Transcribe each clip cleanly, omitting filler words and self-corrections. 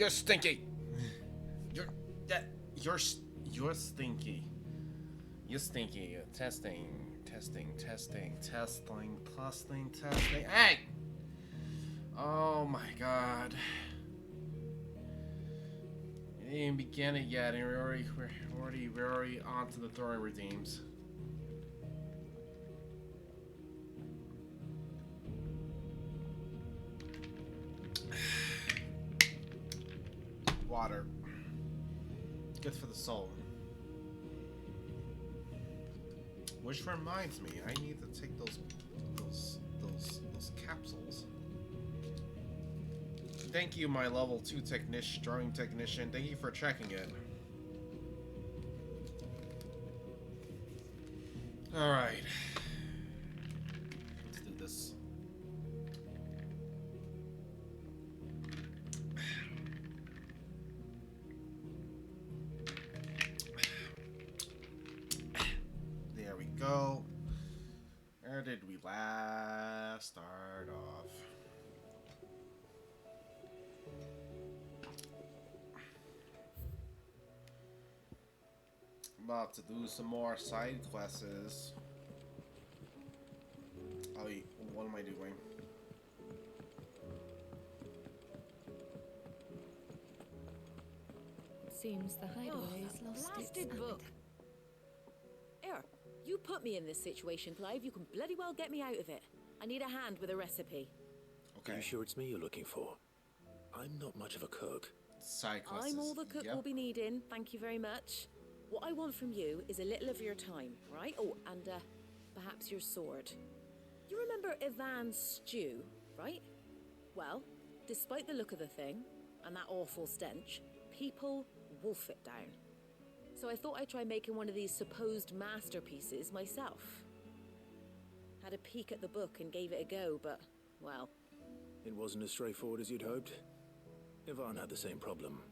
You're stinky. You're that. You're stinky. You're stinky. Testing. Hey! Oh my god. It didn't even begin it yet, and we're already on to the throwing redeems. Water. Good for the soul. Which reminds me, I need to take those capsules. Thank you, my level 2 drawing technician. Thank you for checking it. Alright. Let's do this. There we go. Where did we last start off? About to do some more side quests. Oh wait, what am I doing? Seems the hideaway's lost its book. Here, you put me in this situation, Clive. You can bloody well get me out of it. I need a hand with a recipe. Okay. Are you sure it's me you're looking for? I'm not much of a cook. Side quests. I'm all the cook will be needing. Thank you very much. What I want from you is a little of your time, right? Oh, and perhaps your sword. You remember Ivan's stew, right? Well, despite the look of the thing and that awful stench, people wolf it down. So I thought I'd try making one of these supposed masterpieces myself. Had a peek at the book and gave it a go, but, well... It wasn't as straightforward as you'd hoped? Ivan had the same problem.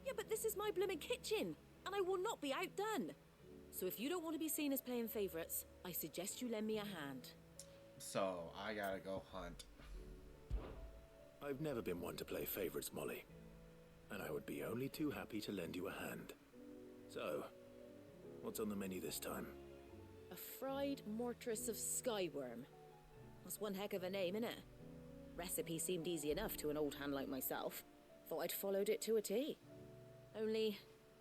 Yeah, but this is my blooming kitchen, and I will not be outdone. So if you don't want to be seen as playing favourites, I suggest you lend me a hand. So, I gotta go hunt. I've never been one to play favourites, Molly. And I would be only too happy to lend you a hand. So, what's on the menu this time? A fried mortress of skyworm. That's one heck of a name, innit? Recipe seemed easy enough to an old hand like myself. Thought I'd followed it to a T. Only,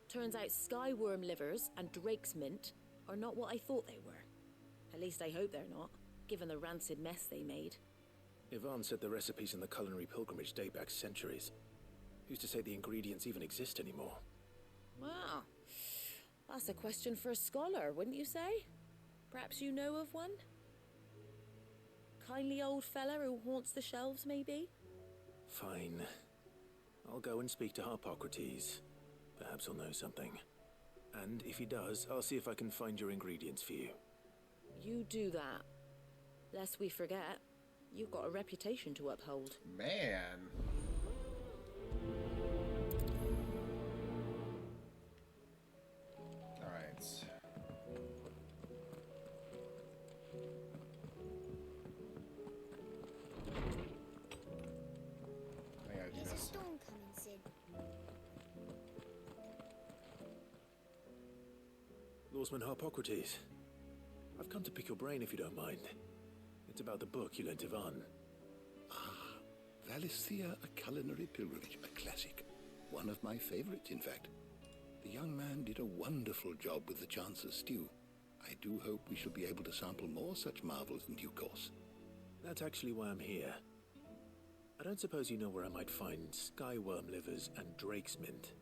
turns out skyworm livers and drake's mint are not what I thought they were. At least I hope they're not, given the rancid mess they made. Ivan said the recipes in the culinary pilgrimage date back centuries. Who's to say the ingredients even exist anymore? Well, that's a question for a scholar, wouldn't you say? Perhaps you know of one? Kindly old fella who haunts the shelves, maybe? Fine. I'll go and speak to Harpocrates. Perhaps he'll know something. And if he does, I'll see if I can find your ingredients for you. You do that. Lest we forget, you've got a reputation to uphold. Man. Alright. I gotta do There's a this. storm coming, Sid. Lawsman Harpocrates. I've come to pick your brain if you don't mind. It's about the book you lent Ivan. Valisthea, a culinary pilgrimage, a classic. One of my favorites, in fact. The young man did a wonderful job with the Chance's stew. I do hope we shall be able to sample more such marvels in due course. That's actually why I'm here. I don't suppose you know where I might find skyworm livers and drake's mint.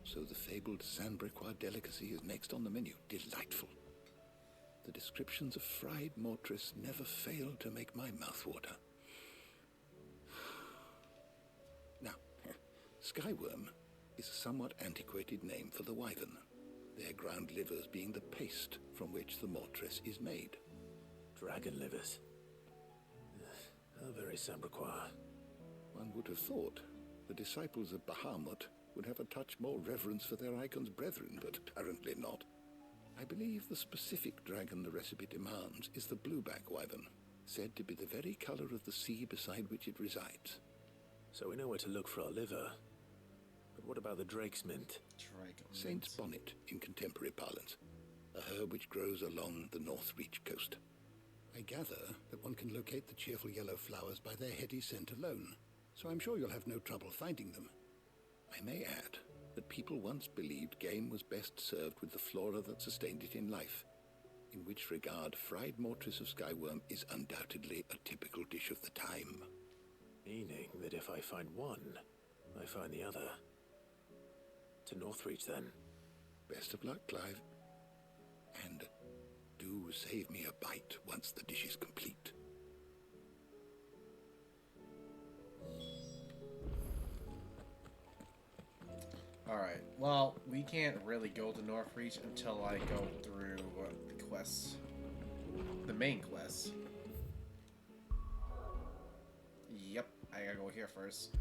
So the fabled Sandbrequois delicacy is next on the menu. Delightful. The descriptions of fried mortress never fail to make my mouth water. Now, skyworm is a somewhat antiquated name for the wyvern, their ground livers being the paste from which the mortress is made. Dragon livers. How very Sandbrequois. One would have thought the disciples of Bahamut would have a touch more reverence for their icon's brethren, but apparently not. I believe the specific dragon the recipe demands is the blueback wyvern, said to be the very color of the sea beside which it resides. So we know where to look for our liver. But what about the Drake's Mint? Drake. Saint's bonnet in contemporary parlance, a herb which grows along the North Reach coast. I gather that one can locate the cheerful yellow flowers by their heady scent alone, so I'm sure you'll have no trouble finding them. I may add that people once believed game was best served with the flora that sustained it in life, in which regard fried mortress of skyworm is undoubtedly a typical dish of the time. Meaning that if I find one, I find the other. To Northreach, then. Best of luck, Clive. And do save me a bite once the dish is complete. Alright, well, we can't really go to Northreach until I go through the quests. The main quests. Yep, I gotta go here first.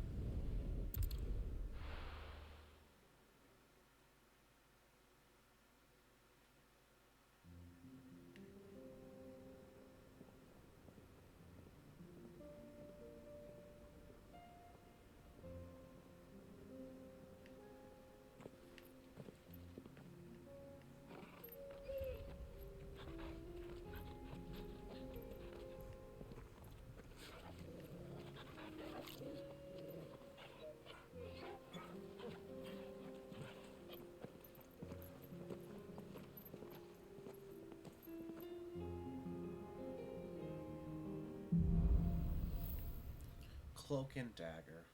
Cloak and Dagger.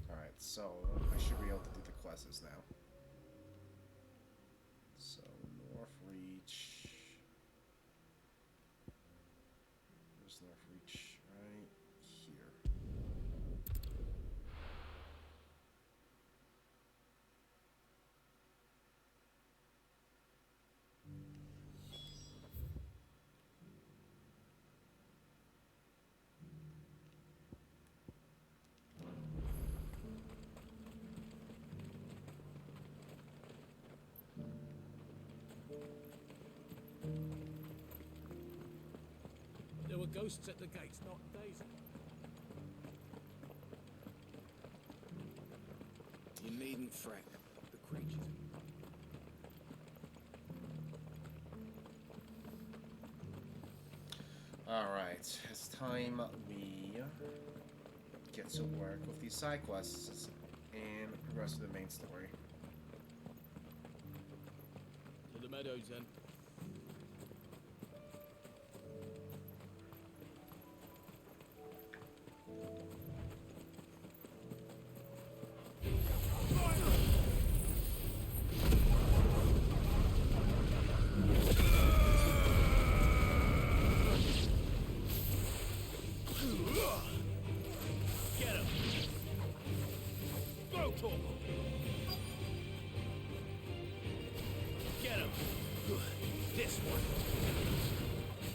Alright, so I should be able to do the quests now. So, Northreach. Where's Northreach? Right here. There were ghosts at the gates, not Daisy. You needn't fret. The creatures. Alright, it's time we get to work with these side quests and the rest of the main story. To the meadows, then.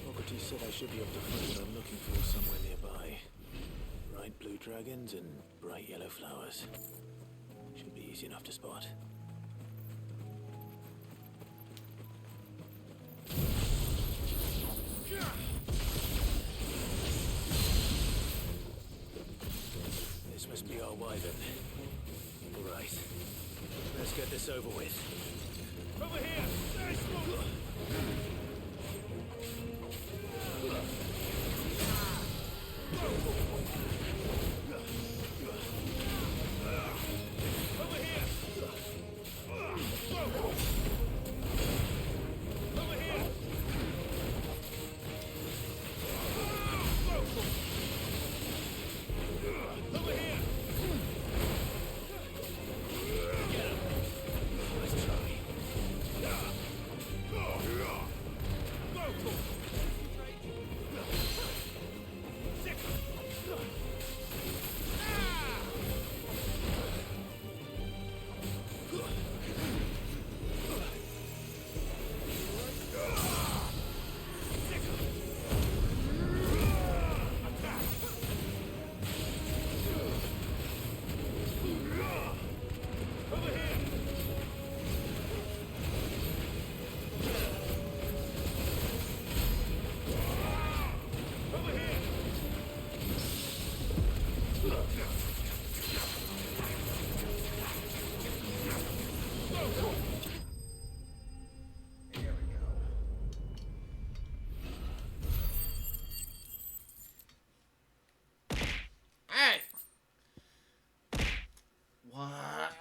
Ogre said I should be able to find what I'm looking for somewhere nearby. Bright blue dragons and bright yellow flowers. Should be easy enough to spot. This must be our way then. All right, let's get this over with. Over here! There's smoke! There we go. Hey! What?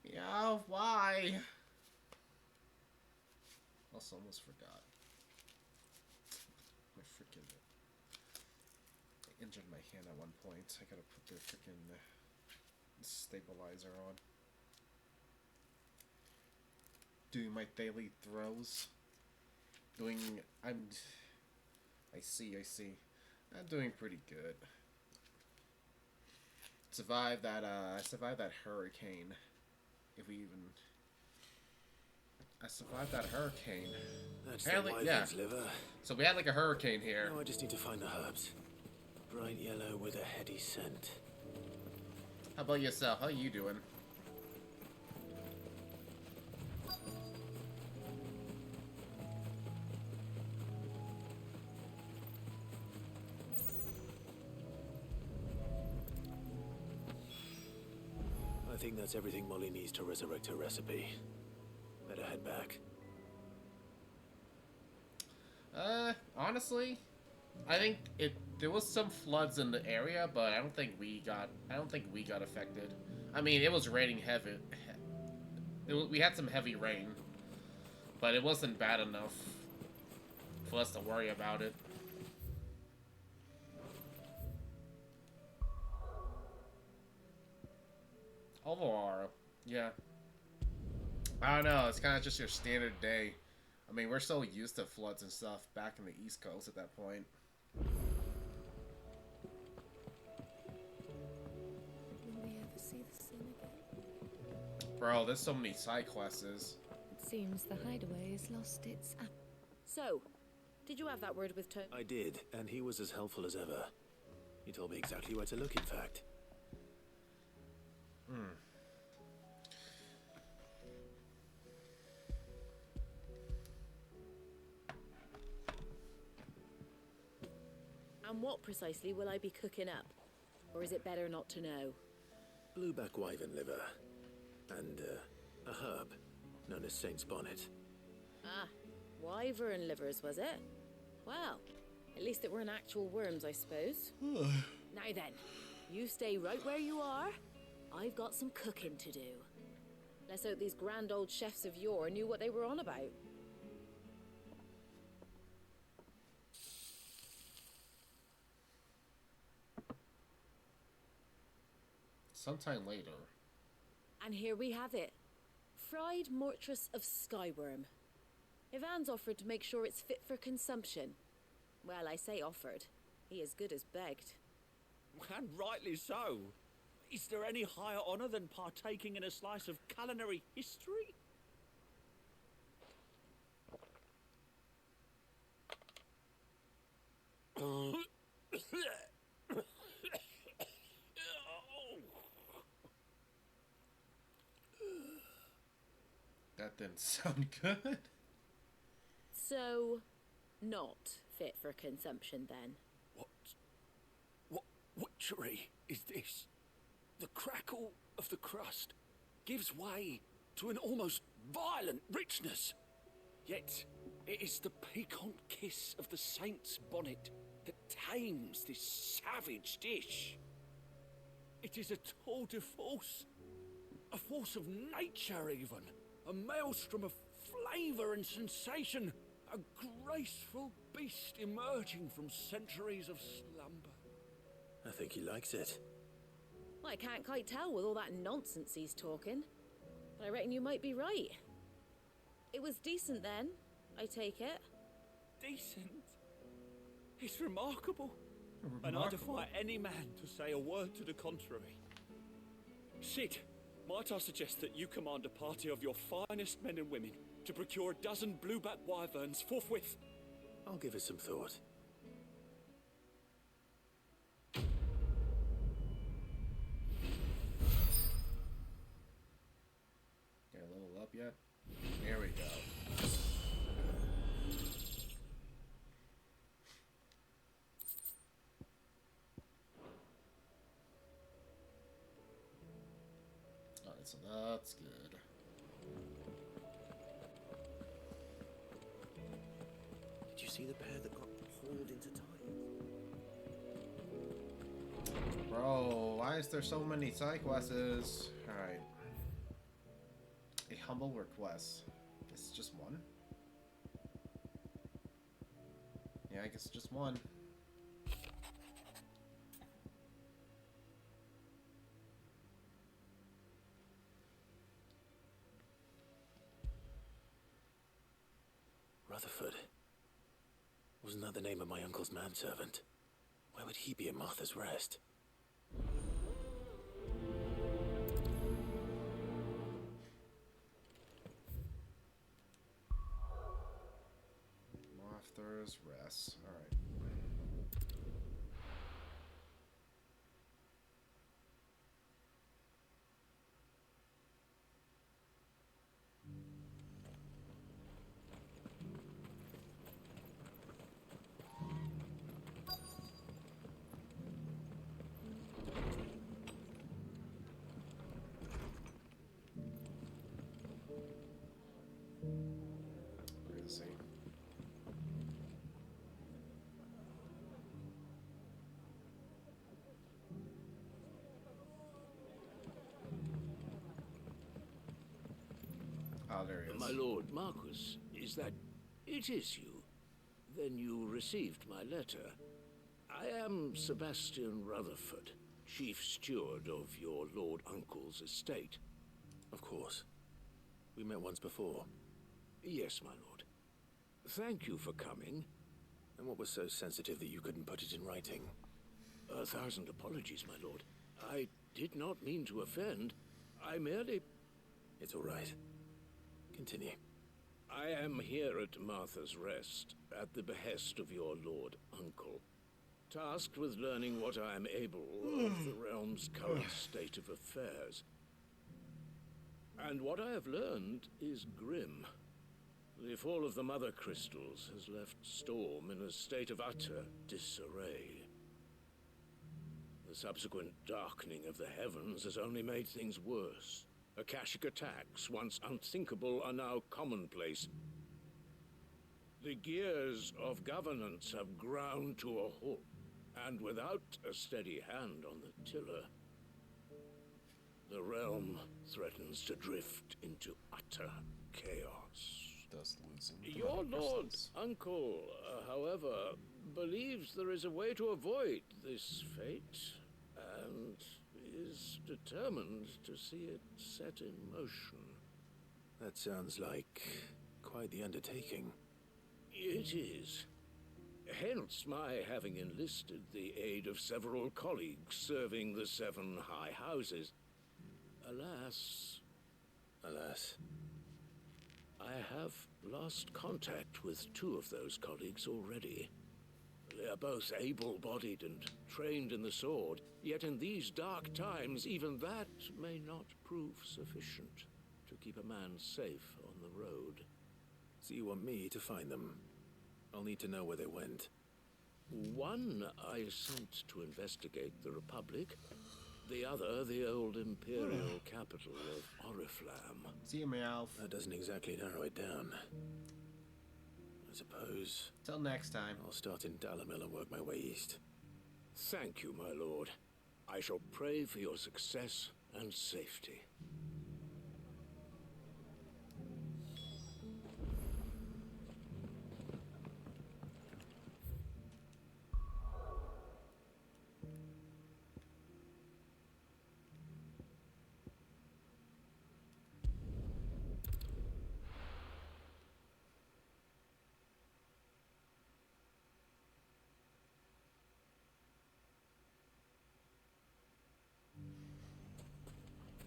Yeah, why? Also, almost forgot. My freaking I injured my hand at one point. I gotta put the freaking stabilizer on. Doing my daily throws. I see. I'm doing pretty good. I survived that hurricane. I survived that hurricane. That's Apparently, the wyvern's liver. So we had like a hurricane here. Now I just need to find the herbs. Bright yellow with a heady scent. How about yourself? How you doing? I think that's everything Molly needs to resurrect her recipe. Better head back. Honestly, I think there was some floods in the area, but I don't think we got affected. I mean, it was raining heavy. We had some heavy rain, but it wasn't bad enough for us to worry about it. Overall, yeah. I don't know, it's kind of just your standard day. I mean, we're so used to floods and stuff back in the East Coast at that point. Will we ever see the sun again? Bro, there's so many side quests. It seems the hideaway has lost its So, did you have that word with Tony? I did, and he was as helpful as ever. He told me exactly where to look, in fact. And what precisely will I be cooking up? Or is it better not to know? Blueback wyvern liver. And, a herb known as Saint's Bonnet. Ah, wyvern livers, was it? Well, at least it weren't actual worms, I suppose. Now then, you stay right where you are. I've got some cooking to do. Let's hope these grand old chefs of yore knew what they were on about. Sometime later. And here we have it. Fried mortress of skyworm. Ivan's offered to make sure it's fit for consumption. Well, I say offered. He as good as begged. And rightly so. Is there any higher honor than partaking in a slice of culinary history? That didn't sound good. So, not fit for consumption then. What witchery is this? The crackle of the crust gives way to an almost violent richness. Yet, it is the piquant kiss of the saint's bonnet that tames this savage dish. It is a tour de force, a force of nature even, a maelstrom of flavour and sensation, a graceful beast emerging from centuries of slumber. I think he likes it. Well, I can't quite tell with all that nonsense he's talking. But I reckon you might be right. It was decent then, I take it. Decent? It's remarkable. And I defy any man to say a word to the contrary. Sid, might I suggest that you command a party of your finest men and women to procure a dozen blueback wyverns forthwith? I'll give it some thought. Get a level up yet? There we go. so that's good. Did you see the pair that got hauled into time? Bro, why is there so many side quests? Alright. A humble request. It's just one? Yeah, I guess just one. Rutherford. Wasn't that the name of my uncle's manservant? Why would he be at Martha's Rest? Martha's Rest. Alright. Where is he? Oh, there he is. My lord Marquis, is that... It is you. Then you received my letter. I am Sebastian Rutherford, chief steward of your lord uncle's estate. Of course. We met once before. Yes, my lord. Thank you for coming. And what was so sensitive that you couldn't put it in writing? 1,000 apologies, my lord. I did not mean to offend. I merely... It's all right. Continue. I am here at Martha's Rest, at the behest of your lord uncle, tasked with learning what I am able of the realm's current state of affairs. And what I have learned is grim. The fall of the Mother Crystals has left Storm in a state of utter disarray. The subsequent darkening of the heavens has only made things worse. Akashic attacks, once unthinkable, are now commonplace. The gears of governance have ground to a halt, and without a steady hand on the tiller, the realm threatens to drift into utter chaos. Thus losing the Your Mother lord Crystals. uncle, however, believes there is a way to avoid this fate, and is determined to see it set in motion. That sounds like quite the undertaking. It is. Hence my having enlisted the aid of several colleagues serving the 7 high houses. Alas, Alas. I have lost contact with 2 of those colleagues already. They are both able-bodied and trained in the sword, yet in these dark times, even that may not prove sufficient to keep a man safe on the road. So you want me to find them? I'll need to know where they went. One I sent to investigate the Republic, the other the old Imperial capital of Oriflamme. See you, Meowth. That doesn't exactly narrow it down. I suppose Till next time. I'll start in Dalamil and work my way east. Thank you, my lord. I shall pray for your success and safety.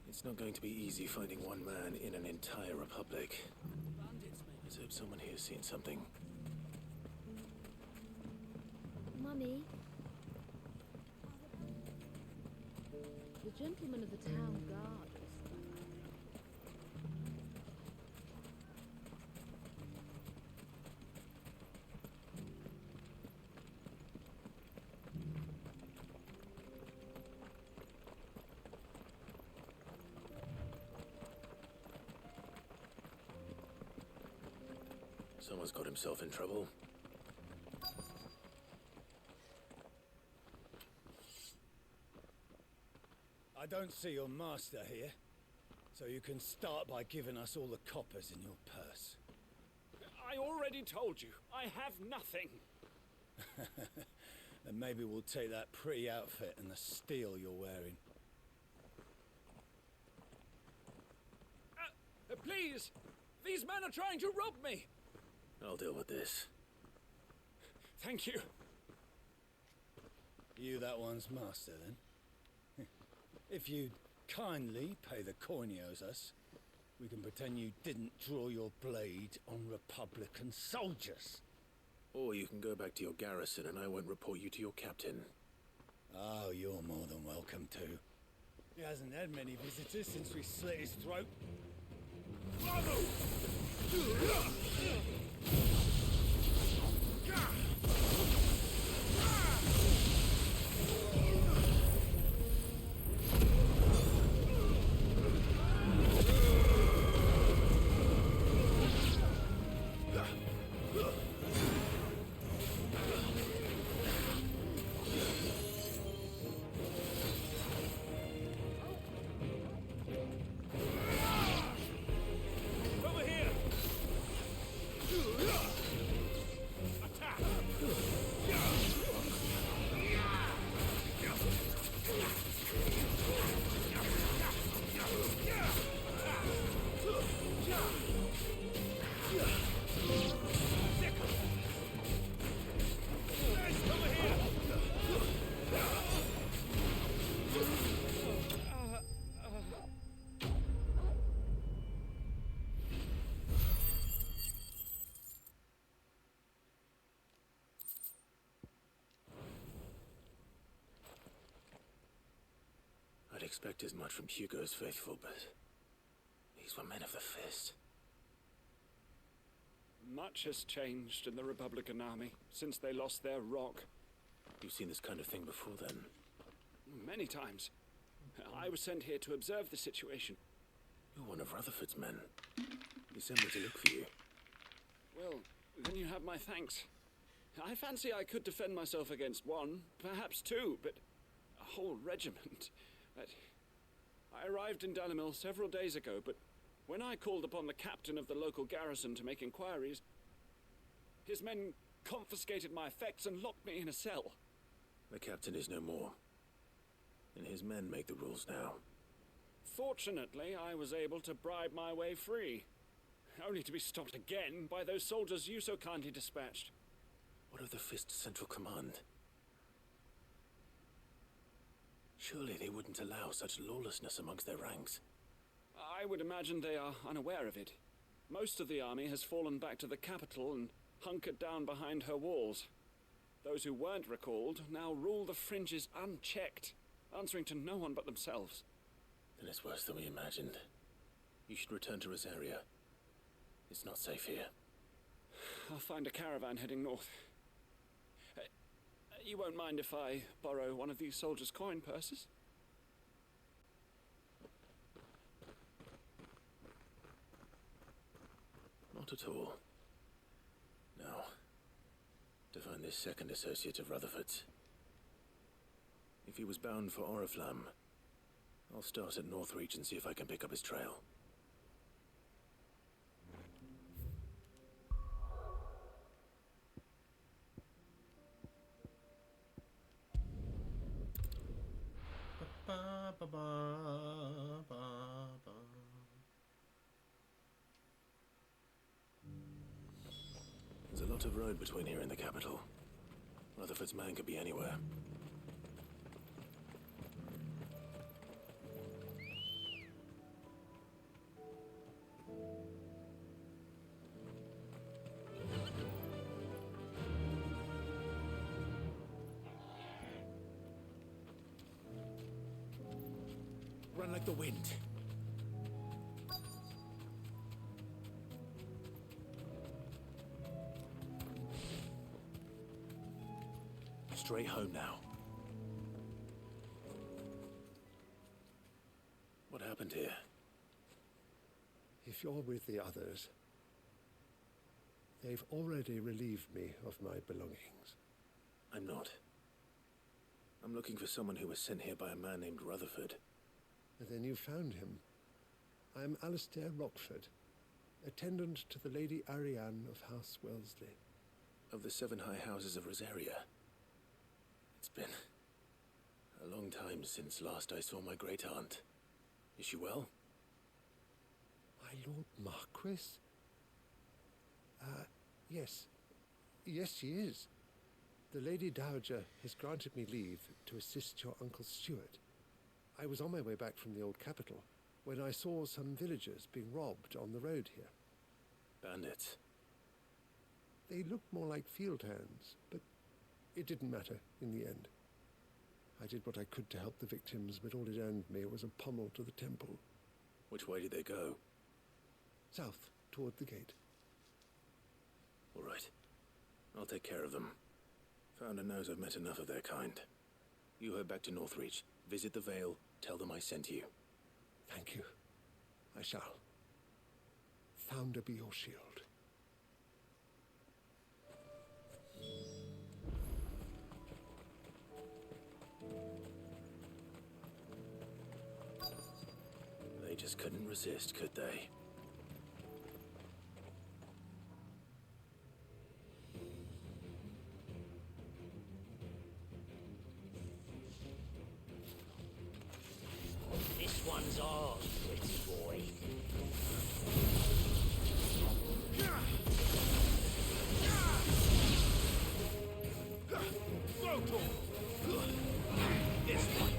It's not going to be easy finding one man in an entire republic. Let's hope someone here's seen something. Mummy? The gentleman of the town guard is... Someone's got himself in trouble. I don't see your master here, so you can start by giving us all the coppers in your purse. I already told you, I have nothing. Then maybe we'll take that pretty outfit and the steel you're wearing. Please! These men are trying to rob me! I'll deal with this. Thank you. You that one's master, then? If you'd kindly pay the coin he owes us, we can pretend you didn't draw your blade on Republican soldiers. Or you can go back to your garrison and I won't report you to your captain. Oh, you're more than welcome to. He hasn't had many visitors since we slit his throat. I'd expect as much from Hugo's faithful, but these were men of the fist. Much has changed in the Republican army since they lost their rock. You've seen this kind of thing before, then? Many times. I was sent here to observe the situation. You're one of Rutherford's men. He sent me to look for you. Well, then you have my thanks. I fancy I could defend myself against one, perhaps two, but a whole regiment. I arrived in Dalimil several days ago, but when I called upon the captain of the local garrison to make inquiries, his men confiscated my effects and locked me in a cell. The captain is no more, and his men make the rules now. Fortunately, I was able to bribe my way free, only to be stopped again by those soldiers you so kindly dispatched. What of the Fist's Central Command? Surely they wouldn't allow such lawlessness amongst their ranks. I would imagine they are unaware of it. Most of the army has fallen back to the capital and hunkered down behind her walls. Those who weren't recalled now rule the fringes unchecked, answering to no one but themselves. Then it's worse than we imagined. You should return to Rosaria. It's not safe here. I'll find a caravan heading north. You won't mind if I borrow one of these soldiers' coin purses? Not at all. Now, to find this second associate of Rutherford's. If he was bound for Oriflamme, I'll start at Northreach and see if I can pick up his trail. There's a lot of road between here and the capital. Rutherford's man could be anywhere. Run like the wind. Straight home now. What happened here? If you're with the others, They've already relieved me of my belongings. I'm not. I'm looking for someone who was sent here by a man named Rutherford. And then you found him. I am Alistair Rockford, attendant to the Lady Ariane of House Wellesley. Of the 7 high houses of Rosaria. It's been a long time since last I saw my great-aunt. Is she well? My Lord Marquis? Yes. Yes, she is. The Lady Dowager has granted me leave to assist your Uncle Stuart. I was on my way back from the old capital when I saw some villagers being robbed on the road here. Bandits? They looked more like field hands, but it didn't matter in the end. I did what I could to help the victims, but all it earned me was a pommel to the temple. Which way did they go? South, toward the gate. All right. I'll take care of them. Founder knows I've met enough of their kind. You head back to Northreach, visit the Vale, tell them I sent you. Thank you. I shall. Founder be your shield. They just couldn't resist, could they? This one's ours, pretty boy. This one.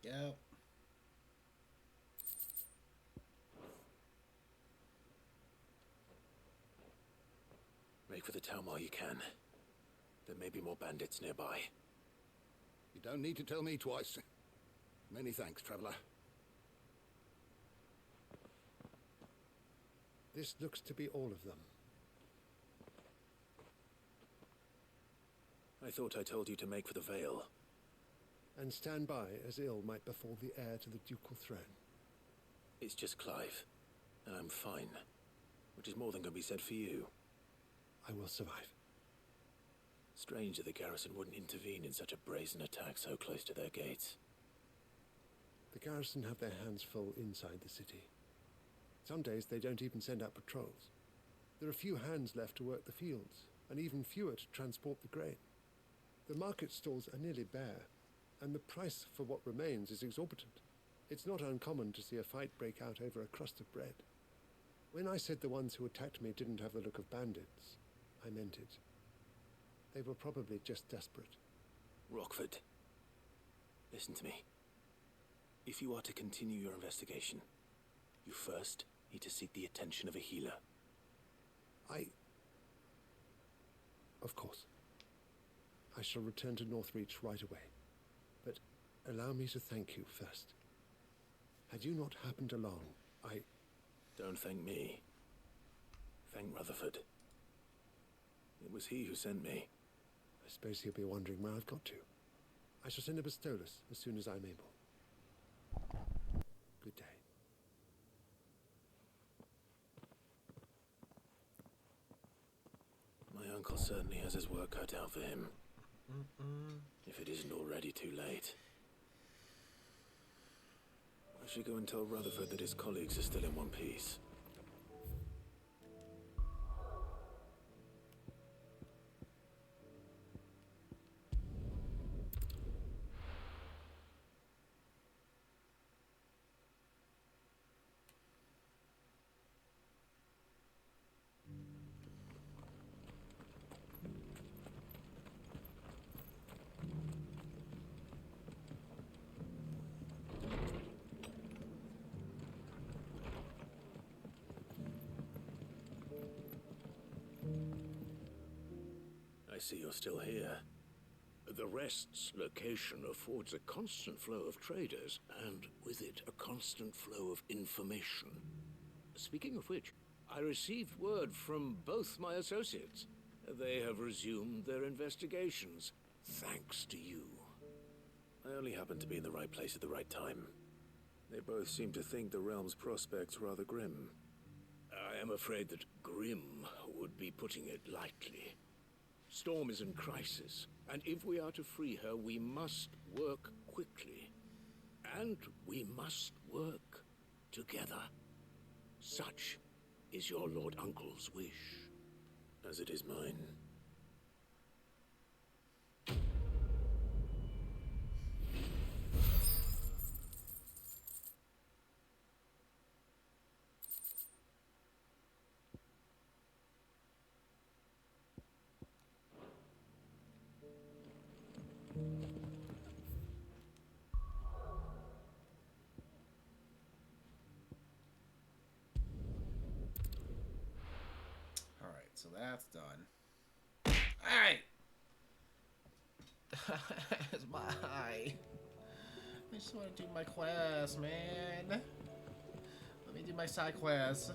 Yep. Make for the town while you can. There may be more bandits nearby. You don't need to tell me twice. Many thanks, traveler. This looks to be all of them. I thought I told you to make for the Vale. And stand by as ill might befall the heir to the ducal throne. It's just Clive, and I'm fine. Which is more than can be said for you. I will survive. Strange that the garrison wouldn't intervene in such a brazen attack so close to their gates. The garrison have their hands full inside the city. Some days they don't even send out patrols. There are few hands left to work the fields, and even fewer to transport the grain. The market stalls are nearly bare, and the price for what remains is exorbitant. It's not uncommon to see a fight break out over a crust of bread. When I said the ones who attacked me didn't have the look of bandits, I meant it. They were probably just desperate. Rockford, listen to me. If you are to continue your investigation, you first need to seek the attention of a healer. Of course. I shall return to Northreach right away. But allow me to thank you first. Had you not happened along, Don't thank me. Thank Rutherford. It was he who sent me. I suppose he'll be wondering where I've got to. I shall send a Bastolus as soon as I'm able. Good day. My uncle certainly has his work cut out for him. If it isn't already too late. I should go and tell Rutherford that his colleagues are still in one piece. I see you're still here. The Rest's location affords a constant flow of traders, and with it, a constant flow of information. Speaking of which, I received word from both my associates. They have resumed their investigations, thanks to you. I only happened to be in the right place at the right time. They both seem to think the realm's prospects rather grim. I am afraid that grim would be putting it lightly. Storm is in crisis, and if we are to free her, we must work quickly. And we must work together. Such is your Lord Uncle's wish. As it is mine. Alright, so that's done. Alright! It's my... I just want to do my quest, man. Let me do my side quest.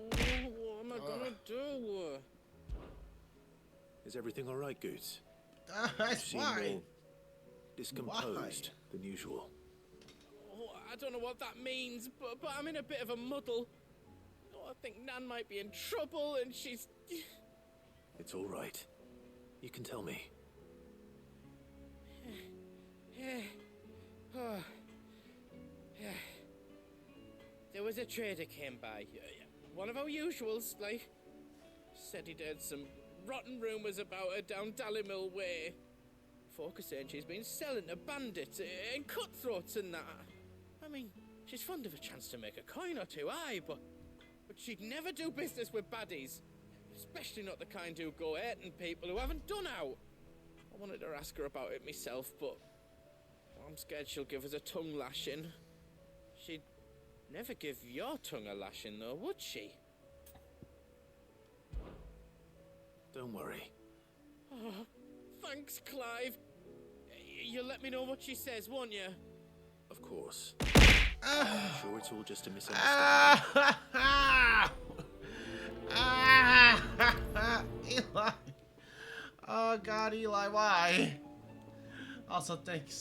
What am I gonna do? Is everything all right, Goots? You seem Why? more discomposed than usual. Oh, I don't know what that means, but I'm in a bit of a muddle. Oh, I think Nan might be in trouble, and she's... It's all right. You can tell me. Oh. There was a trader came by. One of our usuals, like. Said he'd heard some rotten rumours about her down Dallymill Way. Folk are saying she's been selling to bandits and cutthroats and that. I mean, she's fond of a chance to make a coin or two, aye, but she'd never do business with baddies. Especially not the kind who go hurting people who haven't done out. I wanted to ask her about it myself, but I'm scared she'll give us a tongue lashing. She'd never give your tongue a lashing, though, would she? Don't worry. Oh, thanks, Clive. You'll let me know what she says, won't you? Of course. I'm sure it's all just a misunderstanding. Eli. Oh God, Eli, why? Also, thank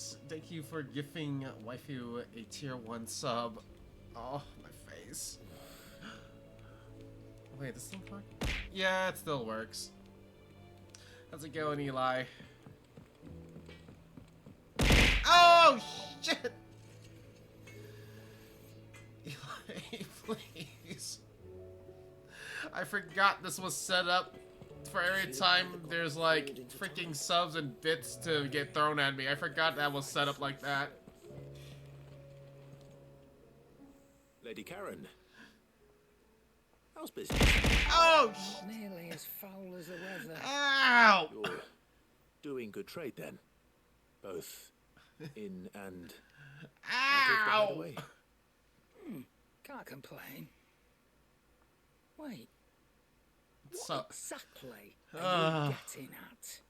you for giving waifu a tier 1 sub. Oh, my face. Wait, this thing work? Yeah, it still works. How's it going, Eli? Oh shit! Eli, please. I forgot this was set up for every time there's like freaking subs and bits to get thrown at me. I forgot that was set up like that. Lady Karen. How's business? Oh! Nearly as foul as the weather. Ow! You're doing good trade then. Both in and out of the way. Can't complain. Wait, So, exactly Ah. are you getting at?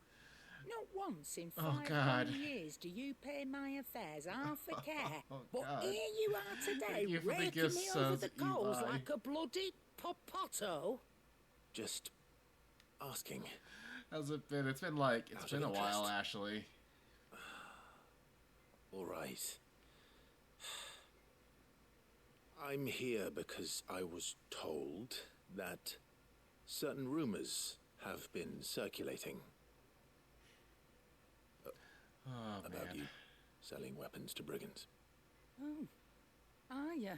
Not once in Oh, 5 God. whole years do you pay my affairs half a care. Oh, But God. here you are today, Thank you for the raking gift, me over says the coals Eli. like a bloody popoto. Just asking. how's it been? It's been like, it's Out been of a while, interest. Ashley. All right. I'm here because I was told that certain rumors have been circulating Oh, about man. you selling weapons to brigands. Oh, are you?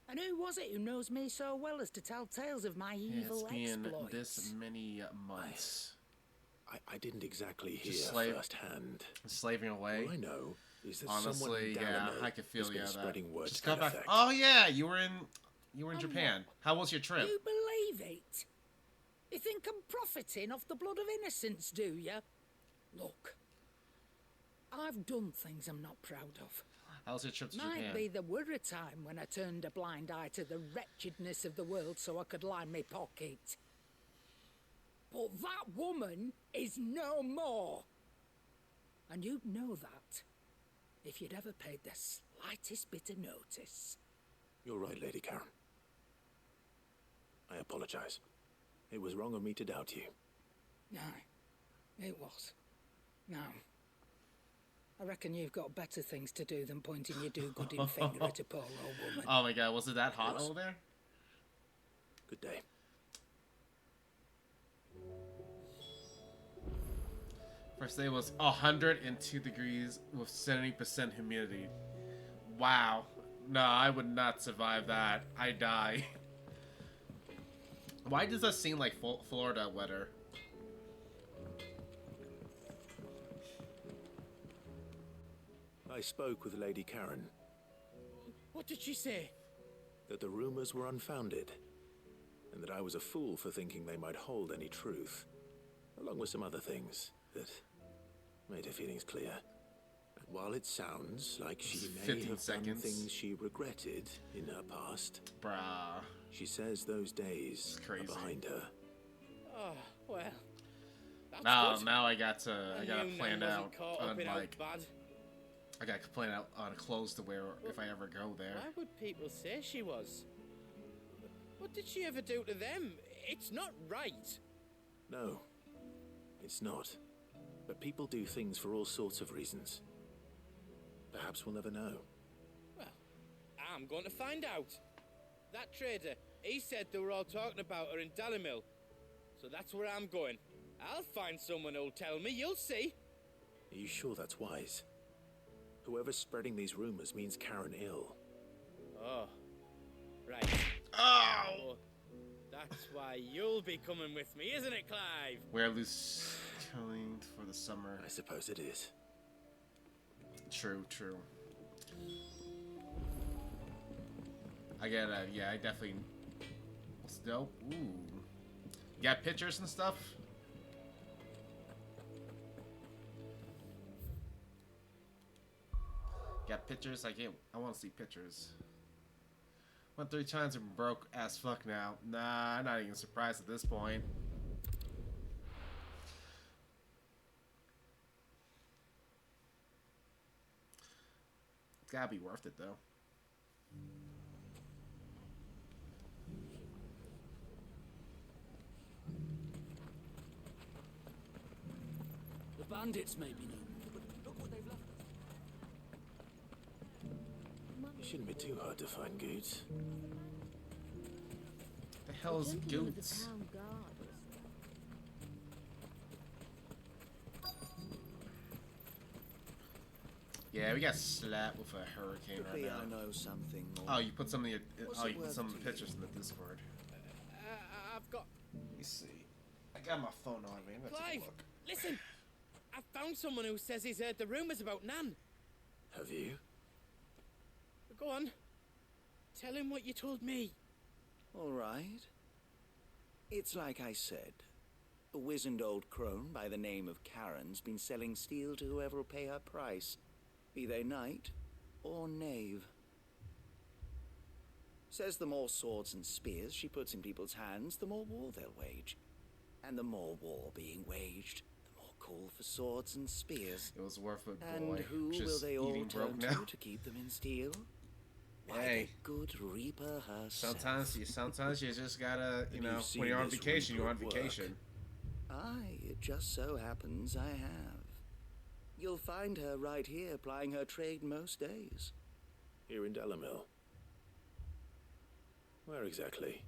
And who was it who knows me so well as to tell tales of my Yeah, evil it's been exploits? this many months. I didn't exactly hear Just firsthand. Slaving away. All I know is that someone Honestly, in yeah, Dalamil I could feel has been that. spreading word Just to got that back. effect. Oh yeah, you were in Japan. How was your trip? You believe it? You think I'm profiting off the blood of innocence, do you? Look, I've done things I'm not proud of. How was your trip to Might Japan? be there were a time when I turned a blind eye to the wretchedness of the world so I could line my pocket. But that woman is no more. And you'd know that if you'd ever paid the slightest bit of notice. You're right, Lady Karen. I apologize. It was wrong of me to doubt you. Aye, it was. Now, I reckon you've got better things to do than pointing your do-gooding finger at a poor old woman. Oh my god, was it that hot Yes. over there? Good day. First day was 102 degrees with 70% humidity. Wow. No, I would not survive that. I die. Why does that seem like Florida weather? I spoke with Lady Karen What did she say? that the rumors were unfounded, and that I was a fool for thinking they might hold any truth, along with some other things that made her feelings clear. And while it sounds like she may 15 have done seconds. things she regretted in her past, Bruh. she says those days It's crazy. are behind her. Oh, well. That's Now, good. now I got to knew plan Nan out wasn't caught up on in how like bad. I got to plan out on clothes to wear if I ever go there. Why would people say she was? What did she ever do to them? It's not right. No, it's not. But people do things for all sorts of reasons. Perhaps we'll never know. Well, I'm going to find out. That trader, he said they were all talking about her in Dalimil. So that's where I'm going. I'll find someone who'll tell me, you'll see. Are you sure that's wise? Whoever's spreading these rumors means Karen ill. Oh, right. Oh! Oh, that's why you'll be coming with me, isn't it, Clive? Wear loose clothing for the summer. I suppose it is. True, true. I get that. Yeah, I definitely. What's dope? Ooh. You got pictures and stuff? Got pictures? I want to see pictures. Went 3 times and broke as fuck now. Nah, I'm not even surprised at this point. It's gotta be worth it though. The bandits may be new, but look what they've left us. It shouldn't be too hard to find goods. The hell is Goots? Yeah, we got slapped with a hurricane right Maybe now. I know something more. Oh, you put some of the What's oh, it you put worth some of the to you? pictures in the Discord. I've got... Let me see. I got my phone on me. I'm gonna take a Clive, look. listen. I found someone who says he's heard the rumours about Nan. Have you? Go on. Tell him what you told me. All right. It's like I said. A wizened old crone by the name of Karen's been selling steel to whoever will pay her price, be they knight or knave. Says the more swords and spears she puts in people's hands, the more war they'll wage. And the more war being waged, the more call for swords and spears. It was worth it, boy. And who Just will they all eating turn broke now. to keep them in steel? Why, Hey. the good Reaper herself. Sometimes you just gotta, you Have know, you seen when you're on this vacation, you're on Reaper at vacation. Aye, it just so happens I have. You'll find her right here plying her trade most days. Here in Dalimil. Where exactly?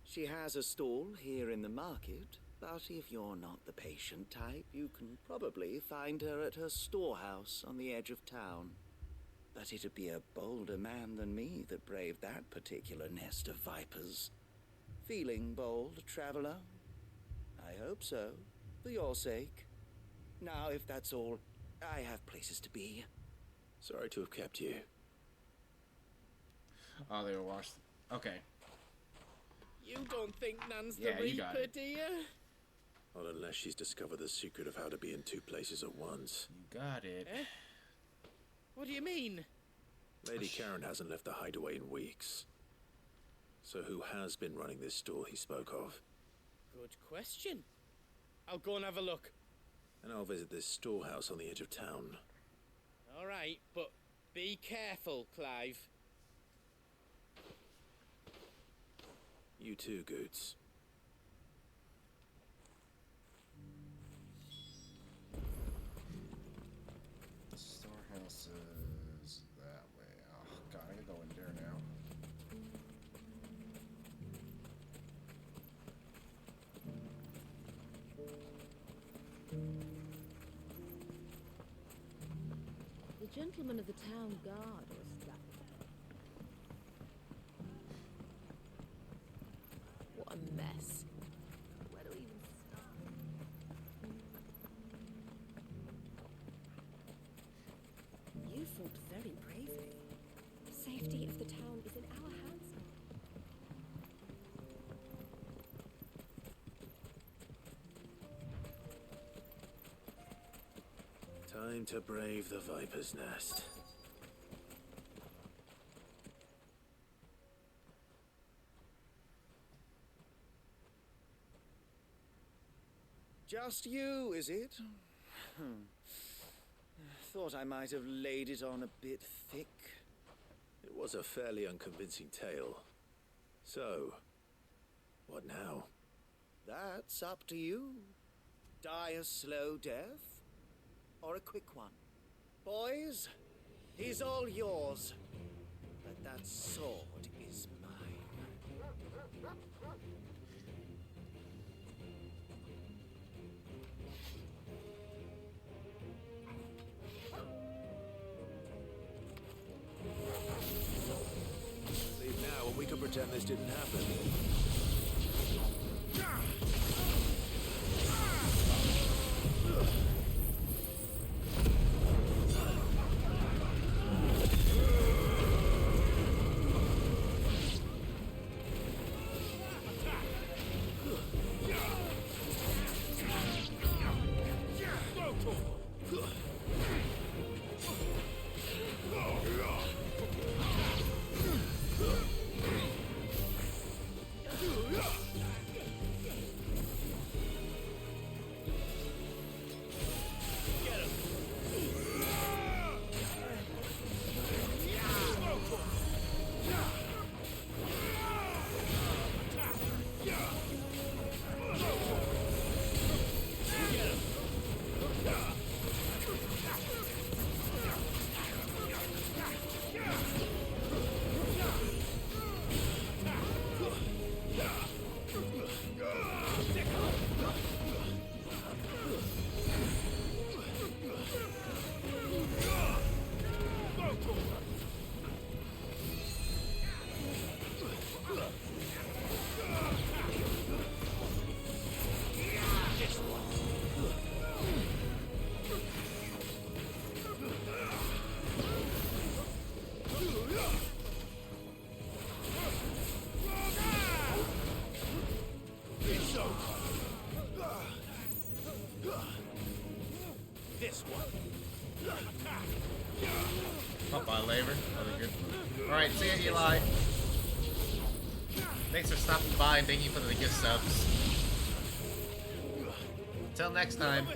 She has a stall here in the market, but if you're not the patient type, you can probably find her at her storehouse on the edge of town. But it'd be a bolder man than me that braved that particular nest of vipers. Feeling bold, traveler? I hope so, for your sake. Now, if that's all, I have places to be. Sorry to have kept you. Oh, they were washed. Okay. You don't think Nan's Yeah, the you got Reaper, it. do you? Not unless she's discovered the secret of how to be in two places at once. You got it. Eh? What do you mean? Lady Karen hasn't left the hideaway in weeks. So who has been running this stall he spoke of? Good question. I'll go and have a look. And I'll visit this storehouse on the edge of town. All right, but be careful, Clive. You too, Goots. Storehouse is that way. Oh, God, I gotta go in there now. The gentleman of the town guard was that. What a mess. Where do we even start? You fought very bravely. The safety of the town is in our hands now. Time to brave the Viper's Nest. Just you, is it? Thought I might have laid it on a bit thick. It was a fairly unconvincing tale. So, what now? That's up to you. Die a slow death, or a quick one. Boys, he's all yours. But that sword is mine. Leave now and we can pretend this didn't happen. This one. Bye-bye, Labor. That was good. Alright, see ya, Eli. Thanks for stopping by and thank you for the gift subs. Till next time.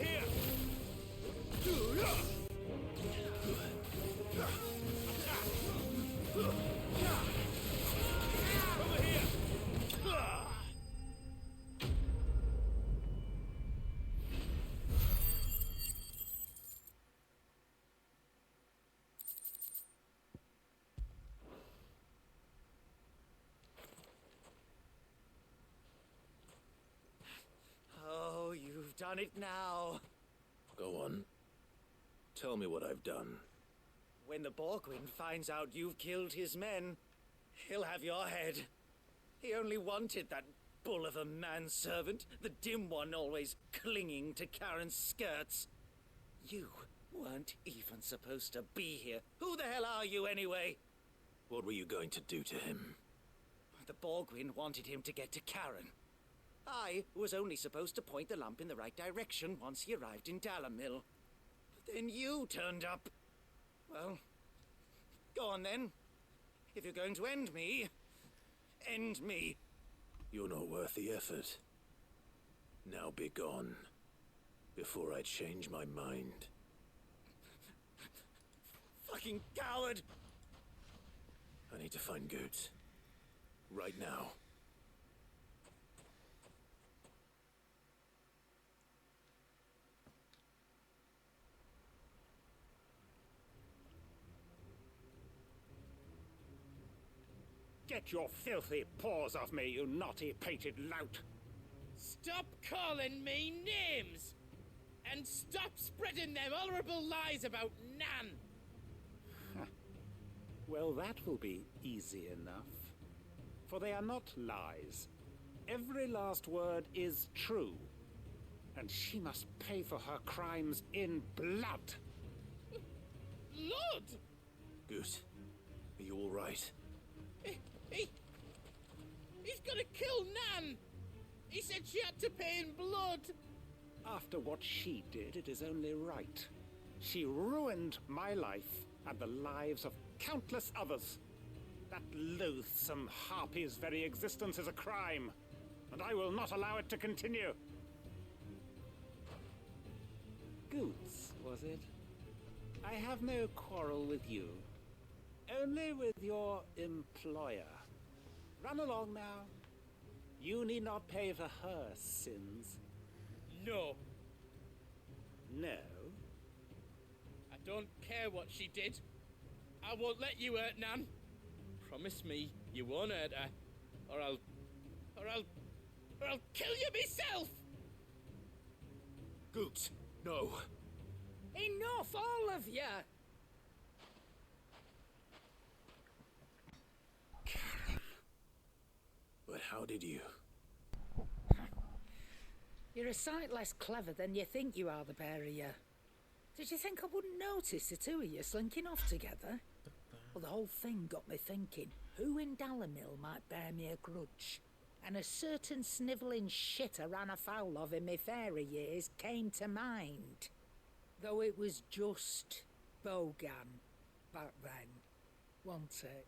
Oh, you've done it now. Go on. Tell me what I've done. When the Borgwyn finds out you've killed his men, he'll have your head. He only wanted that bull of a manservant, the dim one always clinging to Karen's skirts. You weren't even supposed to be here. Who the hell are you anyway? What were you going to do to him? The Borgwyn wanted him to get to Karen. I was only supposed to point the lamp in the right direction once he arrived in Dalamil. But then you turned up. Well, go on then. If you're going to end me, end me. You're not worth the effort. Now be gone, before I change my mind. Fucking coward! I need to find Goots. Right now. Get your filthy paws off me, you naughty-pated lout! Stop calling me names! And stop spreading them horrible lies about Nan! Well, that will be easy enough. For they are not lies. Every last word is true. And she must pay for her crimes in blood. Blood? Goose, are you all right? He's gonna kill Nan! He said she had to pay in blood! After what she did, it is only right. She ruined my life and the lives of countless others. That loathsome harpy's very existence is a crime, and I will not allow it to continue. Goots, was it? I have no quarrel with you. Only with your employer. Run along now. You need not pay for her sins. No. No? I don't care what she did. I won't let you hurt Nan. Promise me you won't hurt her, or I'll kill you myself! Goots, no. Enough, all of you! But how did you? You're a sight less clever than you think you are, the pair of you. Did you think I wouldn't notice the two of you slinking off together? Well, the whole thing got me thinking, who in Dalamil might bear me a grudge? And a certain snivelling shit I ran afoul of in my fairy years came to mind. Though it was just Bogan back then, wasn't it?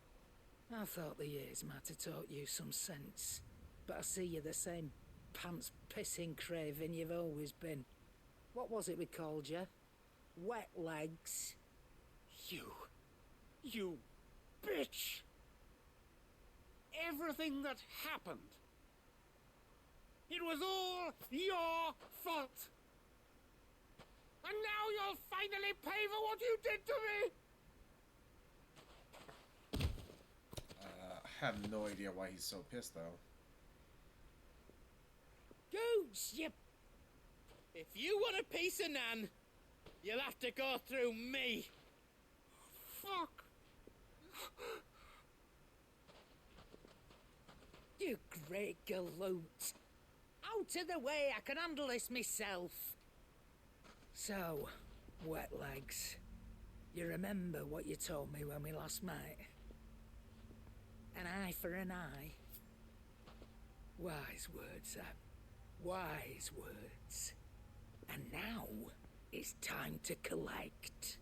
I thought the years might have taught you some sense, but I see you're the same pants-pissing craven you've always been. What was it we called you? Wet legs? You bitch! Everything that happened, it was all your fault! And now you'll finally pay for what you did to me! I have no idea why he's so pissed, though. Goots, you... If you want a piece of Nan, you'll have to go through me. Fuck! You great galoot. Out of the way, I can handle this myself. So, wet legs, you remember what you told me when we last met? An eye for an eye. Wise words, Sam. Wise words. And now, it's time to collect.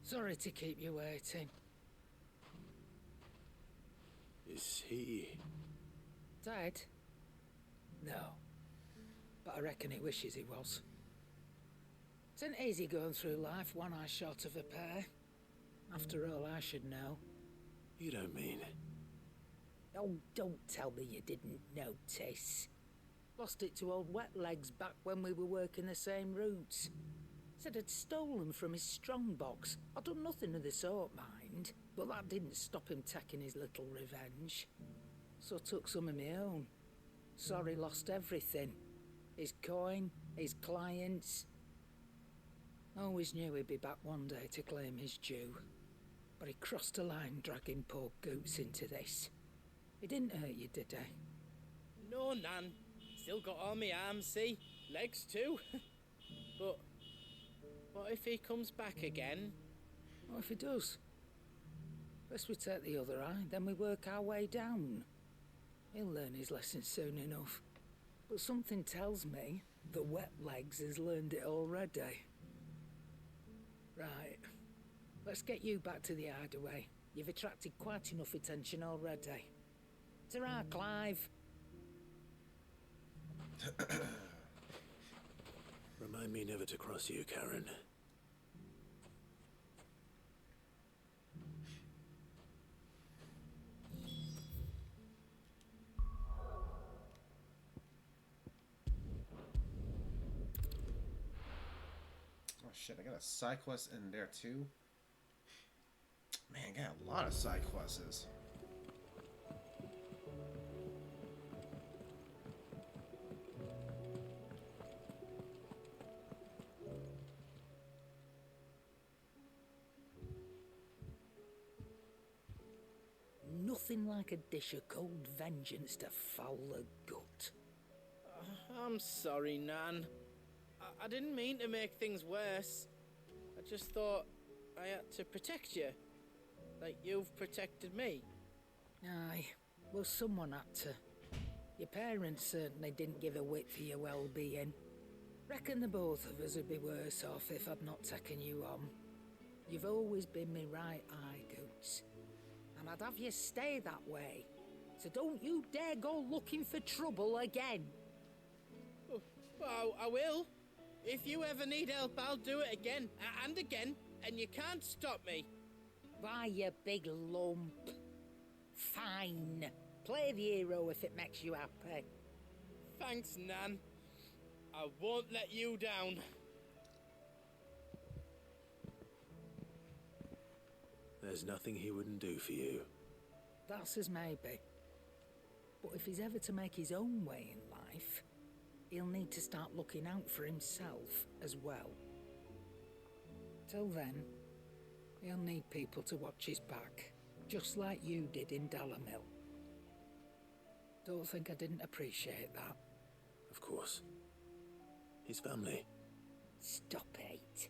Sorry to keep you waiting. Is he... Dead? No. But I reckon he wishes he was. It ain't easy going through life one eye short of a pair. After all, I should know. You don't mean... Oh, don't tell me you didn't notice. Lost it to old Wet Legs back when we were working the same routes. Said I'd stolen from his strongbox. I'd done nothing of the sort, mind. But that didn't stop him taking his little revenge. So I took some of my own. Sorry, lost everything. His coin, his clients. Always knew he'd be back one day to claim his due. But he crossed a line dragging poor Goots into this. He didn't hurt you, did he? No, Nan. Still got all my arms, see? Legs too. But what if he comes back again? What if he does? First we take the other eye, then we work our way down. He'll learn his lesson soon enough. But something tells me that Wet Legs has learned it already. Right. Let's get you back to the hideaway. You've attracted quite enough attention already. Ta-ra, Clive. Remind me never to cross you, Karen. Oh shit, I got a side quest in there too. Man, I got a lot of side quests. Nothing like a dish of cold vengeance to foul the gut. I'm sorry, Nan. I didn't mean to make things worse. I just thought I had to protect you. Like you've protected me. Aye, well someone had to. Your parents certainly didn't give a whit for your well-being. Reckon the both of us would be worse off if I'd not taken you on. You've always been me right eye, Goots. And I'd have you stay that way. So don't you dare go looking for trouble again. Well, I will. If you ever need help, I'll do it again and again, and you can't stop me. Why, you big lump. Fine. Play the hero if it makes you happy. Thanks, Nan. I won't let you down. There's nothing he wouldn't do for you. That's as maybe. But if he's ever to make his own way in life, he'll need to start looking out for himself as well. Till then, he'll need people to watch his back, just like you did in Dalimil. Don't think I didn't appreciate that. Of course. His family. Stop it.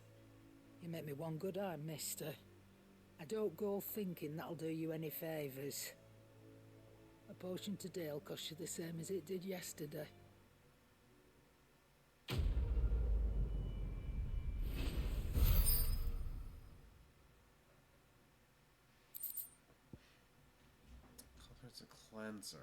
You make me one good eye, mister. I don't go thinking that'll do you any favours. A potion today'll cost you the same as it did yesterday. It's a cleanser.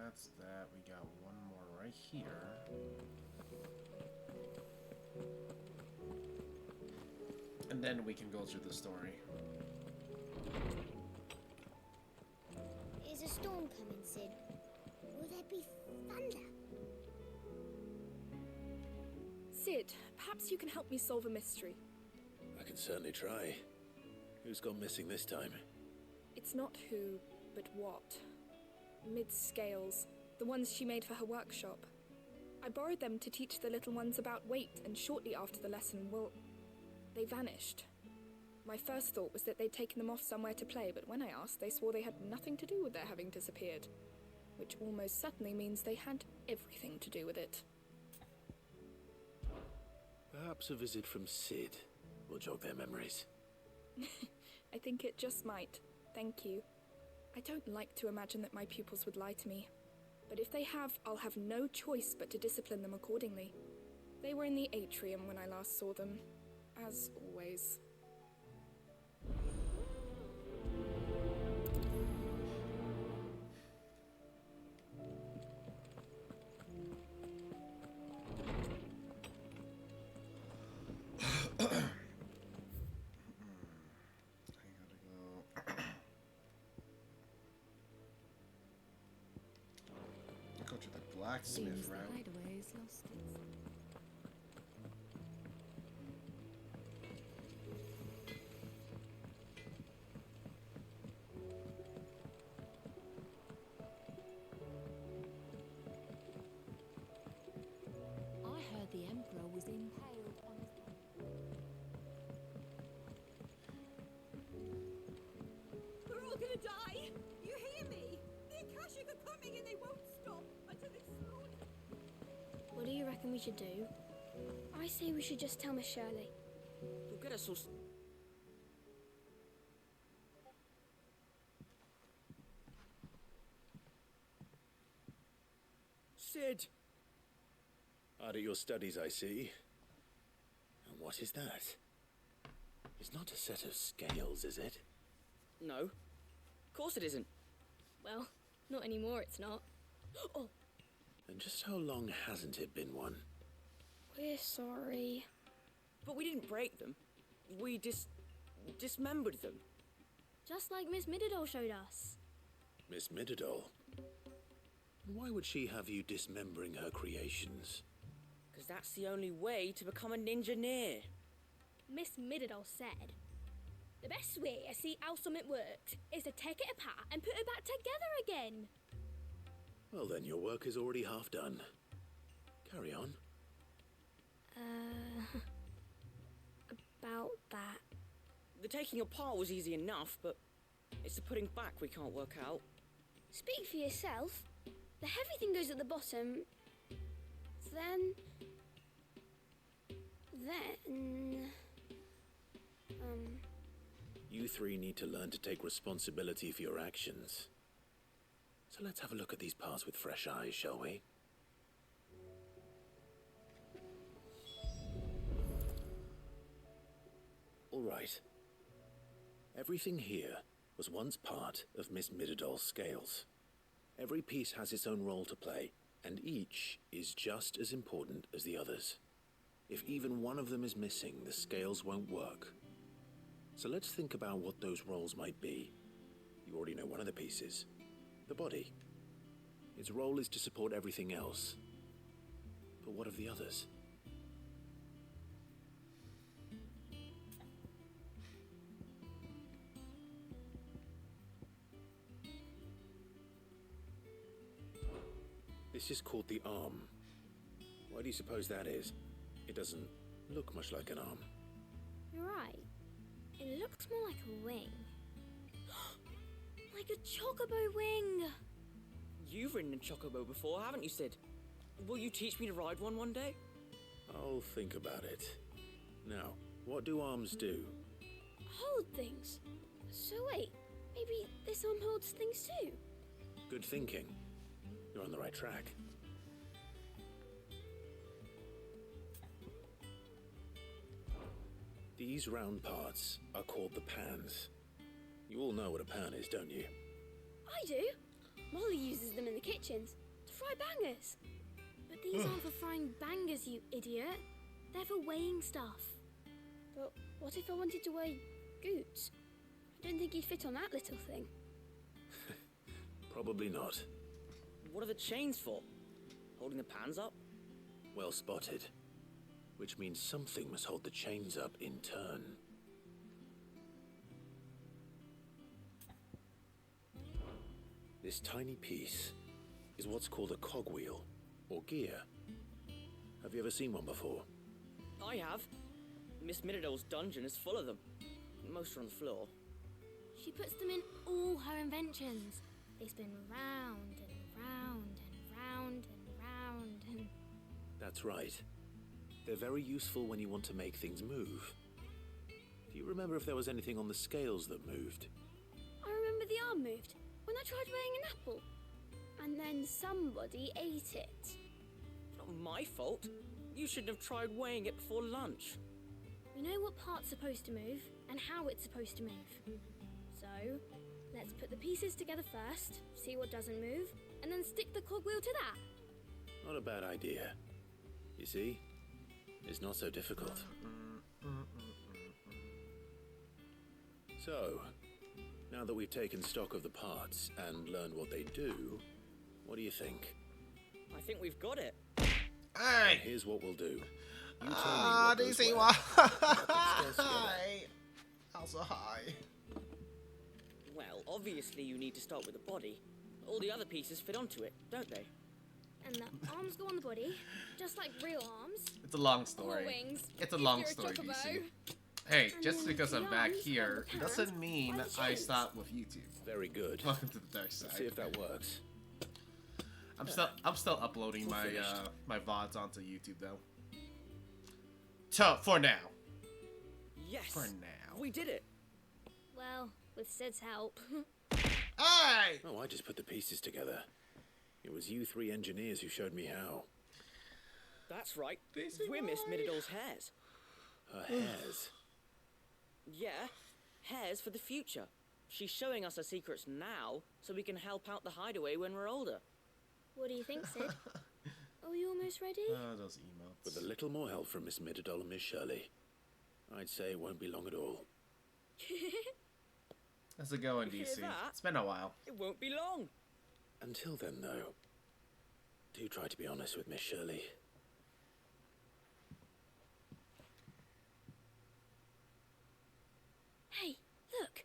That's that. We got one more right here. And then we can go through the story. Is a storm coming, Sid? Will there be thunder? Sid, perhaps you can help me solve a mystery. I can certainly try. Who's gone missing this time? It's not who, but what. Mid's scales, the ones she made for her workshop. I borrowed them to teach the little ones about weight, and shortly after the lesson, well, they vanished. My first thought was that they'd taken them off somewhere to play, but when I asked, they swore they had nothing to do with their having disappeared. Which almost certainly means they had everything to do with it. Perhaps a visit from Sid will jog their memories. I think it just might. Thank you. I don't like to imagine that my pupils would lie to me. But if they have, I'll have no choice but to discipline them accordingly. They were in the atrium when I last saw them, as always. Go to the blacksmith Seems the route. hideaway is lost its... I heard the Emperor was impaled on his... We're all gonna die! You hear me? The Akashic are coming and they won't stop until they've slaughtered. What do you reckon we should do? I say we should just tell Miss Shirley. You'll get us all... Sid! Hard at your studies, I see. And what is that? It's not a set of scales, is it? No. Of course it isn't. Well, not anymore, it's not. Oh, And just how long hasn't it been one? we're sorry. But we didn't break them. We dismembered them. Just like Miss Mididol showed us. Miss Mididol? Why would she have you dismembering her creations? Because that's the only way to become a ninja-neer. Miss Mididol said, the best way to see how something works is to take it apart and put it back together again. Well then, your work is already half done. Carry on. About that. The taking apart was easy enough, but it's the putting back we can't work out. Speak for yourself. The heavy thing goes at the bottom. Then... You three need to learn to take responsibility for your actions. So let's have a look at these parts with fresh eyes, shall we? All right. Everything here was once part of Miss Mididol's scales. Every piece has its own role to play, and each is just as important as the others. If even one of them is missing, the scales won't work. So let's think about what those roles might be. You already know one of the pieces. The body. Its role is to support everything else. But what of the others? This is called the arm. Why do you suppose that is? It doesn't look much like an arm. You're right. It looks more like a wing. Like a chocobo wing! You've ridden a chocobo before, haven't you, Sid? Will you teach me to ride one day? I'll think about it. Now, what do arms do? Hold things. So wait, maybe this arm holds things too? Good thinking. You're on the right track. These round parts are called the pans. You all know what a pan is, don't you? I do. Molly uses them in the kitchens to fry bangers. But these aren't for frying bangers, you idiot. They're for weighing stuff. But what if I wanted to weigh goods? I don't think you'd fit on that little thing. Probably not. What are the chains for? Holding the pans up? Well spotted. Which means something must hold the chains up in turn. This tiny piece is what's called a cogwheel, or gear. Have you ever seen one before? I have. Miss Mididol's dungeon is full of them. Most are on the floor. She puts them in all her inventions. They spin round and round and round and round and... That's right. They're very useful when you want to make things move. Do you remember if there was anything on the scales that moved? I remember the arm moved when I tried weighing an apple. And then somebody ate it. Not my fault. You shouldn't have tried weighing it before lunch. We know what part's supposed to move and how it's supposed to move. So, let's put the pieces together first, see what doesn't move, and then stick the cogwheel to that. Not a bad idea. You see? It's not so difficult. So, now that we've taken stock of the parts and learned what they do, what do you think? I think we've got it. Hey! Here's what we'll do. You tell me Ah, what goes DC, where. why? Let's go together. Also, hi. Well, obviously you need to start with the body. All the other pieces fit onto it, don't they? And the arms go on the body, just like real arms. It's a long Or story. wings. It's a if long you're story, chocobo. DC. Hey, And just then because I'm the back arms here and the doesn't hands mean are the I chins. stop with YouTube. Very good. Welcome to the dark side. Let's see if that works. I'm still uploading We're my finished. my VODs onto YouTube though. So for now. Yes. For now. We did it. Well, with Sid's help. Hey! Oh, I just put the pieces together. It was you three engineers who showed me how. That's right. We're Miss Middledor's hairs. Her hairs. Yeah, hairs for the future. She's showing us her secrets now, so we can help out the hideaway when we're older. What do you think, Sid? Are we almost ready? Those emotes. With a little more help from Miss Middledore and Miss Shirley, I'd say it won't be long at all. How's it going, You hear DC? that? It's been a while. It won't be long. Until then, though, do try to be honest with Miss Shirley. Hey, look.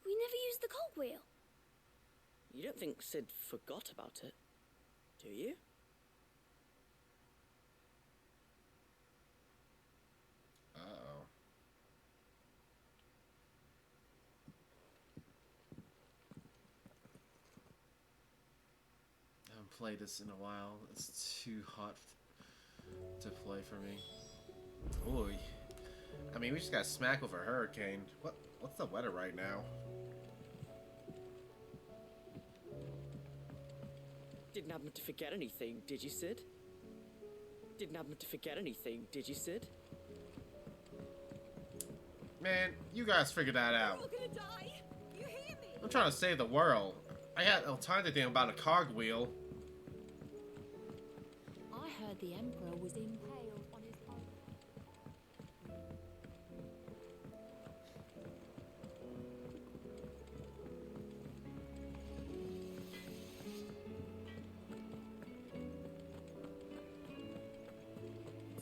We never used the cogwheel. You don't think Sid forgot about it, do you? Uh-oh. I haven't played this in a while. It's too hot to play for me. Oy. I mean, we just got smacked with a hurricane. What's the weather right now? Didn't happen to forget anything, did you, Sid? Didn't happen to forget anything, did you, Sid? Man, you guys figured that out. We're all gonna die. You hear me? I'm trying to save the world. I had no time to think about a cogwheel. I heard the Emperor was impaled on his own.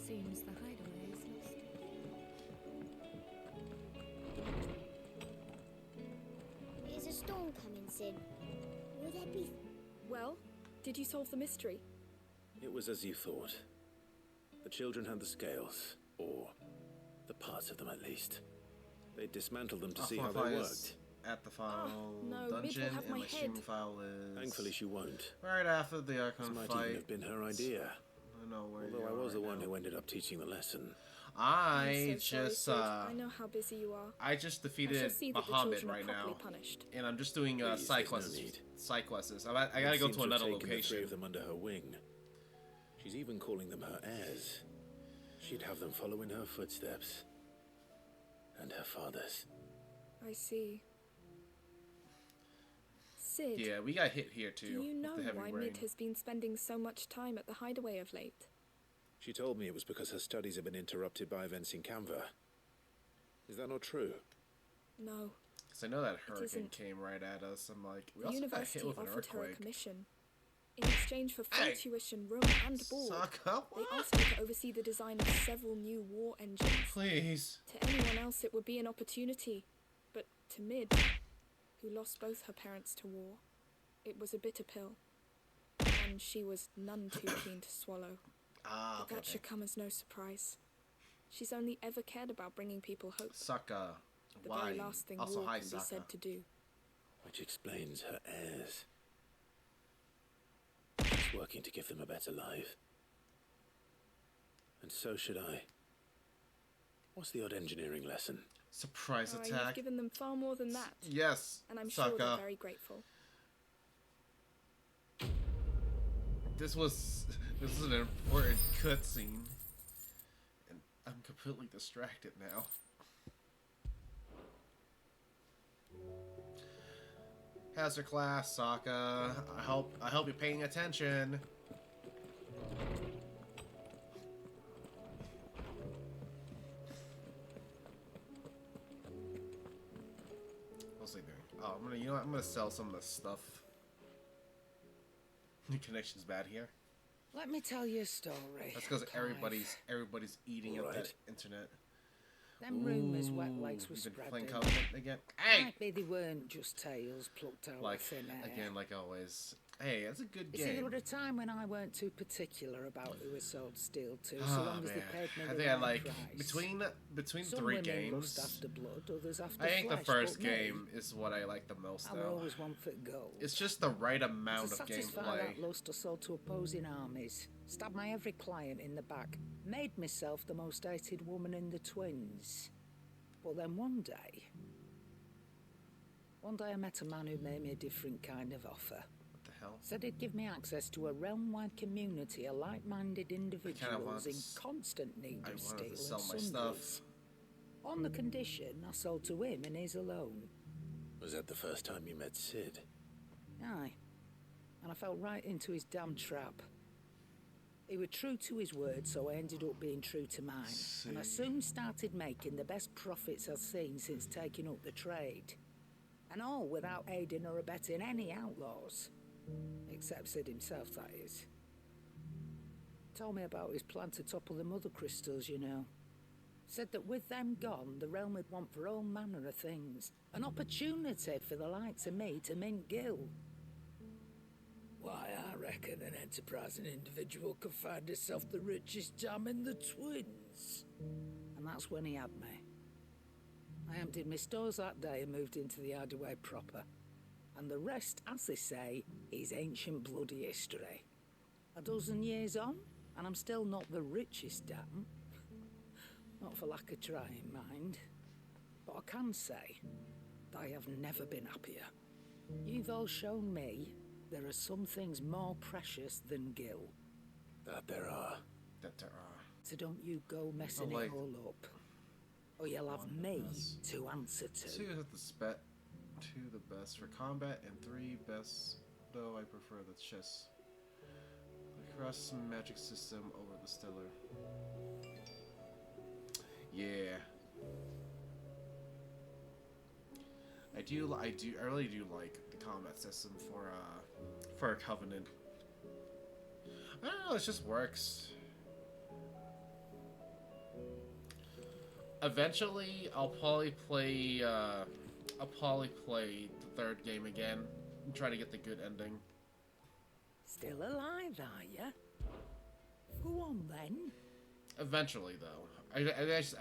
Seems the hideaway is lost. Is a storm coming, Sid? Will there be... Well, did you solve the mystery? It was as you thought. The children had the scales, or the parts of them at least. They dismantled them to see how they worked. At the final no, Mid will dungeon, have and my my stream head. file is Thankfully, she won't. right after the This Archon might fight. even have been her idea. I know where Although you I are was the right one now. who ended up teaching the lesson. I'm so sorry, just Sid. I know how busy you are. I just I shall defeated see that the Muhammad children are right properly now, punished. and I'm just doing Please, side there's no quests. need. Side quests. I gotta She go seems to have another taken the three location. of them under her wing. She's even calling them her heirs. She'd have them follow in her footsteps. And her father's. I see. Sid, Yeah, we got hit here too. do you know with the heavy why rain. Mid has been spending so much time at the hideaway of late? She told me it was because her studies have been interrupted by events in Canva. Is that not true? No. Because I know that hurricane isn't. came right at us. I'm like, we The also got university hit with an offered her a earthquake. commission. In exchange for full Hey! tuition, room and board, Sucker, they asked her to oversee the design of several new war engines. Please. To anyone else, it would be an opportunity. But to Mid, who lost both her parents to war, it was a bitter pill. And she was none too keen to swallow. Ah, But okay. that should come as no surprise. She's only ever cared about bringing people hope. Sucker. The Why? very last thing Also, war hi, can be Saka. said to do. Which explains her heirs. She's working to give them a better life. And so should I. What's the odd engineering lesson? Surprise You've attack. given them far more than that. Yes, And I'm sure Sokka. they're very grateful. This was an important cutscene, and I'm completely distracted now. Hazard class, Sokka. I hope you're paying attention. What's he doing? Oh, I'm gonna sell some of the stuff. The connection's bad here. Let me tell you a story. That's because Clive. everybody's eating up that internet. Them rumours wet legs were You've been spreading. playing Covenant again. Hey! Might be they weren't just tales plucked out Like of thin air. again, like always. Hey, that's a good You see, there game. was a time when I weren't too particular about who I sold steel to, so Oh, long as they man. paid me I the think I right like price. between Some three women lust games. after blood, others after I think the flesh, first but me, game is what I like the most, I will though. always want for gold. It's just the right amount To of satisfy gameplay. that lust, I sold to opposing armies, stabbed my every client in the back, made myself the most hated woman in the twins. But then one day I met a man who made me a different kind of offer. What the hell? Said he'd give me access to a realm-wide community of like-minded individuals in constant need I of wanted steel to sell and my sundries. stuff. On the condition I sold to him and his alone. Was that the first time you met Sid? Aye. And I fell right into his damn trap. He was true to his word, so I ended up being true to mine. And I soon started making the best profits I've seen since taking up the trade. And all without aiding or abetting any outlaws. Except Sid himself, that is. Told me about his plan to topple the mother crystals, you know. Said that with them gone, the realm would want for all manner of things. An opportunity for the likes of me to mint Gil. Why, I reckon an enterprising individual could find himself the richest gem in the twins. And that's when he had me. I emptied my stores that day and moved into the Hideaway proper. And the rest, as they say, is ancient bloody history. A dozen years on, and I'm still not the richest dam. Not for lack of trying, mind. But I can say that I have never been happier. You've all shown me there are some things more precious than Gil. That there are. That there are. So don't you go messing like- it all up. Or you'll have me to answer to. 2 is the spec. 2 the best for combat, and 3 best. Though I prefer the chess. The cross magic system over the stellar. Yeah. I really do like the combat system for a Covenant. I don't know, it just works. Eventually, I'll probably play the third game again and try to get the good ending. Still alive, are ya? Go on then. Eventually, though. I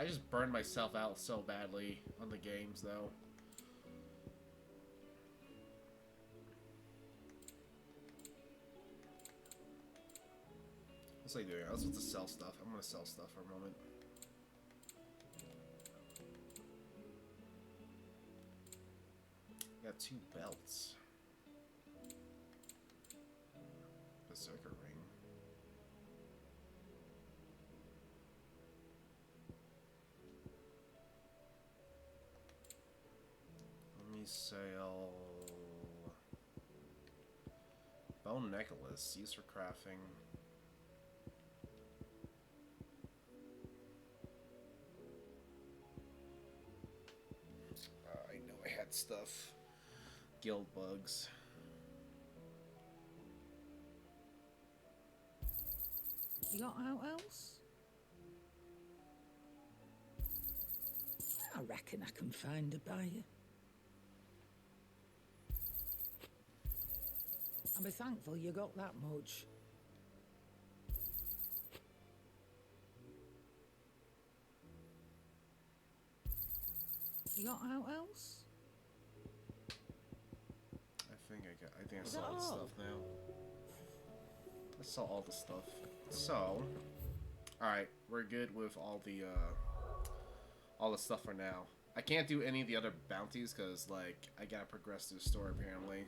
just burned myself out so badly on the games, though. What's I doing? I was supposed to sell stuff. I'm gonna sell stuff for a moment. Got 2 belts. Berserker ring. Let me sell bone necklace used for crafting. I know I had stuff. Guild bugs. You got out else? I reckon I can find a buyer. I'll be thankful you got that much. You got out else? I think I Is saw that all the all? stuff now. I saw all the stuff. So, Alright, we're good with all the stuff for now. I can't do any of the other bounties because, like, I gotta progress through the story apparently.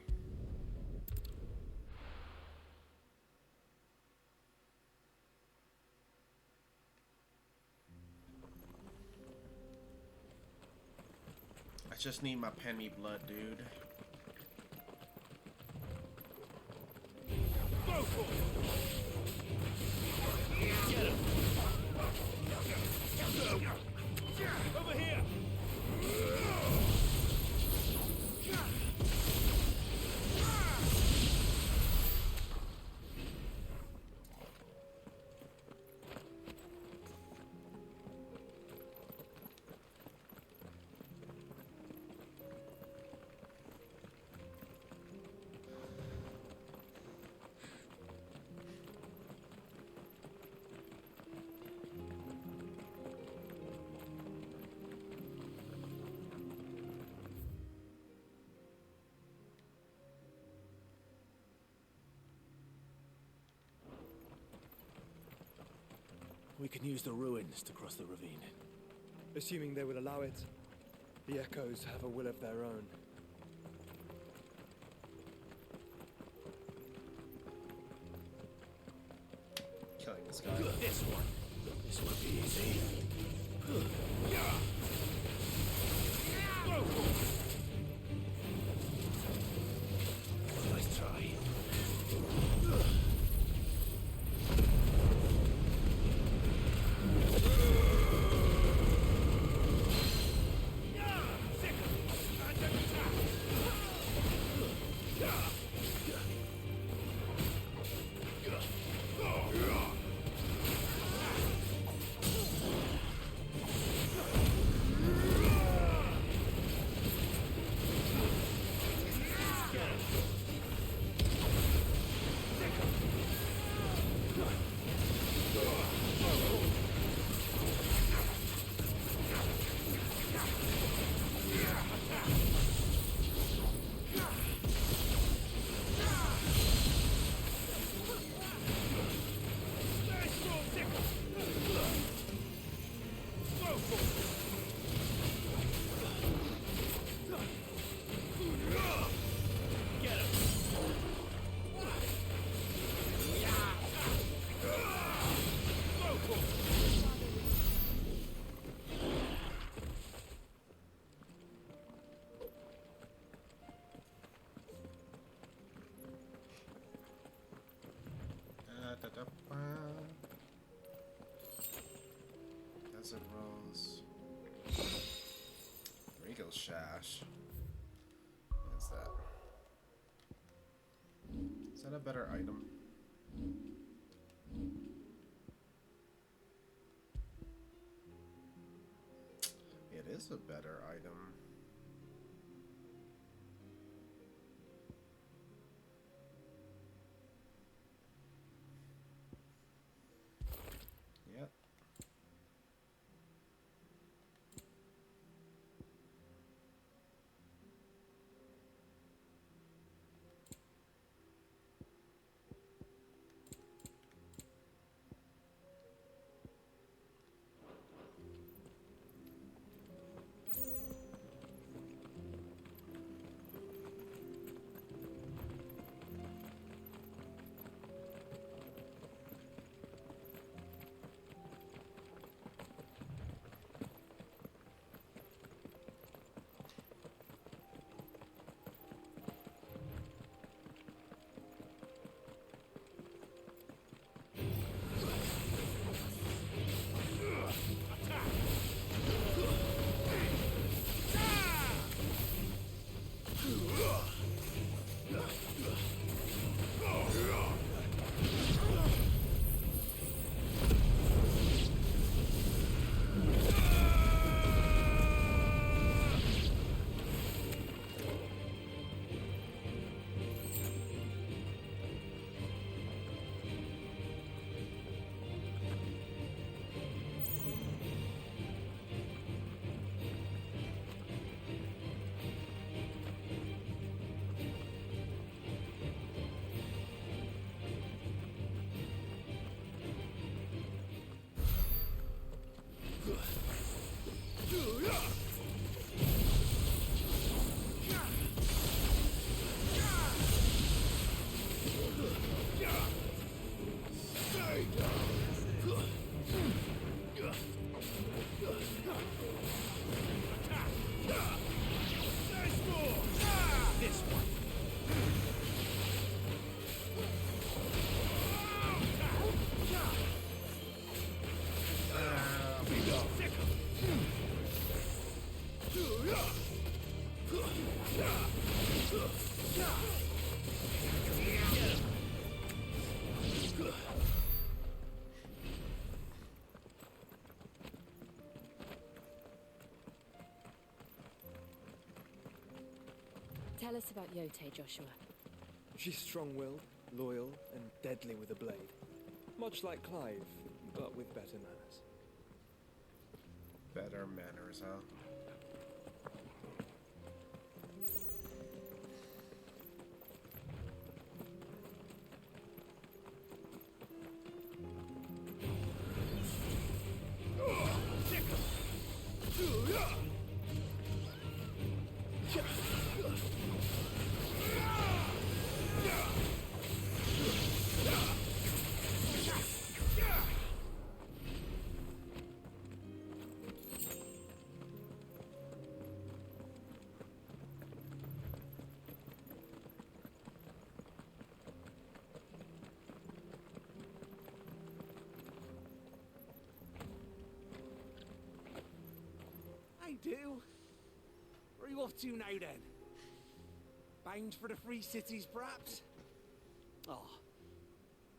I just need my penny blood, dude. Go for it! Get him! Over here! We can use the ruins to cross the ravine. Assuming they will allow it. The Echoes have a will of their own. Killing this guy. This one. This won't be easy. Nice try. Desert Rose. Regal's Shash. What's that? Is that a better item? It is a better item. Yep. Tell us about Yote, Joshua. She's strong-willed, loyal, and deadly with a blade. Much like Clive, but with better manners. Better manners, huh? I do. Where are you off to now, then? Bound for the Free Cities, perhaps? Oh,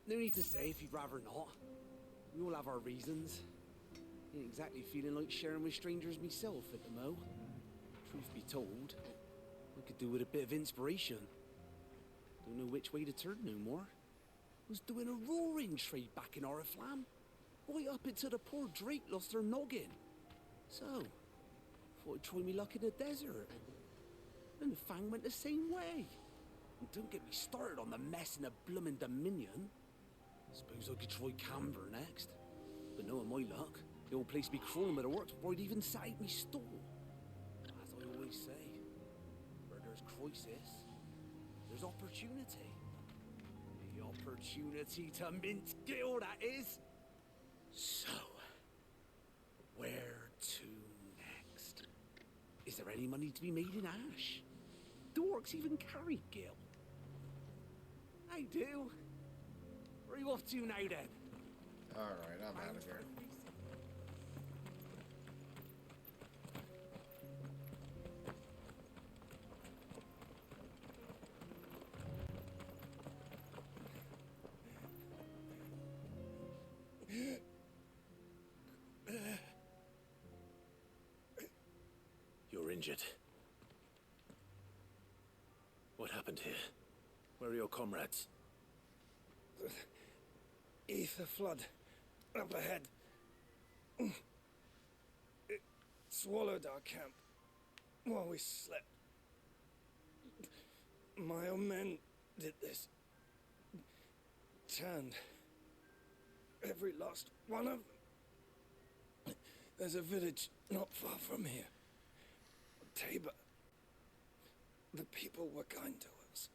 no need to say if you'd rather not. We all have our reasons. Ain't exactly feeling like sharing with strangers myself at the mo. Truth be told, I could do with a bit of inspiration. Don't know which way to turn no more. Was doing a roaring trade back in Oriflamme. Right up until the poor Drake lost her noggin. So, thought I'd try me luck in the desert. And the Fang went the same way. And don't get me started on the mess in the bloomin' Dominion. Suppose I could try Camber next. But knowing my luck, the old place be crawling with the works before I'd even sat out me stall. As I always say, where there's crisis, there's opportunity. The opportunity to mint Gil, that is. So, where to next? Is there any money to be made in Ash? Do orcs even carry Gil? I do. Where are you off to now, then? Alright, I'm out of here. You're injured. What happened here? Where are your comrades? Ether flood. Up ahead. It swallowed our camp while we slept. My own men did this. Turned every last one of them. There's a village not far from here. Tabor. The people were kind to us.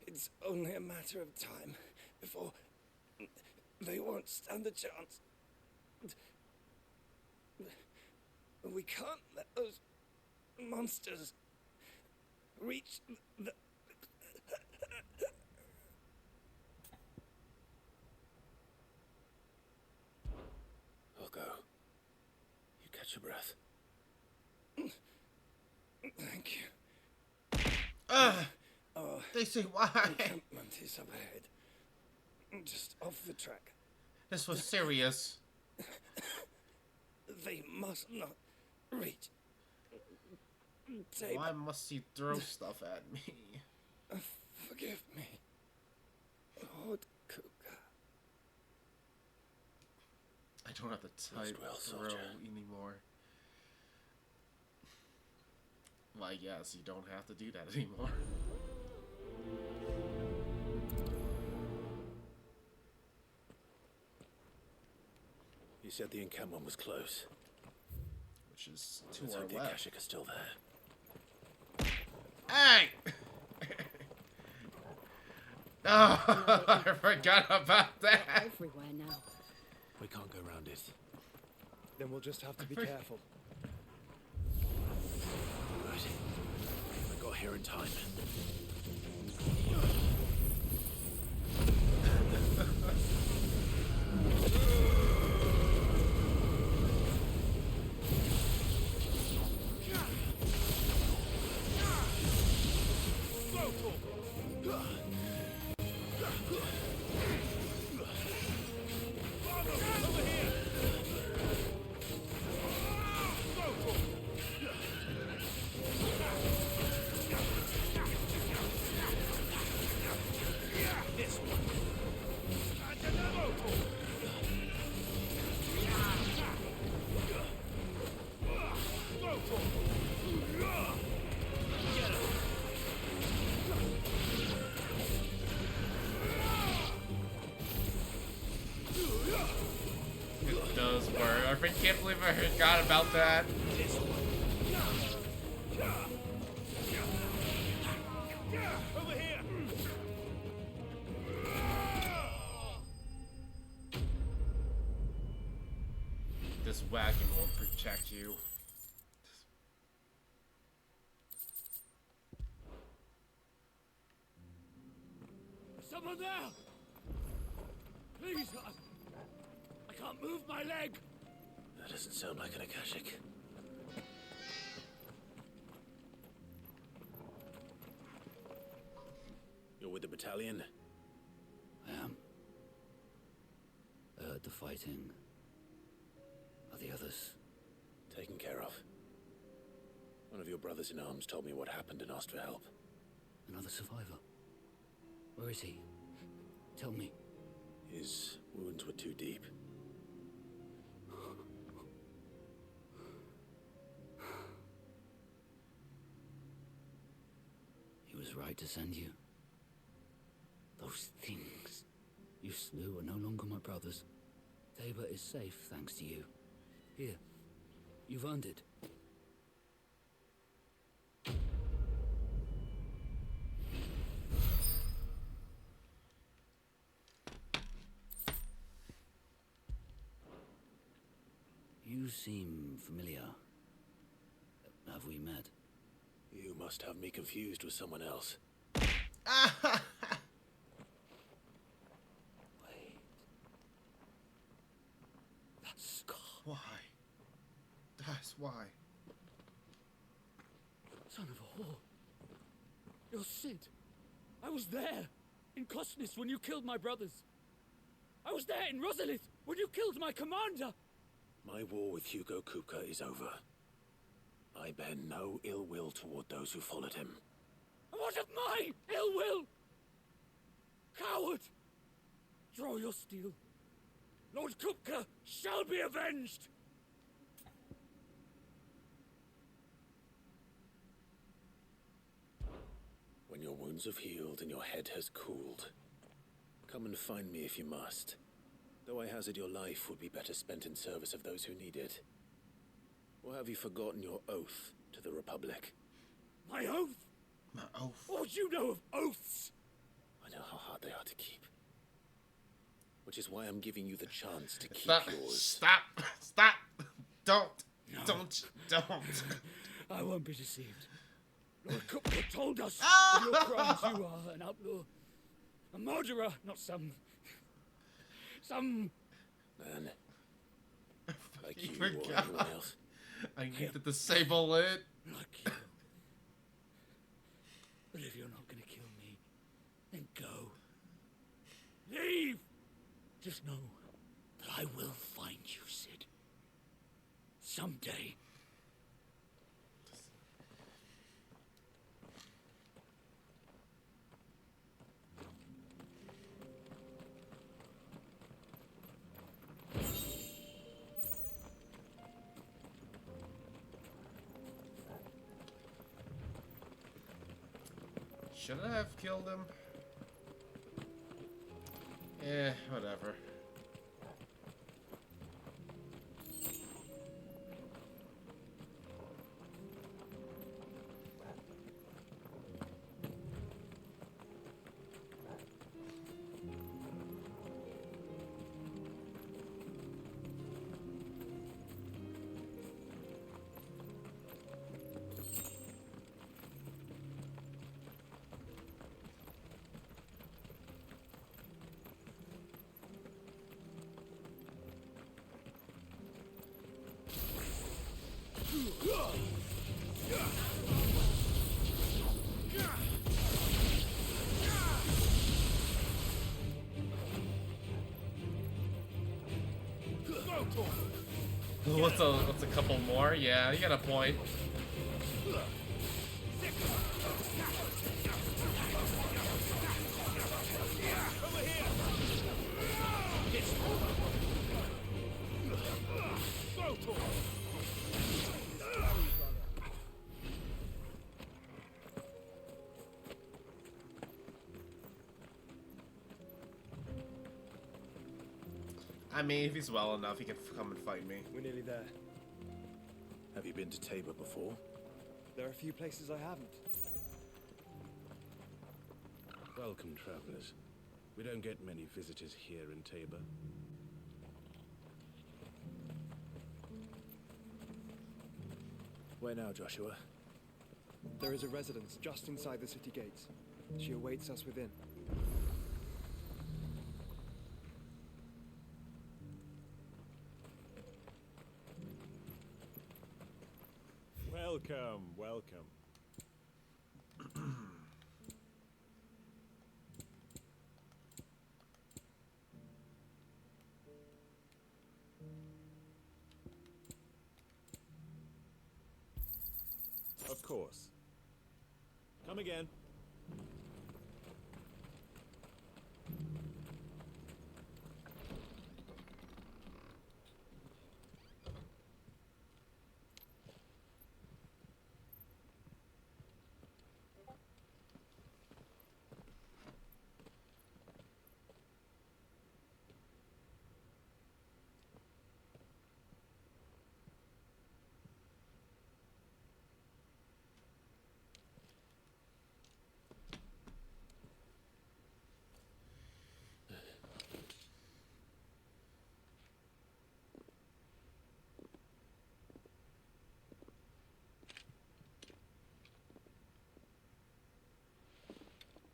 It's only a matter of time before they won't stand a chance. We can't let those monsters reach the... I'll go. You catch your breath. Thank you. They say why? Encampment is up ahead. Just off the track. This was serious. They must not reach. Why must he throw stuff at me? Forgive me, Lord Kuka. I don't have to type throw anymore. Well, I guess you don't have to do that anymore. You said the encampment was close. Which is to Let's our hope the left. Akashic is still there. Hey! Oh, I forgot about that. Everywhere now. We can't go round it. Then we'll just have to be careful. Right. I got here in time. I can't believe I forgot about that. Over here! This wagon won't protect you. Someone there! Please, I can't move my leg! That doesn't sound like an Akashic. You're with the battalion? I am. I heard the fighting. Are the others? Taken care of. One of your brothers in arms told me what happened and asked for help. Another survivor? Where is he? Tell me. His wounds were too deep. He was right to send you. Those things you slew are no longer my brothers. Tabor is safe thanks to you. Here, you've earned it. You seem familiar. Have we met? You must have me confused with someone else. Wait. That's Scar. Why? That's why. Son of a whore. You're Sid. I was there in Cosnis when you killed my brothers. I was there in Rosalith when you killed my commander. My war with Hugo Kupka is over. I bear no ill will toward those who followed him. And what of my ill will? Coward! Draw your steel. Lord Kupka shall be avenged! When your wounds have healed and your head has cooled, come and find me if you must. Though I hazard your life would be better spent in service of those who need it. Or have you forgotten your oath to the Republic? My oath? My oath. What do you know of oaths? I know how hard they are to keep. Which is why I'm giving you the chance to keep Stop. yours. Stop. Stop. Don't. No. Don't. I won't be deceived. Lord Kupka told us Ah! of your crimes. You are an outlaw. A murderer, not some... Man. Like you forgot. or anyone else. I need to disable it. Like you. But if you're not gonna kill me, then go. Leave! Just know that I will find you, Sid. Someday. Should I have killed him? Eh, whatever. What's a couple more? Yeah, you got a point. I mean, if he's well enough, he can come and fight me. We're nearly there. Have you been to Tabor before? There are a few places I haven't. Welcome, travelers. We don't get many visitors here in Tabor. Where now, Joshua? There is a residence just inside the city gates. She awaits us within. Welcome, welcome. Of course. Come again.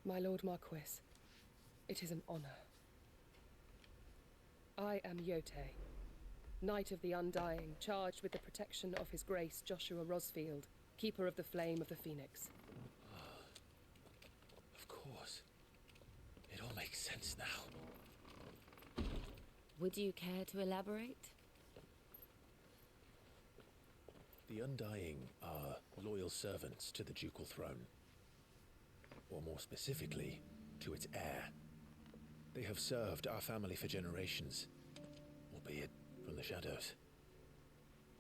My Lord Marquis, it is an honor. I am Yote, Knight of the Undying, charged with the protection of His Grace Joshua Rosfield, Keeper of the Flame of the Phoenix. Of course. It all makes sense now. Would you care to elaborate? The Undying are loyal servants to the ducal throne. Or more specifically, to its heir. They have served our family for generations, albeit from the shadows.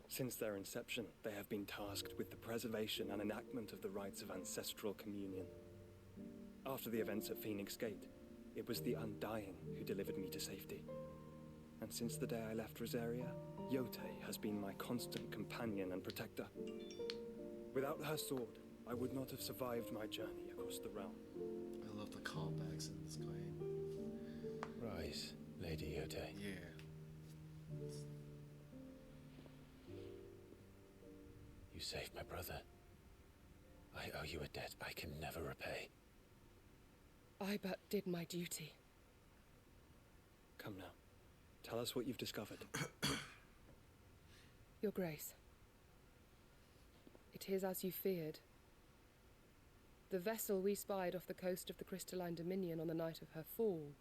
Since their inception, they have been tasked with the preservation and enactment of the rites of ancestral communion. After the events at Phoenix Gate, it was the Undying who delivered me to safety. And since the day I left Rosaria, Yote has been my constant companion and protector. Without her sword, I would not have survived my journey across the realm. I love the callbacks in this game. Rise, Lady Yote. Yeah. You saved my brother. I owe you a debt I can never repay. I but did my duty. Come now. Tell us what you've discovered. Your Grace. It is as you feared. The vessel we spied off the coast of the Crystalline Dominion on the night of her fall.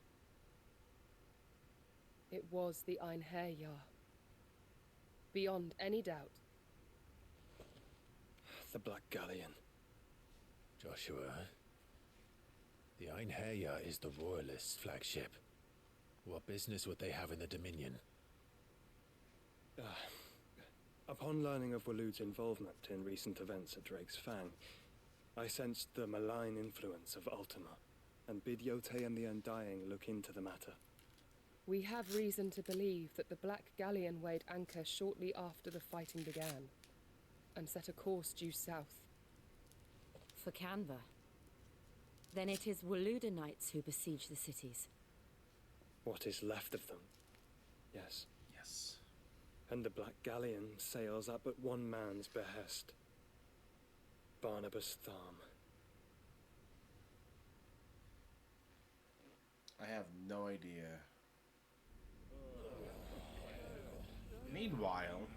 It was the Einherjar. Beyond any doubt. The Black Galleon. Joshua, the Einherjar is the Royalists' flagship. What business would they have in the Dominion? Upon learning of Waloed's involvement in recent events at Drake's Fang, I sensed the malign influence of Ultima, and bid Yote and the Undying look into the matter. We have reason to believe that the Black Galleon weighed anchor shortly after the fighting began, and set a course due south. For Canva. Then it is Waloed Knights who besiege the cities. What is left of them? Yes. Yes. And the Black Galleon sails at but one man's behest. Barnabas Tharm. I have no idea. Meanwhile...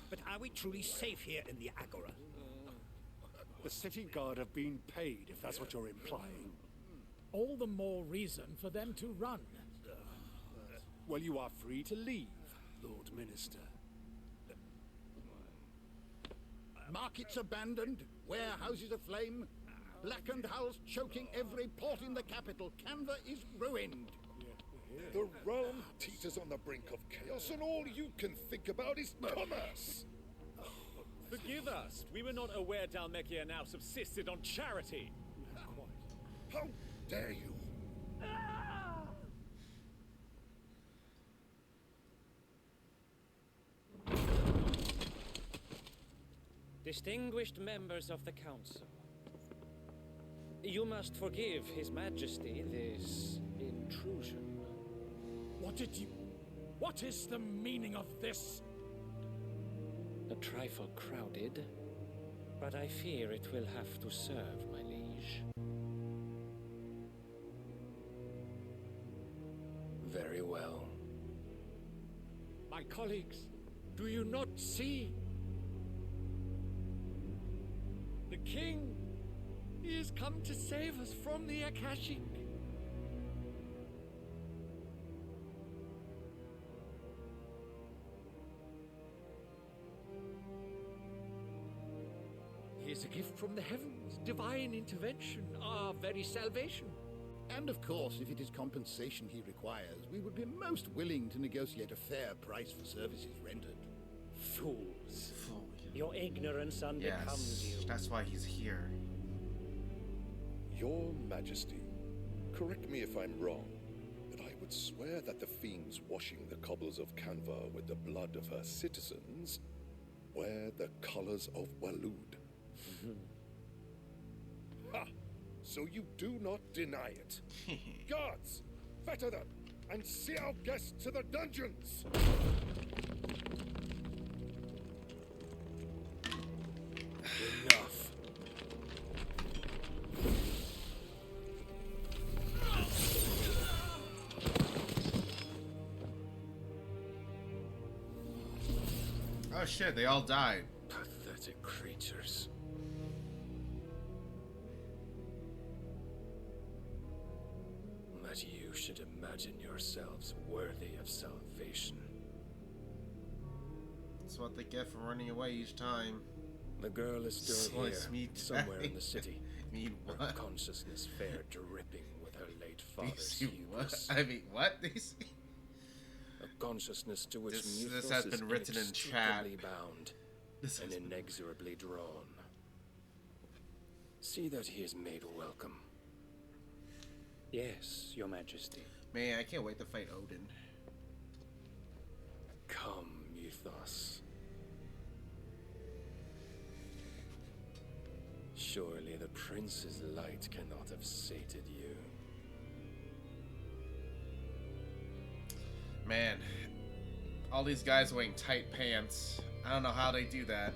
But are we truly safe here in the Agora? The city guard have been paid, if that's what you're implying. All the more reason for them to run. Well, you are free to leave, Lord Minister. Markets abandoned, warehouses aflame, blackened hulls choking every port in the capital. Canva is ruined. The realm teeters on the brink of chaos, and all you can think about is commerce. Forgive us. We were not aware Dhalmekia now subsisted on charity. How dare you? Distinguished members of the Council, you must forgive His Majesty this intrusion. What is the meaning of this? A trifle crowded, but I fear it will have to serve, my liege. Very well. My colleagues, do you not see? The king, he has come to save us from the Akashic. He is a gift from the heavens, divine intervention, our very salvation. And of course, if it is compensation he requires, we would be most willing to negotiate a fair price for services rendered. Fools. Your ignorance unbecomes you. That's why he's here. Your Majesty, correct me if I'm wrong, but I would swear that the fiends washing the cobbles of Canva with the blood of her citizens wear the colors of Waloed. Ha! So you do not deny it. Guards, fetter them and see our guests to the dungeons! Enough. Oh shit, they all died. Pathetic creatures. That you should imagine yourselves worthy of salvation. That's what they get for running away each time. The girl is still Slice here, me somewhere in tight. the city. Mean Her what? consciousness fair dripping with her late They father's see what? hubris. I mean, what? They see? A consciousness to which This Muthos has is been written in chat. inextricably bound This and has been- inexorably drawn. See that he is made welcome. Yes, Your Majesty. Man, I can't wait to fight Odin. Come, Muthos. Surely the prince's light cannot have sated you. Man, all these guys wearing tight pants. I don't know how they do that.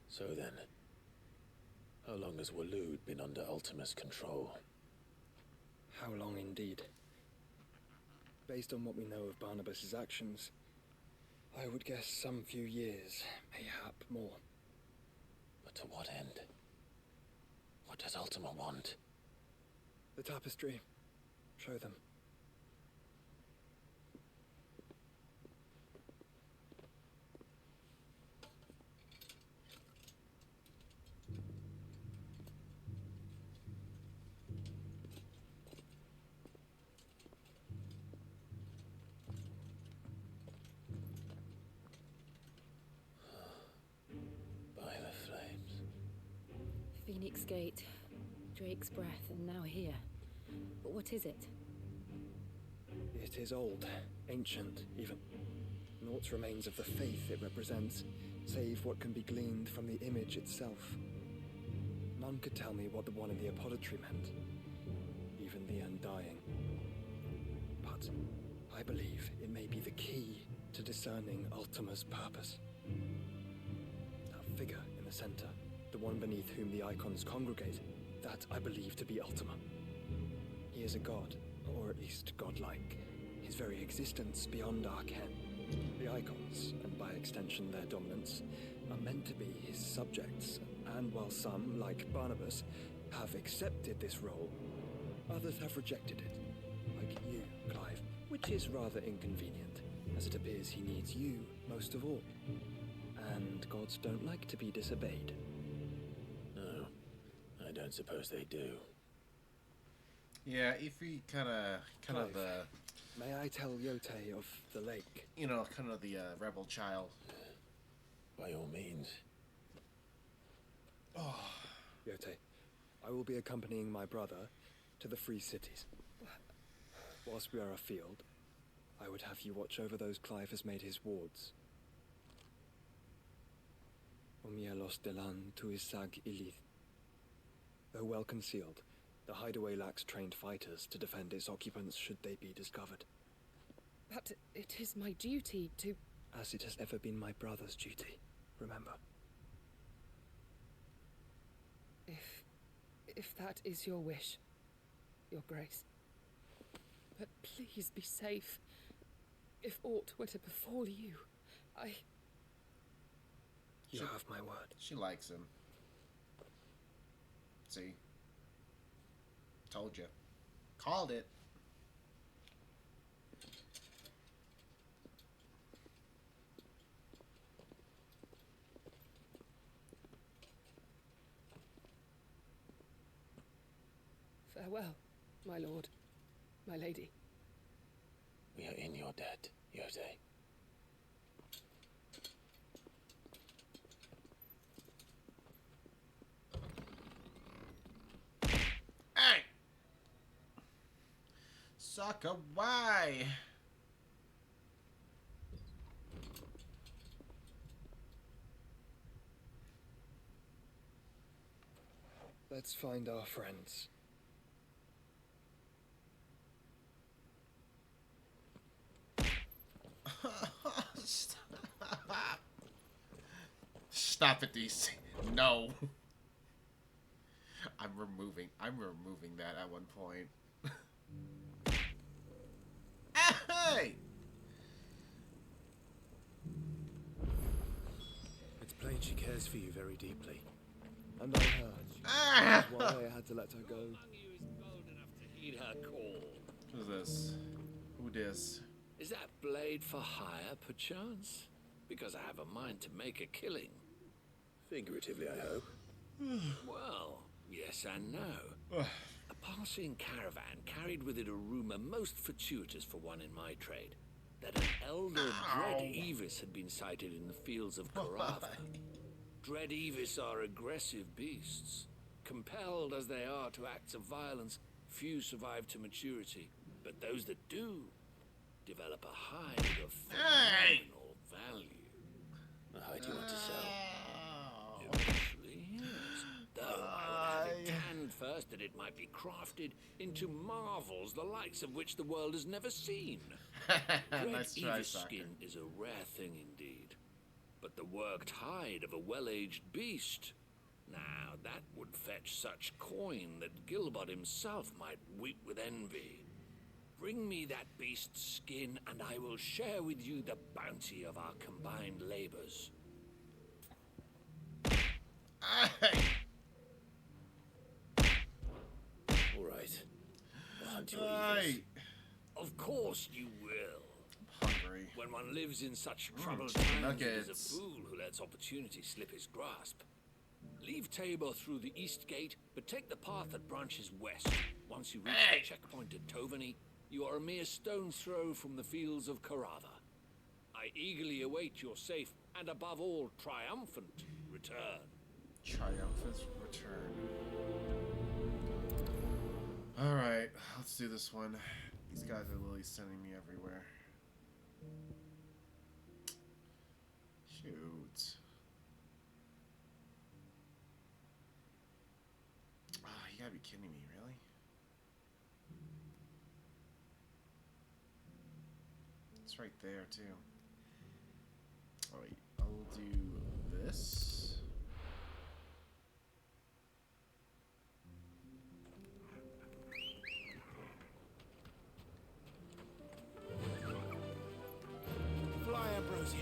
So then, how long has Waloed been under Ultima's control? How long indeed? Based on what we know of Barnabas's actions, I would guess some few years, mayhap more. But to what end? What does Ultima want? The tapestry. Show them. By the flames. Phoenix Gate, Drake's Breath, and now here. But what is it? It is old, ancient, even. Naught remains of the faith it represents, save what can be gleaned from the image itself. None could tell me what the one in the apothecary meant, even the Undying. But I believe it may be the key to discerning Ultima's purpose. That figure in the center, the one beneath whom the icons congregate, that I believe to be Ultima. He is a god, or at least godlike. His very existence beyond our ken. The icons, and by extension their dominance, are meant to be his subjects, and while some, like Barnabas, have accepted this role, others have rejected it, like you, Clive, which is rather inconvenient, as it appears he needs you most of all. And gods don't like to be disobeyed. No, I don't suppose they do. Yeah, Ifrit kind of the, May I tell Yote of the lake? you know, kind of the rebel child. By all means. Oh. Yote, I will be accompanying my brother to the Free Cities. Whilst we are afield, I would have you watch over those Clive has made his wards. Omielos delan tuisag ilith. Though well concealed, the hideaway lacks trained fighters to defend its occupants should they be discovered. But it is my duty to... As it has ever been my brother's duty, remember. If that is your wish, Your Grace. But please be safe. If aught were to befall you, You have my word. She likes him. See? Told you. Called it. Farewell, my lord, my lady. We are in your debt, Yote. Hey! Sucker, why? Let's find our friends. Stop it, DC. No. I'm removing that at one point. Hey! It's plain she cares for you very deeply. And I heard. That's why I had to let her go. Heed her call. Who's this? Who dis? Is that blade for hire, perchance? Because I have a mind to make a killing. Figuratively, I hope. Well, yes and no. A passing caravan carried with it a rumor most fortuitous for one in my trade. That an elder Dread Evis had been sighted in the fields of Karava. Dread Evis are aggressive beasts. Compelled as they are to acts of violence, few survive to maturity. But those that do develop a hide of phenomenal value. A hide you want to sell? Eventually, yes. Though I would have it canned first that it might be crafted into marvels the likes of which the world has never seen. Nice try, Evis Soccer. skin is a rare thing indeed. But the worked hide of a well-aged beast, now that would fetch such coin that Gilbert himself might weep with envy. Bring me that beast's skin, and I will share with you the bounty of our combined labors. All right. I'll hunt you Evis. Of course you will. Hungry. When one lives in such troubled chicken times, it is a nuggets. fool who lets opportunity slip his grasp. Leave Tabor through the east gate, but take the path that branches west. Once you reach the checkpoint at Tovani, you are a mere stone's throw from the fields of Karava. I eagerly await your safe and, above all, triumphant return. Triumphant return. Alright, let's do this one. These guys are literally sending me everywhere. Shoot. Oh, you gotta be kidding me, really? It's right there, too. Oh, wait, I'll do this. Fly, Ambrosia.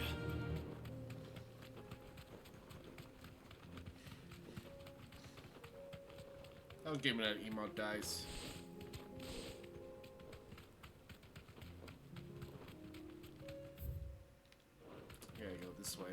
Don't give me that emote dice. Here I go this way.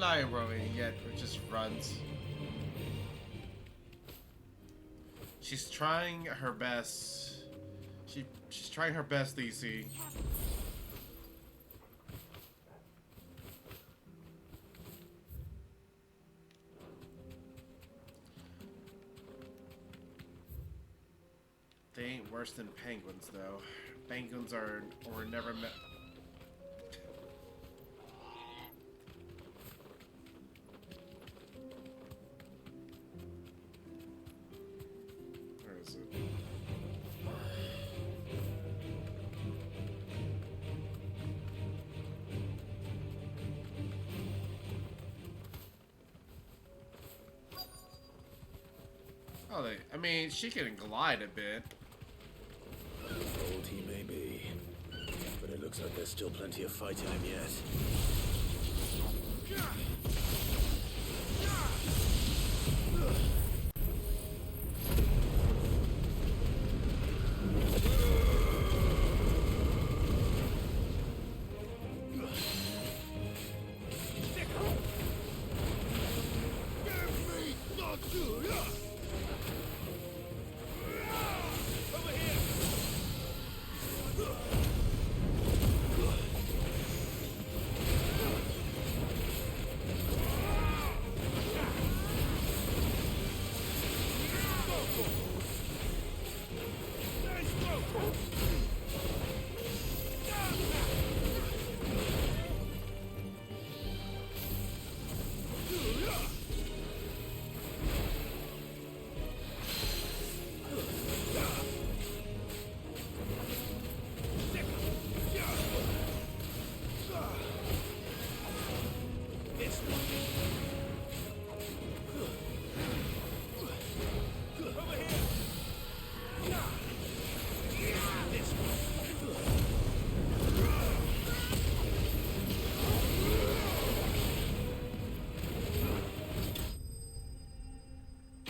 library yet, or just runs. She's trying her best. She's trying her best, DC. They ain't worse than penguins, though. Penguins are never met. Where is it? Oh, I mean, she can glide a bit. Old he may be, but it looks like there's still plenty of fight in him yet.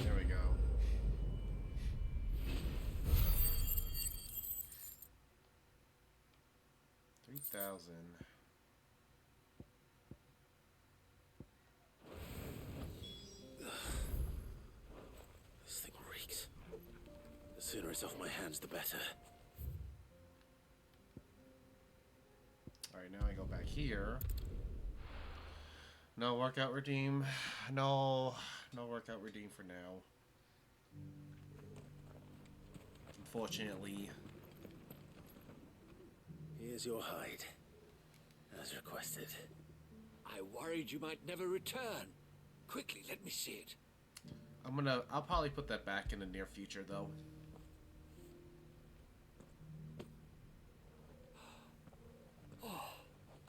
There we go. $3,000. This thing reeks. The sooner it's off my hands, the better. Alright, now I go back here. No workout redeem. No workout redeem for now. Unfortunately. Here's your hide, as requested. I worried you might never return. Quickly, let me see it. I'll probably put that back in the near future, though. Oh,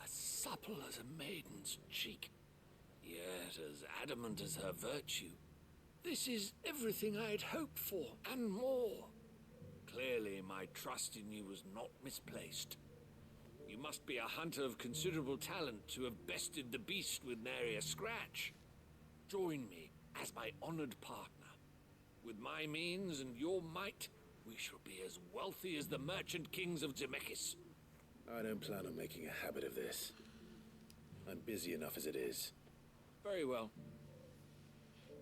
as supple as a maiden's cheek, yet as adamant as her virtue. This is everything I'd hoped for, and more. Clearly, my trust in you was not misplaced. You must be a hunter of considerable talent to have bested the beast with nary a scratch. Join me as my honored partner. With my means and your might, we shall be as wealthy as the merchant kings of Zemeckis. I don't plan on making a habit of this. I'm busy enough as it is. Very well.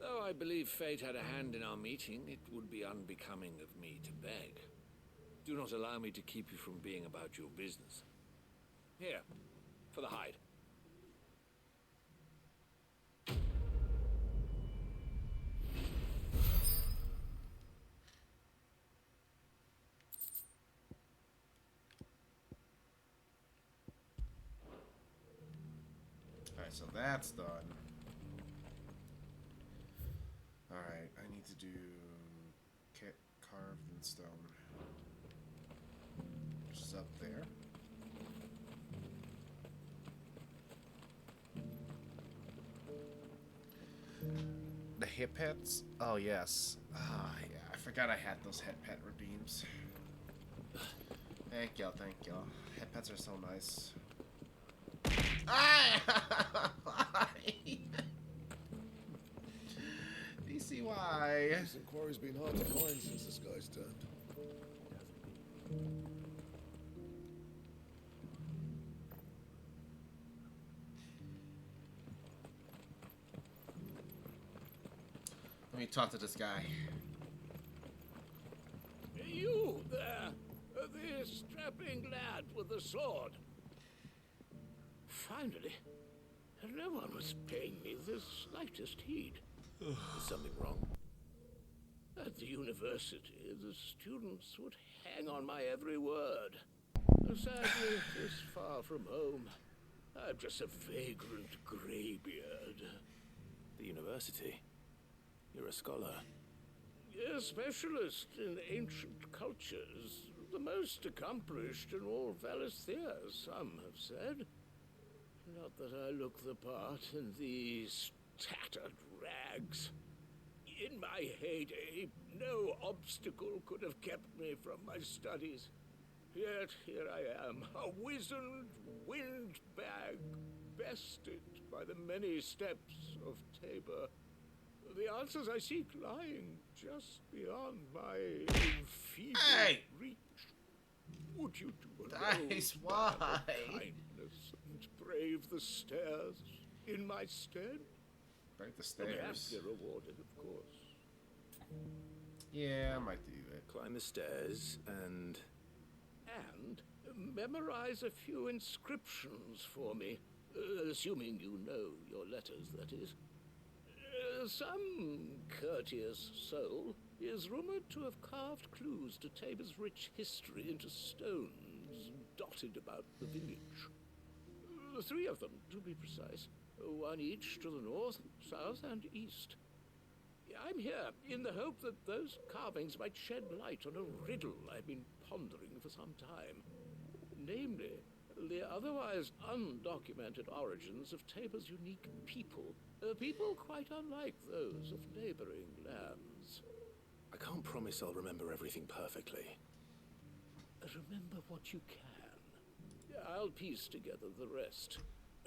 Though I believe fate had a hand in our meeting, it would be unbecoming of me to beg. Do not allow me to keep you from being about your business. Here, for the hide. Alright, so that's done. Alright, I need to do kit carved in stone. Which is up there. The hip pets? Oh yes. Ah, yeah. I forgot I had those head pet redeems. Thank y'all, thank y'all. Head pets are so nice. Ah! DCY. This inquiry's been hard to find since the sky's turned. Let me talk to this guy. You there, the strapping lad with the sword. Finally, no one was paying me the slightest heed. Is something wrong? At the university, the students would hang on my every word. Sadly, this far from home, I'm just a vagrant greybeard. The university? You're a scholar. A specialist in ancient cultures. The most accomplished in all Valisthea, some have said. Not that I look the part in these tattered rags. In my heyday, no obstacle could have kept me from my studies. Yet here I am, a wizened windbag, bested by the many steps of Tabor. The answers I seek lying just beyond my enfeebled reach. Would you do a Nice, why? kindness and brave the stairs in my stead? Brave the Amply stairs. rewarded, of course. Yeah, I might do it. Climb the stairs and... And memorize a few inscriptions for me, assuming you know your letters, that is. Some courteous soul is rumored to have carved clues to Tabor's rich history into stones dotted about the village. 3 of them, to be precise. One each to the north, south, and east. I'm here in the hope that those carvings might shed light on a riddle I've been pondering for some time. Namely, the otherwise undocumented origins of Tabor's unique people. People quite unlike those of neighboring lands. I can't promise I'll remember everything perfectly. Remember what you can. I'll piece together the rest.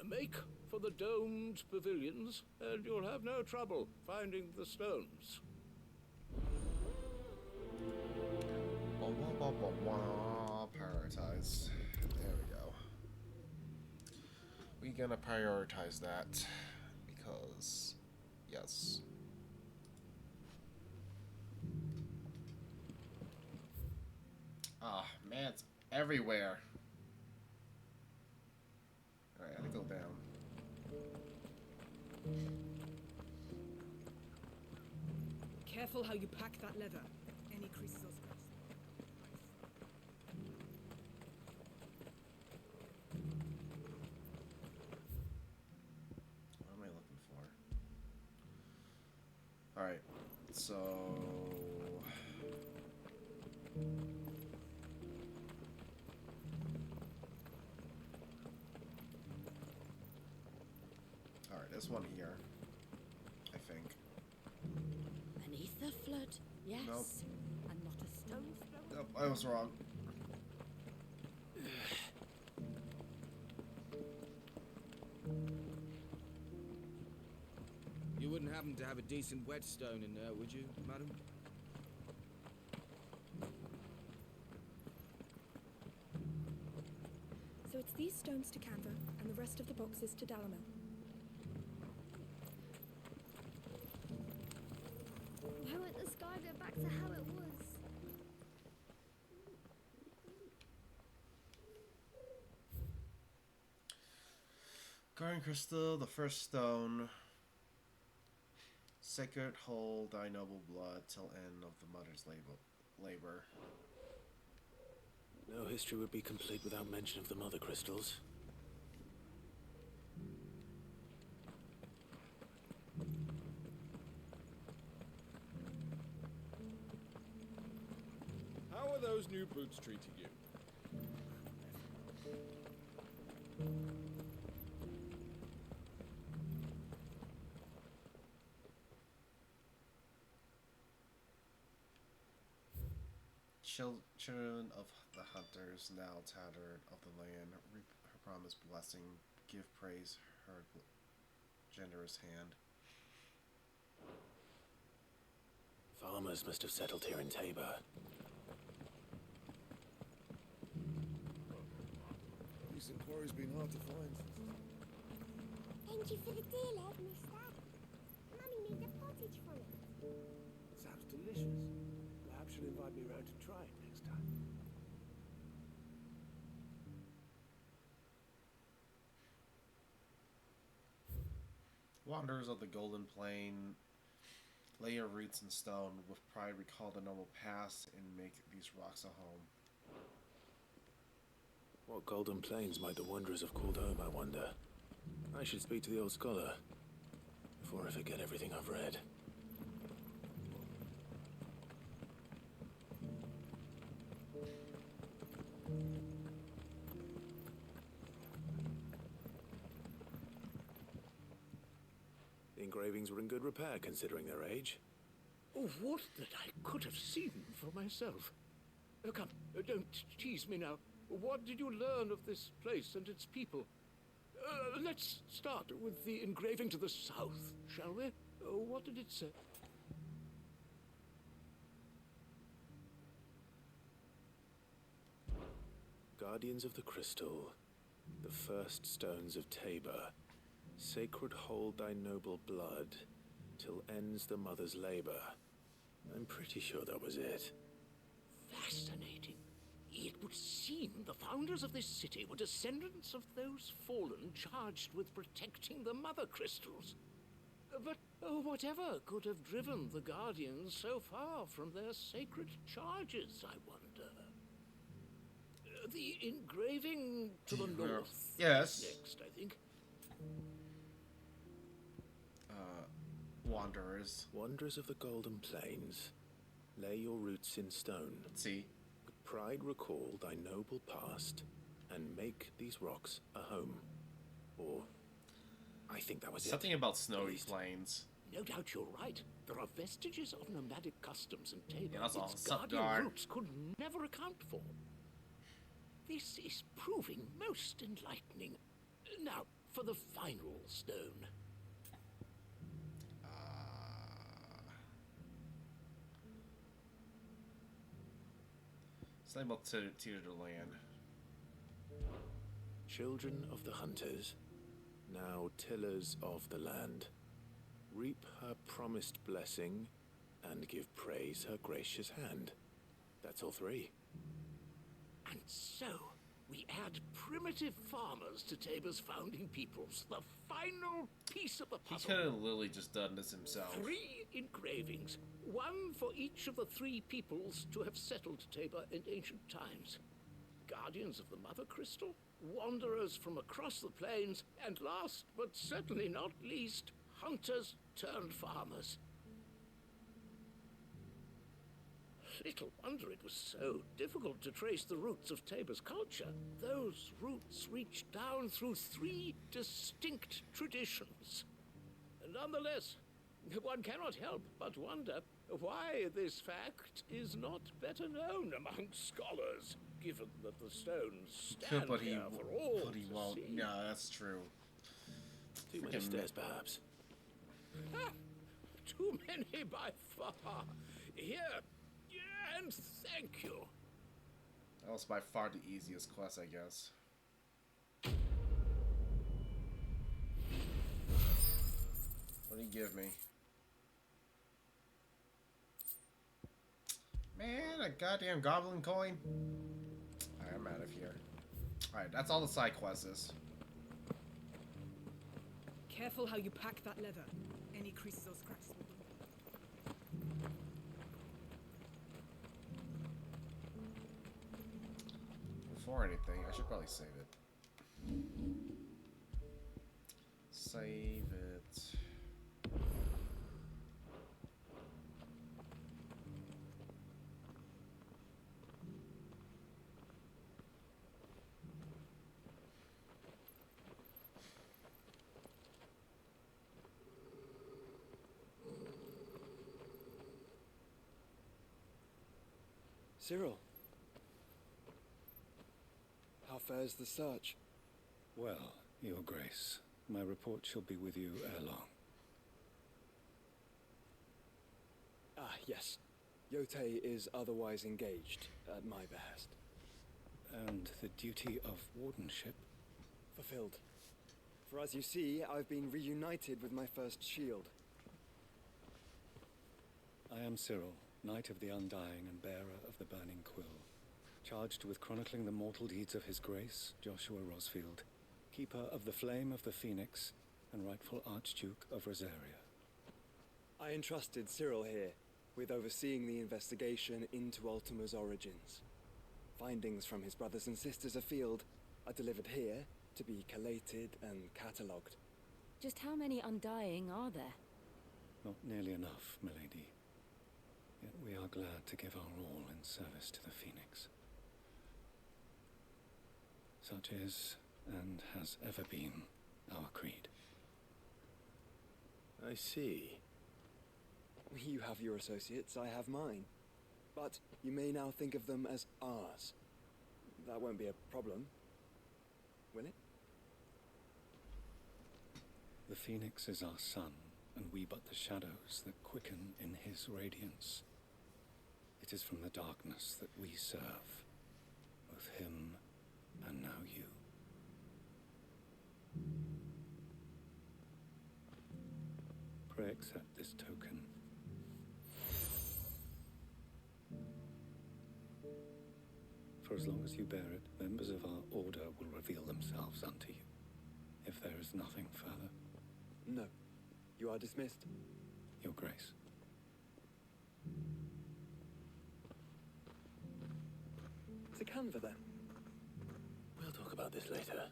Make for the domed pavilions, and you'll have no trouble finding the stones. Prioritize. There we go. We're gonna prioritize that because, yes. Ah, man, it's everywhere. Alright, I gotta go down. Careful how you pack that leather. Any creases or scratches. What am I looking for? Alright, so... Alright, there's one here, I think. Beneath the flood, yes. Nope. And not a stone's throw. Nope, I was wrong. You wouldn't happen to have a decent whetstone in there, would you, madam? So it's these stones to Canva, and the rest of the boxes to Dalamil. Why won't the sky go back to how it was? Guardian Crystal, the first stone. Sacred hold thy noble blood till end of the mother's labor. No history would be complete without mention of the mother crystals. How are those new boots treating you? Children of the hunters, now tattered of the land, reap her promised blessing, give praise her generous hand. Farmers must have settled here in Tabor. Recent quarry's been hard to find. Thank you for the deal, Ed, mister. Mummy made a pottage from it. delicious. Perhaps you'll invite me round to try it next time. Wanderers of the Golden Plain, lay your roots in stone, with pride recall the noble past, and make these rocks a home. What Golden Plains might the wanderers have called home, I wonder? I should speak to the old scholar, before I forget everything I've read. The engravings were in good repair, considering their age. Oh, what that I could have seen for myself. Come, don't tease me now. What did you learn of this place and its people? Let's start with the engraving to the south, shall we? What did it say? Guardians of the Crystal, the first stones of Tabor, sacred hold thy noble blood, till ends the mother's labor. I'm pretty sure that was it. Fascinating. It would seem the founders of this city were descendants of those fallen charged with protecting the mother crystals. But whatever could have driven the Guardians so far from their sacred charges, I wonder? The engraving to the north. Yes. Next, I think. Wanderers. Wanderers of the Golden Plains, lay your roots in stone. Let's see. With pride recall thy noble past, and make these rocks a home. Or, I think that was something about snowy plains. No doubt you're right. There are vestiges of nomadic customs in Tabor. Yeah, that's all. Its guardian roots could never account for. This is proving most enlightening. Now, for the final stone. Something about Teeter to Land. Children of the hunters, now tillers of the land, reap her promised blessing, and give praise her gracious hand. That's all three. And so, we add primitive farmers to Tabor's founding peoples, the final piece of the puzzle. He could have literally just done this himself. 3 engravings, one for each of the 3 peoples to have settled Tabor in ancient times. Guardians of the Mother Crystal, wanderers from across the plains, and last but certainly not least, hunters turned farmers. Little wonder it was so difficult to trace the roots of Tabor's culture. Those roots reach down through 3 distinct traditions. Nonetheless, one cannot help but wonder why this fact is not better known among scholars, given that the stones stand but he there for all but he to won't. see. No, that's true. Too many stairs, perhaps. Too many by far. Here, and thank you. That was by far the easiest quest, I guess. What do you give me? Man, a goddamn goblin coin? Alright, I'm out of here. Alright, that's all the side quests is. Careful how you pack that leather. Any creases or scratches will be. Before anything, I should probably save it. Save it. Cyril. How fares the search? Well, Your Grace, my report shall be with you ere long. Ah, yes. Yotei is otherwise engaged, at my behest. And the duty of wardenship? Fulfilled. For as you see, I've been reunited with my first shield. I am Cyril, Knight of the Undying and bearer of the Burning Quill, charged with chronicling the mortal deeds of his grace, Joshua Rosfield, keeper of the Flame of the Phoenix and rightful Archduke of Rosaria. I entrusted Cyril here with overseeing the investigation into Ultima's origins. Findings from his brothers and sisters afield are delivered here to be collated and catalogued. Just how many Undying are there? Not nearly enough, milady. Yet we are glad to give our all in service to the Phoenix. Such is, and has ever been, our creed. I see. You have your associates, I have mine. But you may now think of them as ours. That won't be a problem, will it? The Phoenix is our sun, and we but the shadows that quicken in his radiance. It is from the darkness that we serve, both him and now you. Pray accept this token. For as long as you bear it, members of our order will reveal themselves unto you, if there is nothing further. No. You are dismissed. Your Grace. To Canva, then. We'll talk about this later.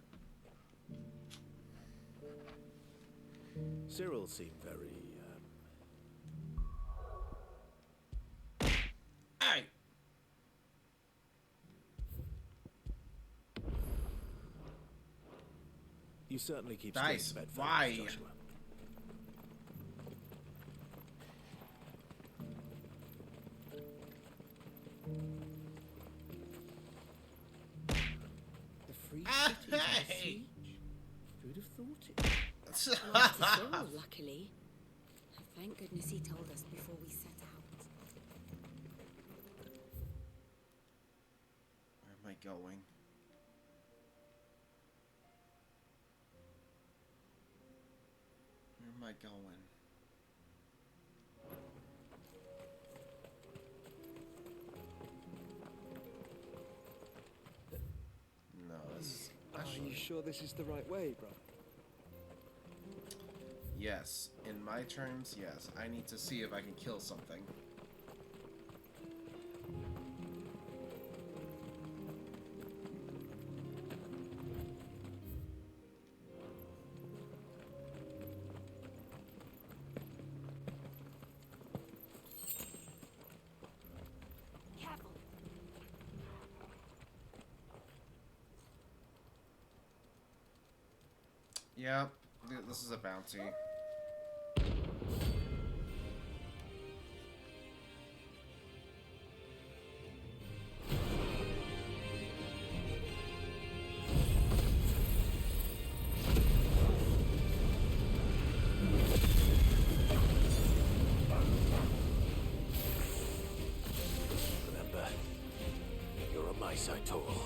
Cyril seemed very, Hey! You certainly keep Nice. straight bedfellows, Why? Joshua. The free Ah, city is under hey! siege? Who'd have thought it? Mr. Cyril, luckily. Thank goodness he told us before we set out. Where am I going? Where am I going? No, this is Are you sure this is the right way, bro? yes. In my terms, yes. I need to see if I can kill something. Careful. Yeah, this is a bounty. Remember, you're on my side, Torgal.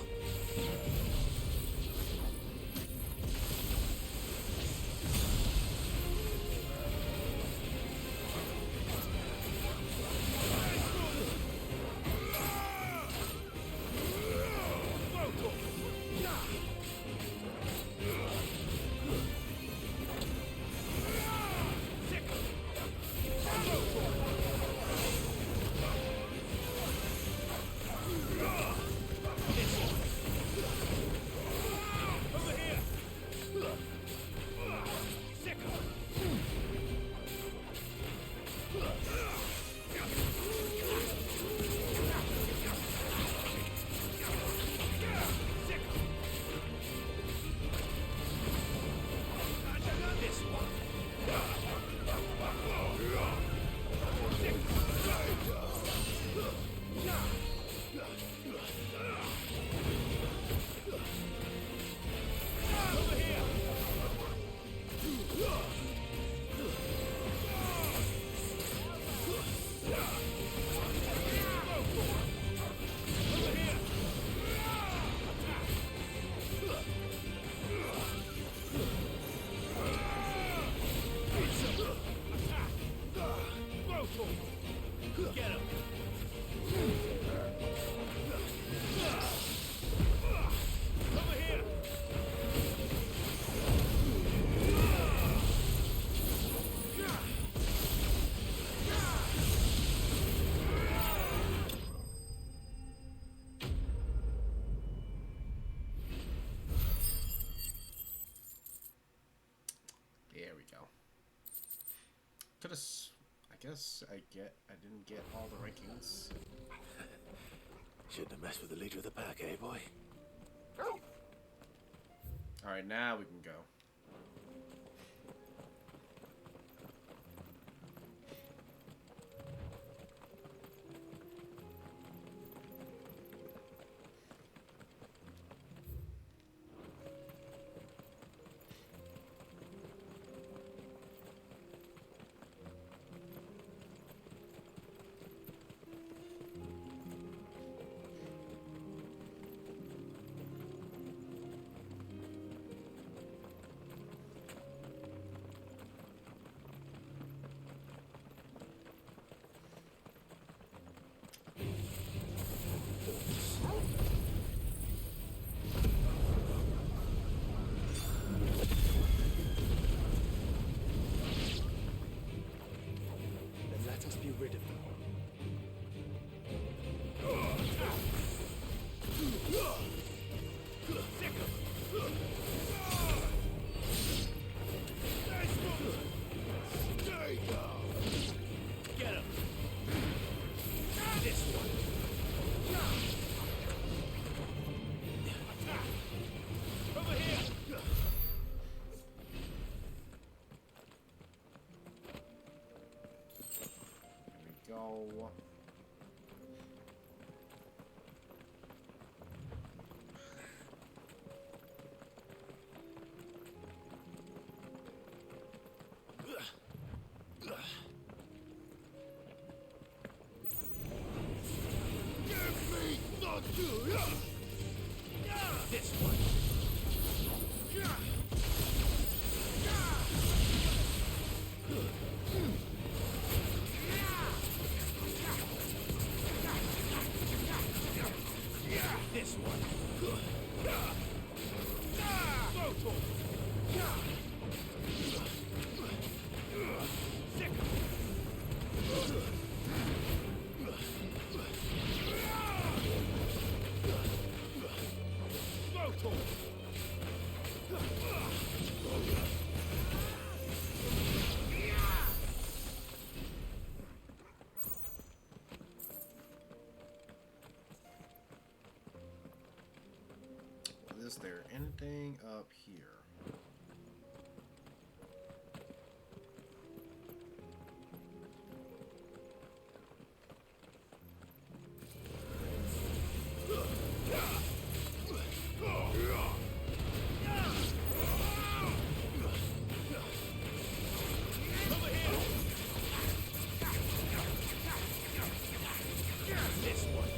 Get him! Over here! There we go. Could've. I guess I didn't get all the rankings. Shouldn't have messed with the leader of the pack, eh, boy? Alright, now we can go. Then let us be rid of them. Get him! This one! Attack! Over here! Here we go. This one! This one! Is there anything up here? This one!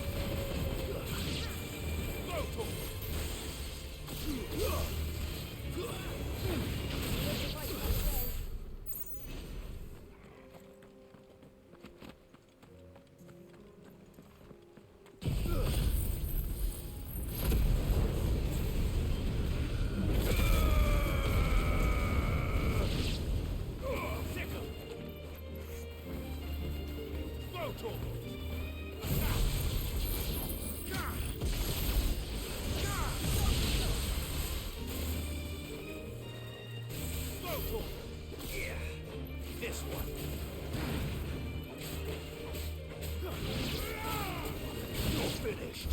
This one. You're finished.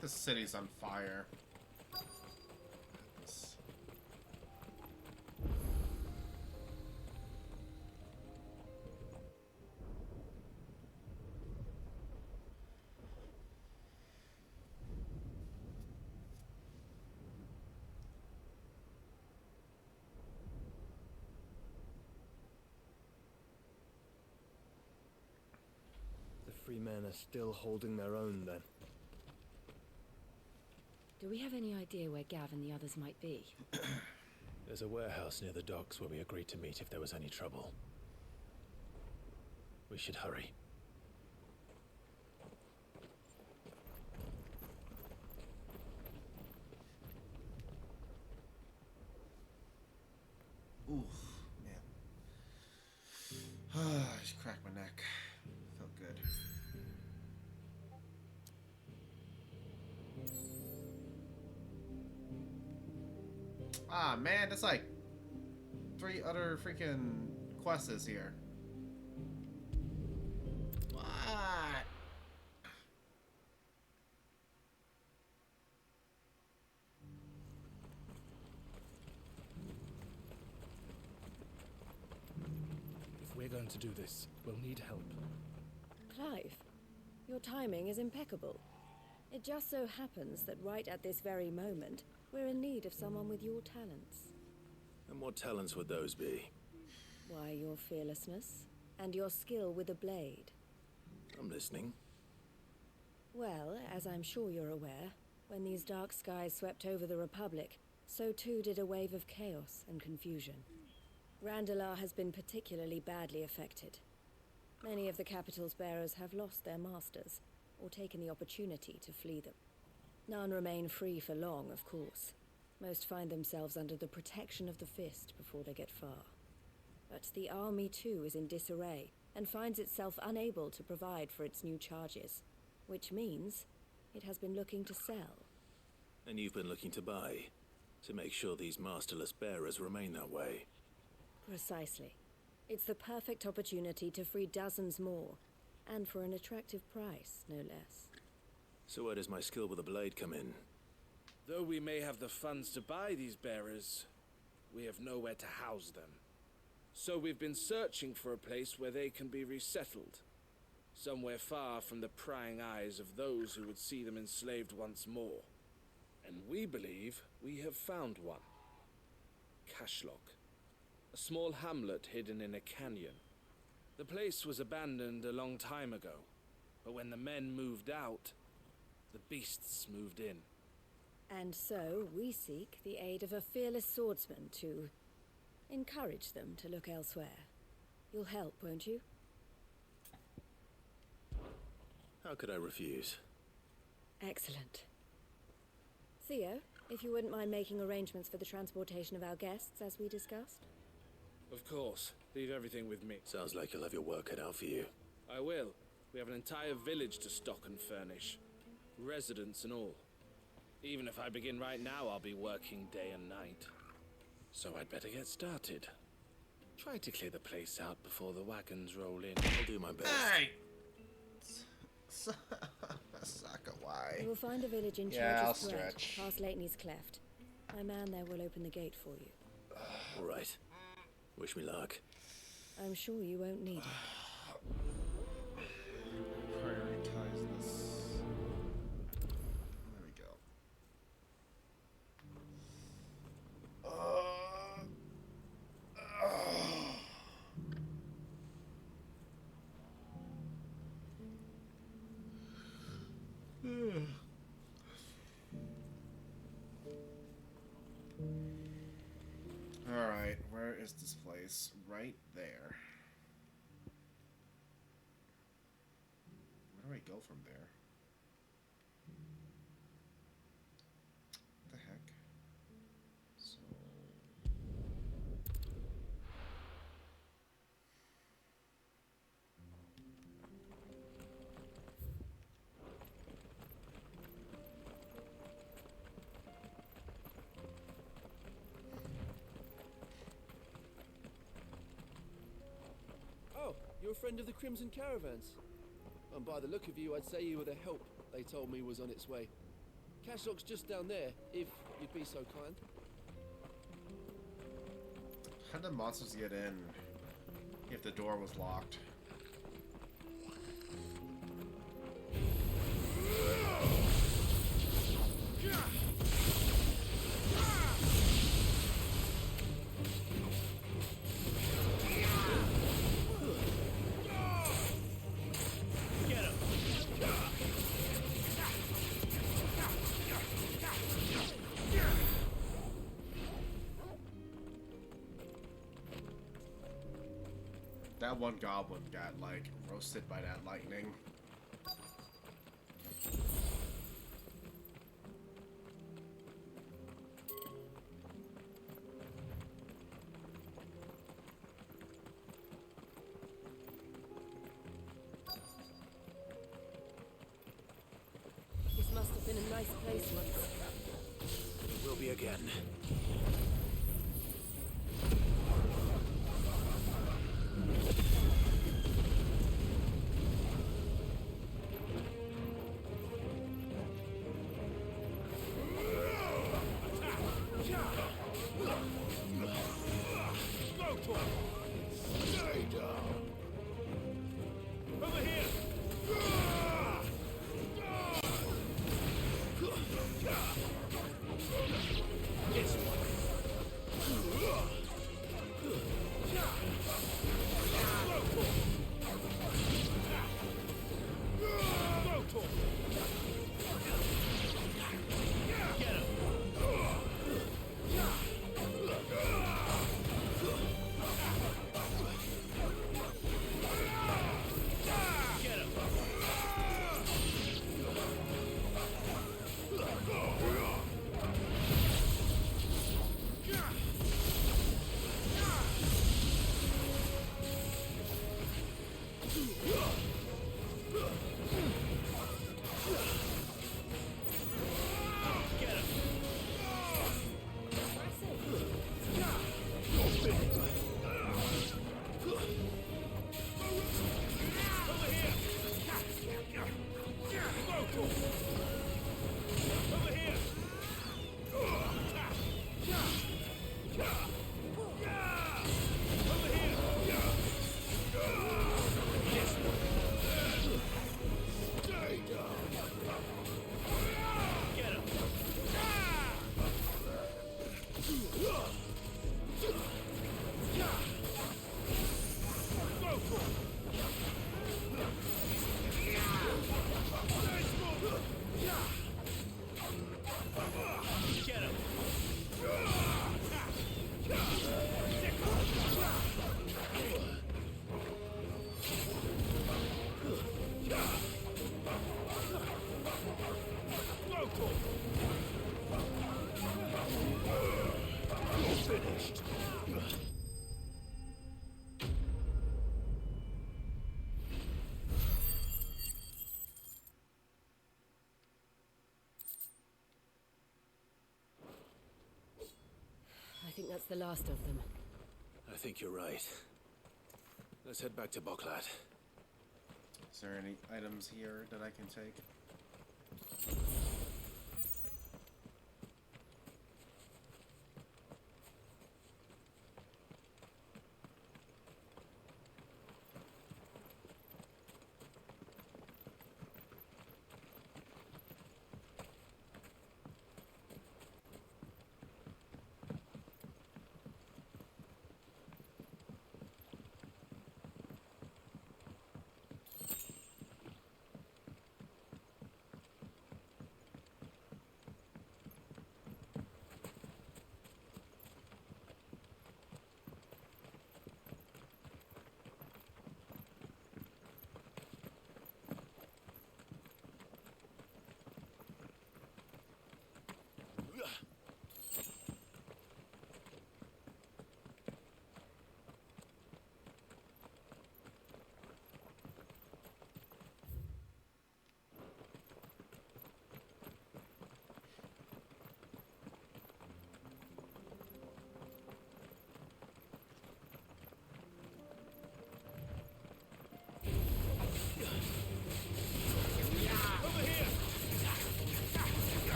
think the city's on fire. The free men are still holding their own, then. Do we have any idea where Gav and the others might be? There's a warehouse near the docks where we agreed to meet if there was any trouble. We should hurry. Oof, man. I just cracked my neck. Felt good. Ah, man, that's like 3 other freaking quests here. What? If we're going to do this, we'll need help. Clive, your timing is impeccable. It just so happens that right at this very moment, we're in need of someone with your talents. And what talents would those be? Why, your fearlessness and your skill with a blade. I'm listening. Well, as I'm sure you're aware, when these dark skies swept over the Republic, so too did a wave of chaos and confusion. Randalar has been particularly badly affected. Many of the capital's bearers have lost their masters, or taken the opportunity to flee them. None remain free for long, of course. Most find themselves under the protection of the Fist before they get far. But the army too is in disarray, and finds itself unable to provide for its new charges. Which means it has been looking to sell. And you've been looking to buy, to make sure these masterless bearers remain that way. Precisely. It's the perfect opportunity to free dozens more, and for an attractive price, no less. So where does my skill with a blade come in? Though we may have the funds to buy these bearers, we have nowhere to house them. So we've been searching for a place where they can be resettled. Somewhere far from the prying eyes of those who would see them enslaved once more. And we believe we have found one. Cashlock. A small hamlet hidden in a canyon. The place was abandoned a long time ago, but when the men moved out, the beasts moved in. And so we seek the aid of a fearless swordsman to encourage them to look elsewhere. You'll help, won't you? How could I refuse? Excellent. Theo, if you wouldn't mind making arrangements for the transportation of our guests, as we discussed. Of course. Leave everything with me. Sounds like you'll have your work cut out for you. I will. We have an entire village to stock and furnish. Residents and all. Even if I begin right now, I'll be working day and night. So I'd better get started. Try to clear the place out before the wagons roll in. I'll do my best. Hey! Saka, why? You will find a village in Church's Thread, past Lateney's Cleft. My man there will open the gate for you. All right. Wish me luck. I'm sure you won't need it. Prioritize this. There we go. Alright, where is this place? Right there. Where do I go from there? What the heck? So... Oh, you're a friend of the Crimson Caravans. And by the look of you, I'd say you were the help they told me was on its way. cash lock's just down there, if you'd be so kind. How did the monsters get in if the door was locked? That one goblin got, like, roasted by that lightning. This must have been a nice place once. It will be again. I think that's the last of them. I think you're right. Let's head back to Boklat. Is there any items here that I can take?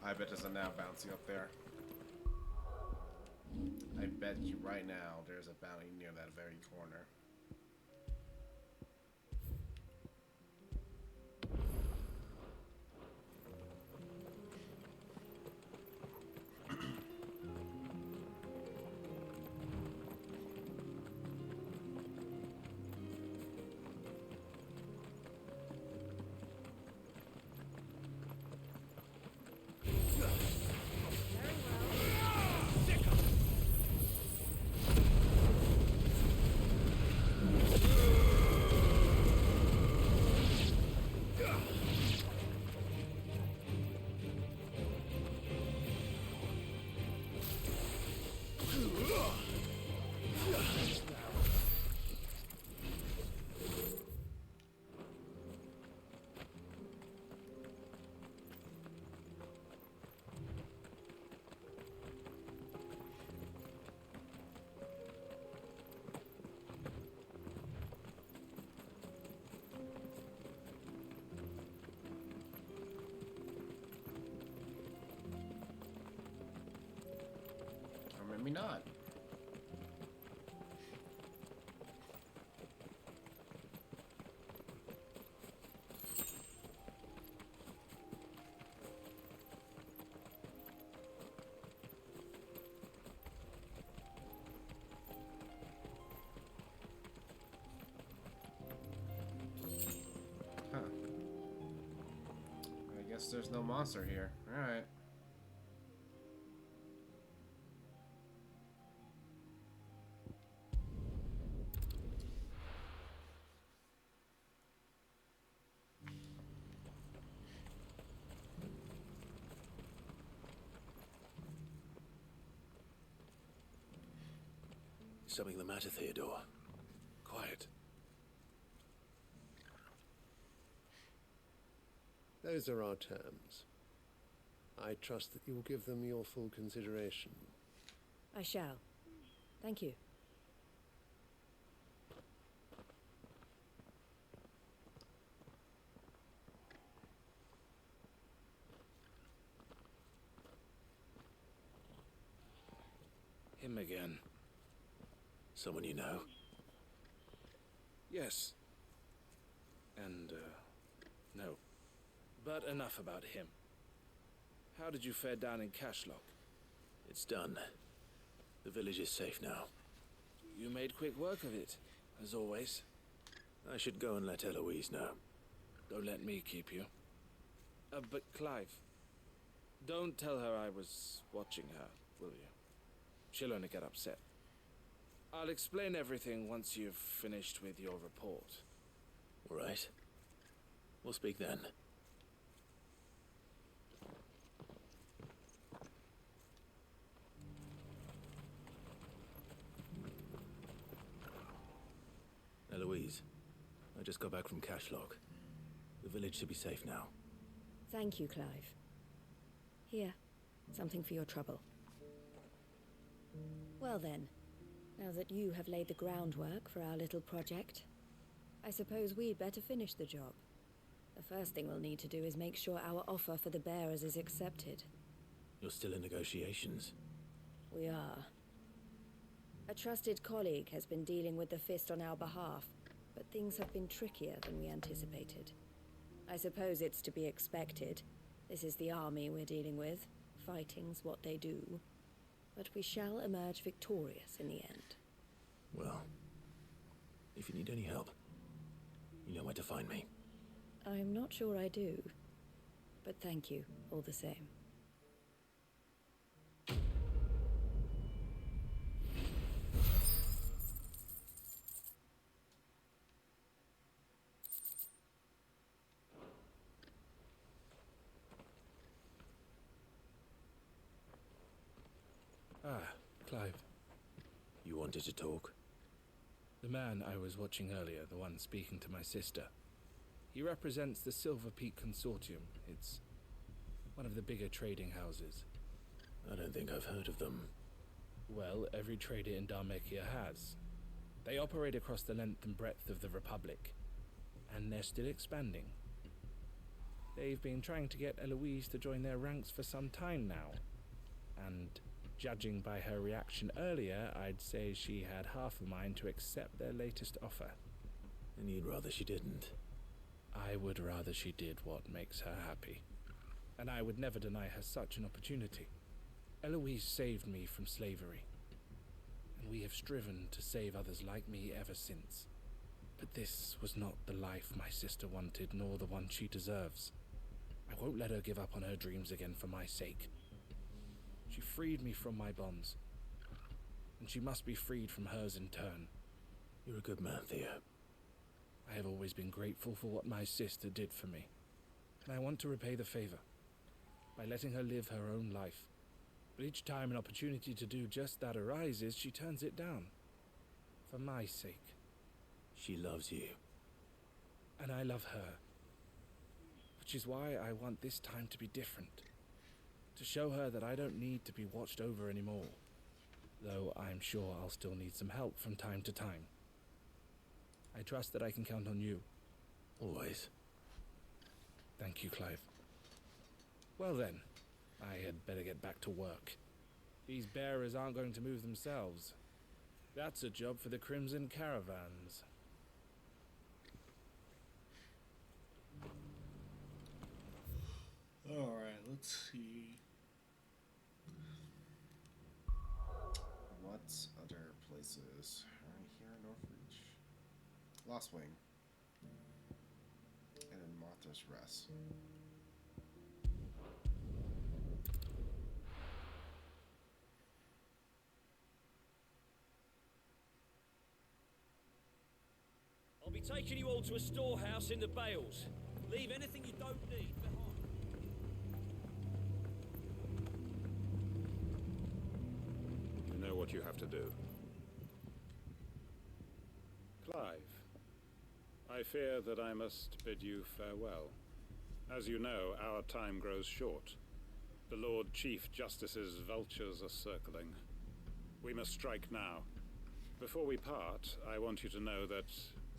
I bet there's a now bounty up there. I bet you right now there's a bounty near that very corner. Maybe not. Huh. I guess there's no monster here. All right. Something the matter, Theodore? Quiet. Those are our terms. I trust that you will give them your full consideration. I shall. Thank you. Him again. Someone you know? Yes. And, no. But enough about him. How did you fare down in Cashlock? It's done. The village is safe now. You made quick work of it, as always. I should go and let Eloise know. Don't let me keep you. But Clive, don't tell her I was watching her, will you? She'll only get upset. I'll explain everything once you've finished with your report. All right. We'll speak then. Eloise, I just got back from Cashlock. The village should be safe now. Thank you, Clive. Here, something for your trouble. Well then, now that you have laid the groundwork for our little project, I suppose we'd better finish the job. The first thing we'll need to do is make sure our offer for the bearers is accepted. You're still in negotiations? We are. A trusted colleague has been dealing with the Fist on our behalf, but things have been trickier than we anticipated. I suppose it's to be expected. This is the army we're dealing with. Fighting's what they do. But we shall emerge victorious in the end. Well, if you need any help, you know where to find me. I'm not sure I do, but thank you all the same. Ah, Clive. You wanted to talk? The man I was watching earlier, the one speaking to my sister. He represents the Silver Peak Consortium. It's one of the bigger trading houses. I don't think I've heard of them. Well, every trader in Dhalmekia has. They operate across the length and breadth of the Republic, and they're still expanding. They've been trying to get Eloise to join their ranks for some time now. And judging by her reaction earlier, I'd say she had half a mind to accept their latest offer. And you'd rather she didn't? I would rather she did what makes her happy. And I would never deny her such an opportunity. Eloise saved me from slavery. And we have striven to save others like me ever since. But this was not the life my sister wanted, nor the one she deserves. I won't let her give up on her dreams again for my sake. She freed me from my bonds, and she must be freed from hers in turn. You're a good man, Theo. I have always been grateful for what my sister did for me, and I want to repay the favor by letting her live her own life. But each time an opportunity to do just that arises, she turns it down. For my sake. She loves you. And I love her. Which is why I want this time to be different. To show her that I don't need to be watched over anymore. Though I'm sure I'll still need some help from time to time. I trust that I can count on you. Always. Thank you, Clive. Well then, I had better get back to work. These bearers aren't going to move themselves. That's a job for the Crimson Caravans. Alright, let's see. What other places? Right here in Northreach. Lost Wing. And then Martha's Rest. I'll be taking you all to a storehouse in the Bales. Leave anything you don't need behind. You know what you have to do. Clive, I fear that I must bid you farewell. As you know, our time grows short. The Lord Chief Justice's vultures are circling. We must strike now. Before we part, I want you to know that,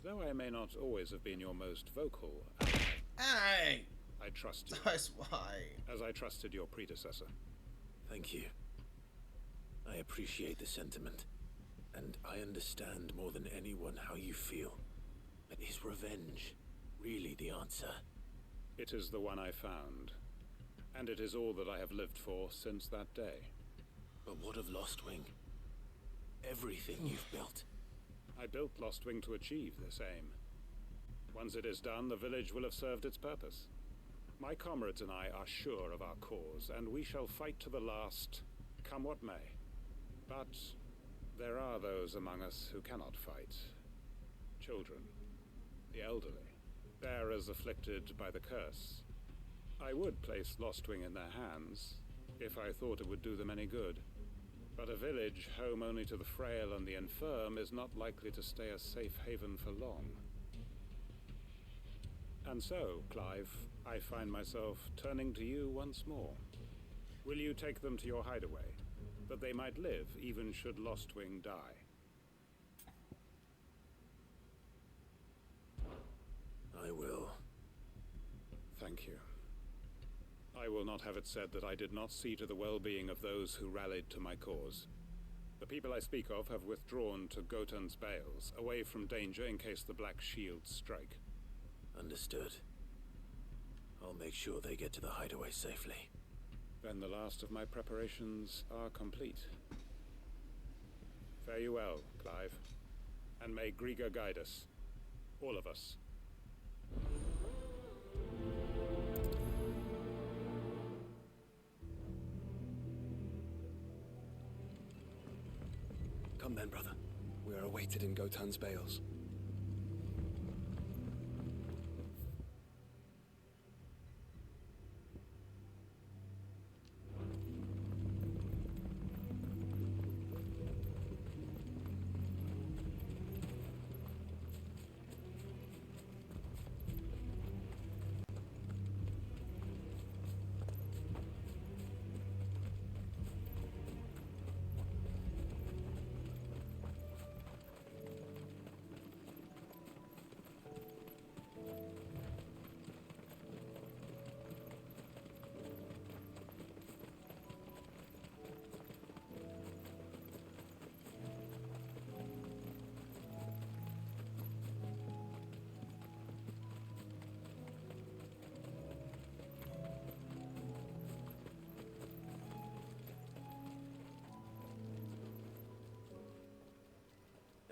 though I may not always have been your most vocal ally, hey! I trust you. That's why. As I trusted your predecessor. Thank you. I appreciate the sentiment, and I understand more than anyone how you feel. But is revenge really the answer? It is the one I found, and it is all that I have lived for since that day. But what of Lostwing? Everything you've built. I built Lostwing to achieve this aim. Once it is done, the village will have served its purpose. My comrades and I are sure of our cause, and we shall fight to the last, come what may. But there are those among us who cannot fight. Children, the elderly, bearers afflicted by the curse. I would place Lostwing in their hands, if I thought it would do them any good. But a village home only to the frail and the infirm is not likely to stay a safe haven for long. And so, Clive, I find myself turning to you once more. Will you take them to your hideaway, that they might live even should Lostwing die? I will. Thank you. I will not have it said that I did not see to the well-being of those who rallied to my cause. The people I speak of have withdrawn to Gotan's Bales, away from danger in case the Black Shields strike. Understood. I'll make sure they get to the hideaway safely. Then the last of my preparations are complete. Fare you well, Clive. And may Griga guide us. All of us. Come then, brother. We are awaited in Gotan's Bales.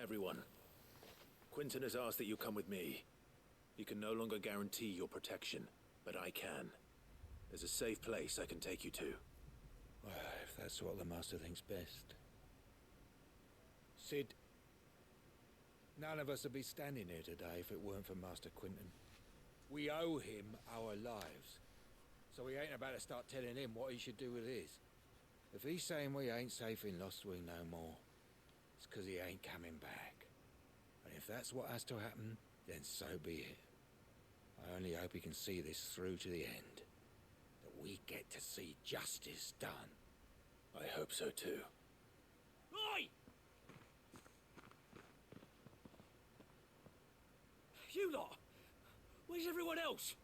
Everyone. Quinton has asked that you come with me. He can no longer guarantee your protection, but I can. There's a safe place I can take you to. Well, if that's what the Master thinks best. Sid, none of us would be standing here today if it weren't for Master Quinton. We owe him our lives, so we ain't about to start telling him what he should do with his. If he's saying we ain't safe in Lostwing no more, it's 'cause he ain't coming back. And if that's what has to happen, then so be it. I only hope he can see this through to the end. That we get to see justice done. I hope so too. Oi! You lot! Where's everyone else?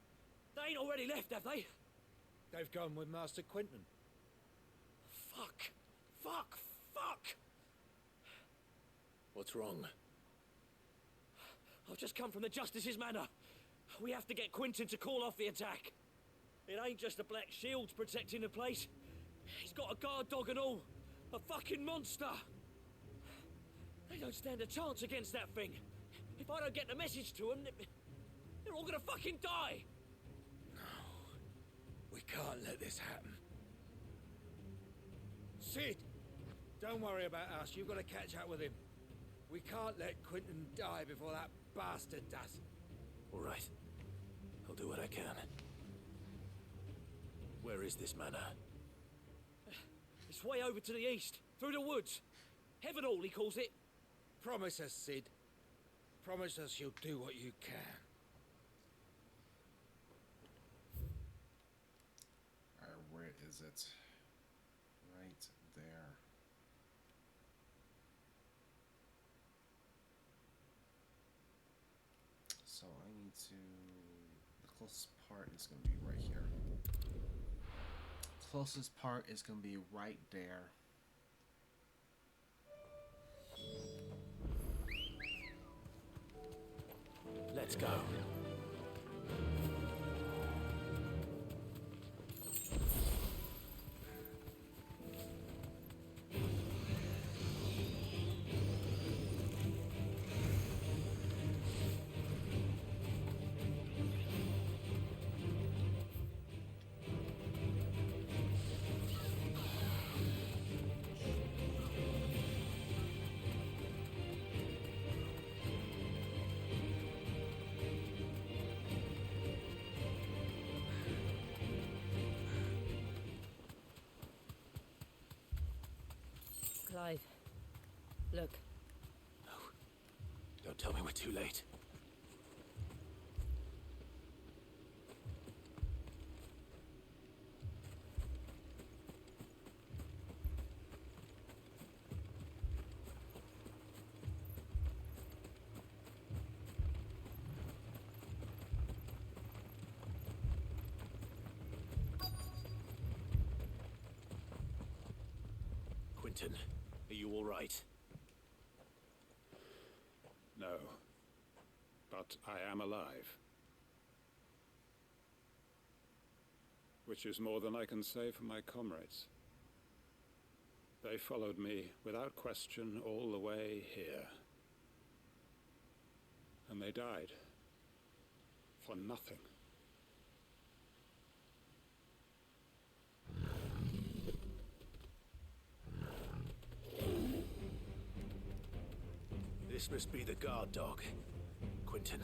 They ain't already left, have they? They've gone with Master Quinton. Fuck! Fuck! Fuck! What's wrong? I've just come from the Justice's Manor. We have to get Quinton to call off the attack. It ain't just the Black Shields protecting the place. He's got a guard dog and all. A fucking monster. They don't stand a chance against that thing. If I don't get the message to them, they're all gonna fucking die. We can't let this happen. Sid! Don't worry about us. You've got to catch up with him. We can't let Quinton die before that bastard does. All right. I'll do what I can. Where is this manor? It's way over to the east, through the woods. Heavenhall, he calls it. Promise us, Sid. Promise us you'll do what you can. Alright, where is it? Right there. So I need to... The closest part is going to be right here. Closest part is going to be right there. Let's go. Clive, look. No. Don't tell me we're too late. Quinton, are you all right? No. But I am alive. Which is more than I can say for my comrades. They followed me without question all the way here. And they died. For nothing. This must be the guard dog. Quinton.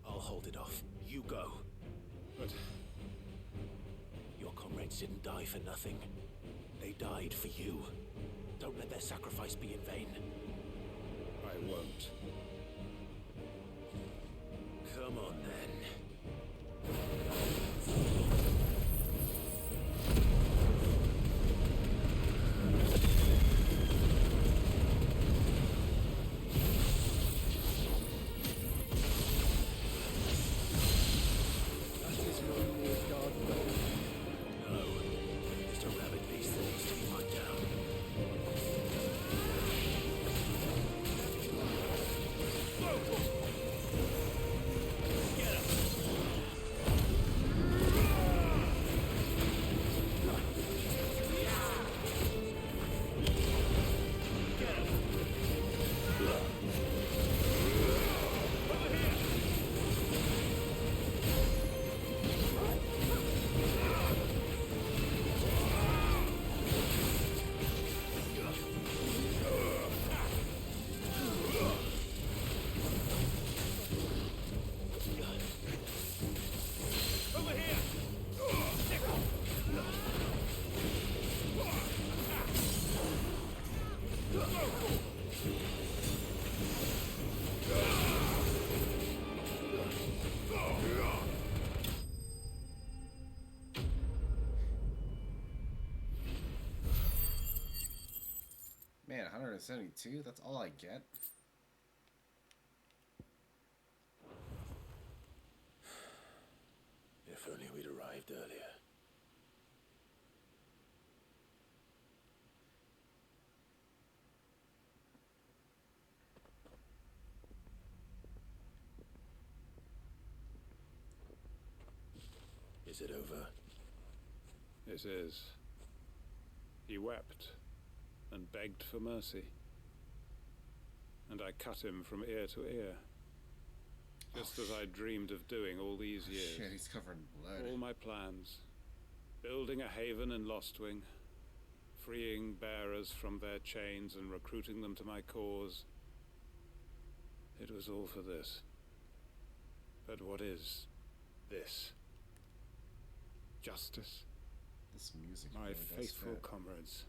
I'll hold it off. You go. But... Your comrades didn't die for nothing. They died for you. Don't let their sacrifice be in vain. I won't. Come on, then. 72? That's all I get? If only we'd arrived earlier. Is it over? It is. He wept and begged for mercy. And I cut him from ear to ear. Just as I dreamed of doing all these years. Shit, he's covered in blood. All my plans. Building a haven in Lostwing. Freeing bearers from their chains and recruiting them to my cause. It was all for this. But what is this? Justice? This music My really does faithful fit. comrades.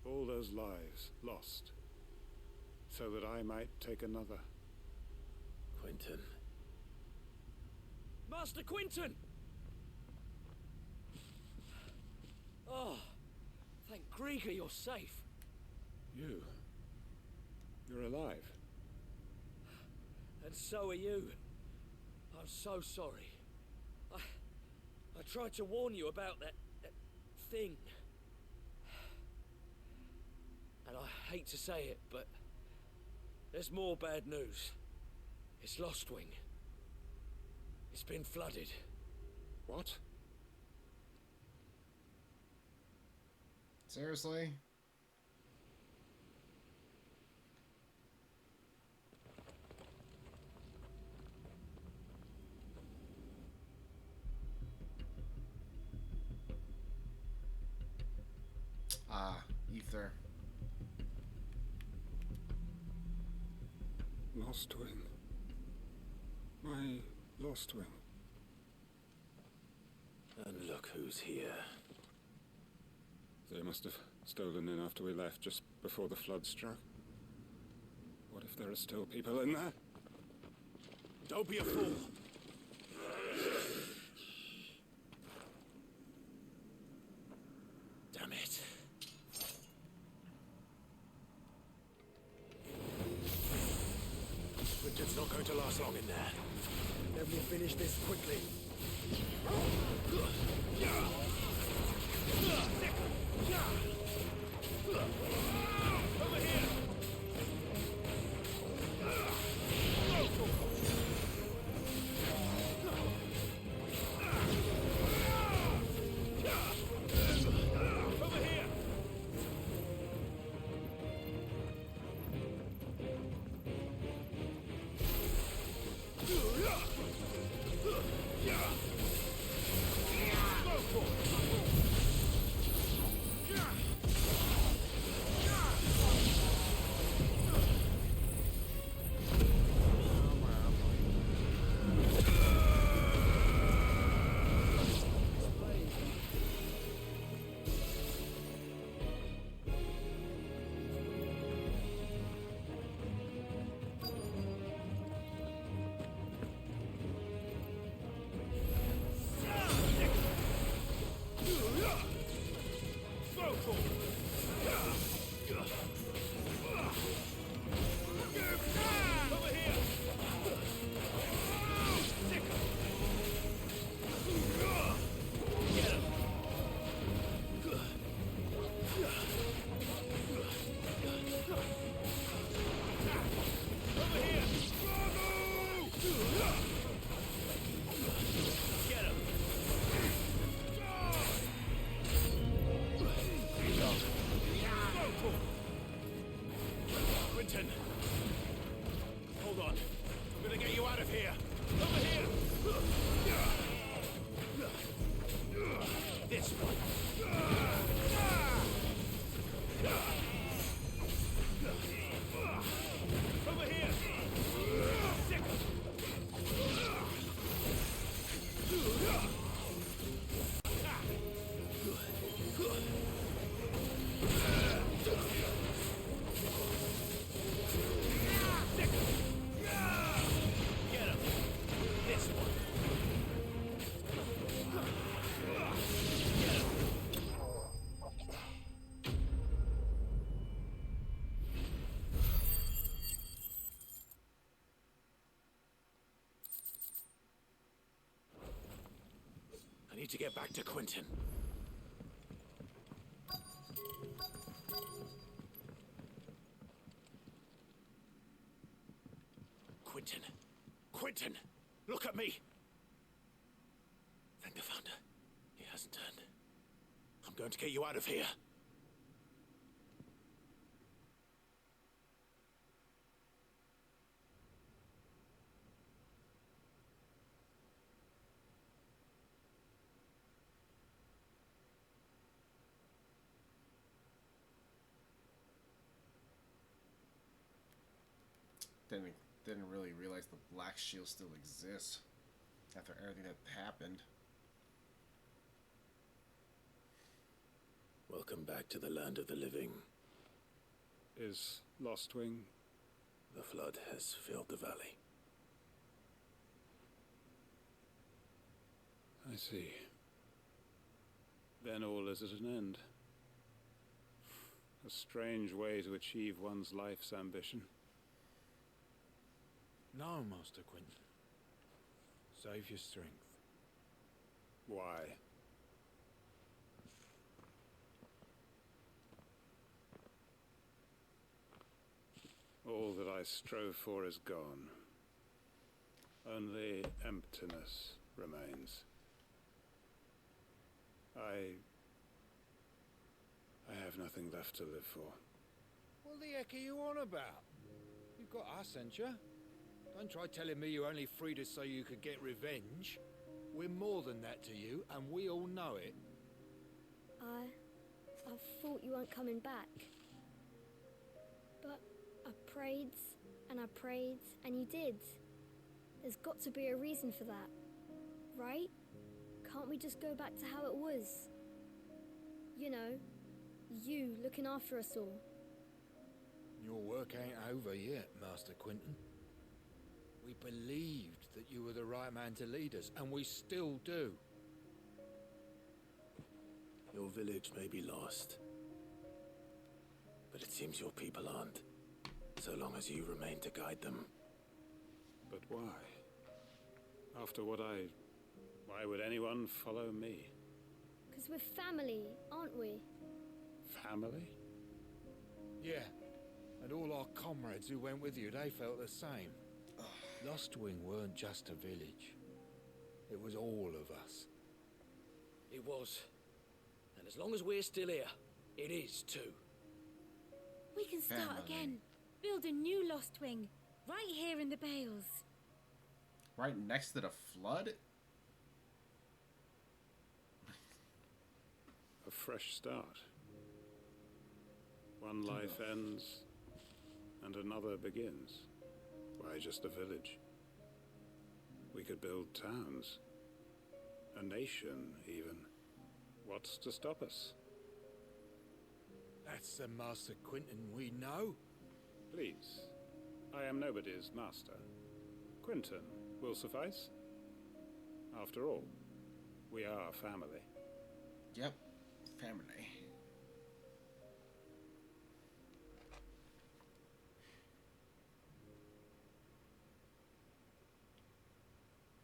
All those lives lost. So that I might take another. Quentin. Master Quinton! Oh, thank Grieger you're safe. You're alive. And so are you. I'm so sorry. I tried to warn you about that thing. And I hate to say it, but there's more bad news. It's Lostwing. It's been flooded. What? Seriously? Ah, Ether. Lostwing. My Lostwing. And look who's here. They must have stolen in after we left, just before the flood struck. What if there are still people in there? Don't be a fool! Damn it. Richard's not going to last long in there. Let me finish this quickly. Over here! to get back to Quentin. Quentin. Quentin! Look at me! Thank the Founder. He hasn't turned. I'm going to get you out of here. Didn't really realize the Black Shield still exists after everything that happened. Welcome back to the land of the living. Is Lostwing? The flood has filled the valley. I see. Then all is at an end. A strange way to achieve one's life's ambition. No, Master Quentin. Save your strength. Why? All that I strove for is gone. Only emptiness remains. I have nothing left to live for. What the heck are you on about? You've got us, ain't you? Don't try telling me you only freed us so you could get revenge. We're more than that to you, and we all know it. I thought you weren't coming back. But I prayed, and you did. There's got to be a reason for that, right? Can't we just go back to how it was? You know, you looking after us all. Your work ain't over yet, Master Quentin. We believed that you were the right man to lead us, and we still do. Your village may be lost, but it seems your people aren't, so long as you remain to guide them. But why? After what why would anyone follow me? 'Cause we're family, aren't we? Family? Yeah, and all our comrades who went with you, they felt the same. Lostwing weren't just a village. It was all of us. It was. And as long as we're still here, it is too. We can start again. Build a new Lostwing. Right here in the Bales. Right next to the flood? A fresh start. One life ends, and another begins. Why just a village? We could build towns. A nation, even. What's to stop us? That's the Master Quentin we know. Please. I am nobody's master. Quentin will suffice. After all, we are family. Yep, family.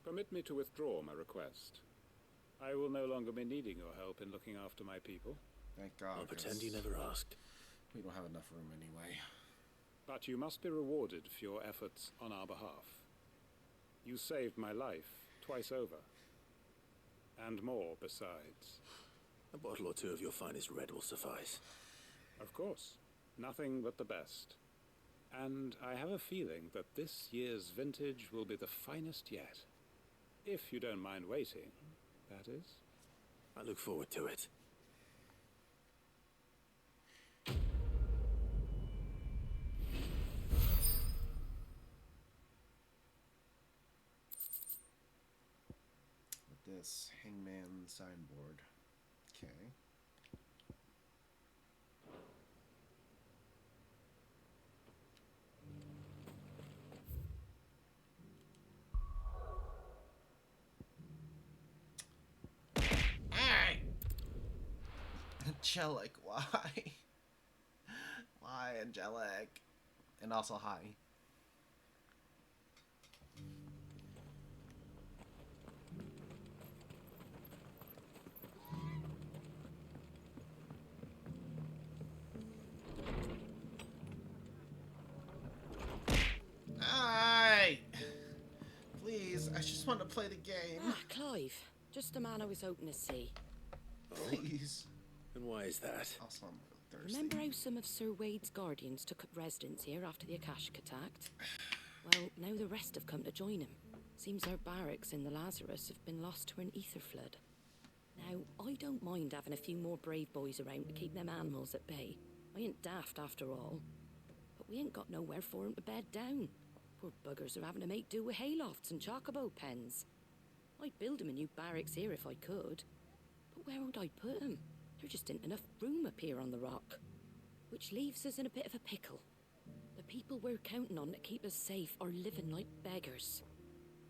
Permit me to withdraw my request. I will no longer be needing your help in looking after my people. Thank God. I'll pretend you never asked. We don't have enough room anyway. But you must be rewarded for your efforts on our behalf. You saved my life twice over. And more besides. A bottle or two of your finest red will suffice. Of course. Nothing but the best. And I have a feeling that this year's vintage will be the finest yet. If you don't mind waiting, that is. I look forward to it. With this hangman signboard. Okay. Angelic, why? Why, Angelic? And also, hi. want to play the game. Ah, Clive. Just the man I was hoping to see. Please. And why is that? Also, I'm thirsty. Remember how some of Sir Wade's guardians took up residence here after the Akashic attacked? Well, now the rest have come to join him. Seems our barracks in the Lazarus have been lost to an ether flood. Now, I don't mind having a few more brave boys around to keep them animals at bay. I ain't daft after all. But we ain't got nowhere for 'em to bed down. Poor buggers are having to make do with haylofts and chocobo pens. I'd build 'em a new barracks here if I could. But where would I put 'em? There just ain't enough room up here on the rock. Which leaves us in a bit of a pickle. The people we're counting on to keep us safe are living like beggars.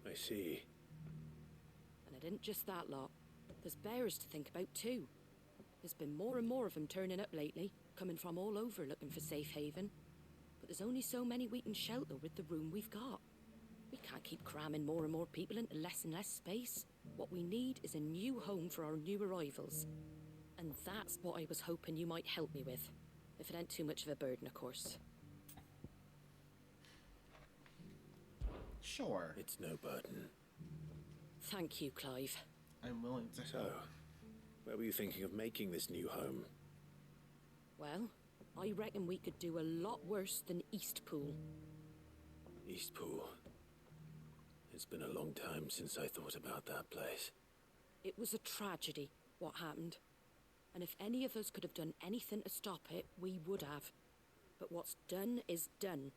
I see. And it ain't just that lot. There's bears to think about too. There's been more and more of them turning up lately, coming from all over looking for safe haven. But there's only so many we can shelter with the room we've got. We can't keep cramming more and more people into less and less space. What we need is a new home for our new arrivals. And that's what I was hoping you might help me with. If it ain't too much of a burden, of course. Sure. It's no burden. Thank you, Clive. I'm willing to help. So, where were you thinking of making this new home? Well, I reckon we could do a lot worse than Eastpool. Eastpool. It's been a long time since I thought about that place. It was a tragedy, what happened. And if any of us could have done anything to stop it, we would have. But what's done is done.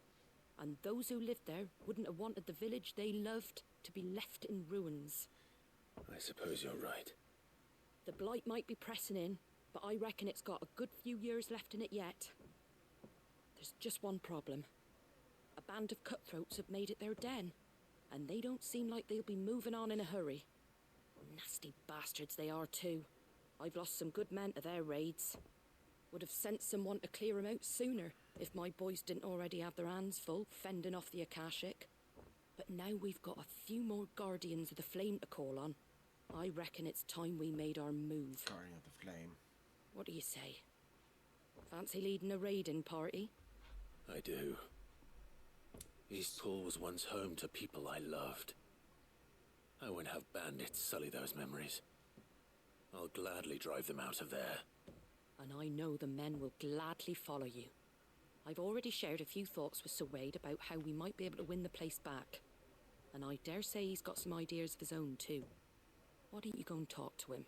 And those who lived there wouldn't have wanted the village they loved to be left in ruins. I suppose you're right. The blight might be pressing in, but I reckon it's got a good few years left in it yet. There's just one problem. A band of cutthroats have made it their den, and they don't seem like they'll be moving on in a hurry. Nasty bastards they are too. I've lost some good men to their raids. Would have sent someone to clear 'em out sooner, if my boys didn't already have their hands full fending off the Akashic. But now we've got a few more Guardians of the Flame to call on. I reckon it's time we made our move. Guardian of the Flame. What do you say? Fancy leading a raiding party? I do. Eastpool was once home to people I loved. I won't have bandits sully those memories. I'll gladly drive them out of there. And I know the men will gladly follow you. I've already shared a few thoughts with Sir Wade about how we might be able to win the place back. And I dare say he's got some ideas of his own too. Why don't you go and talk to him?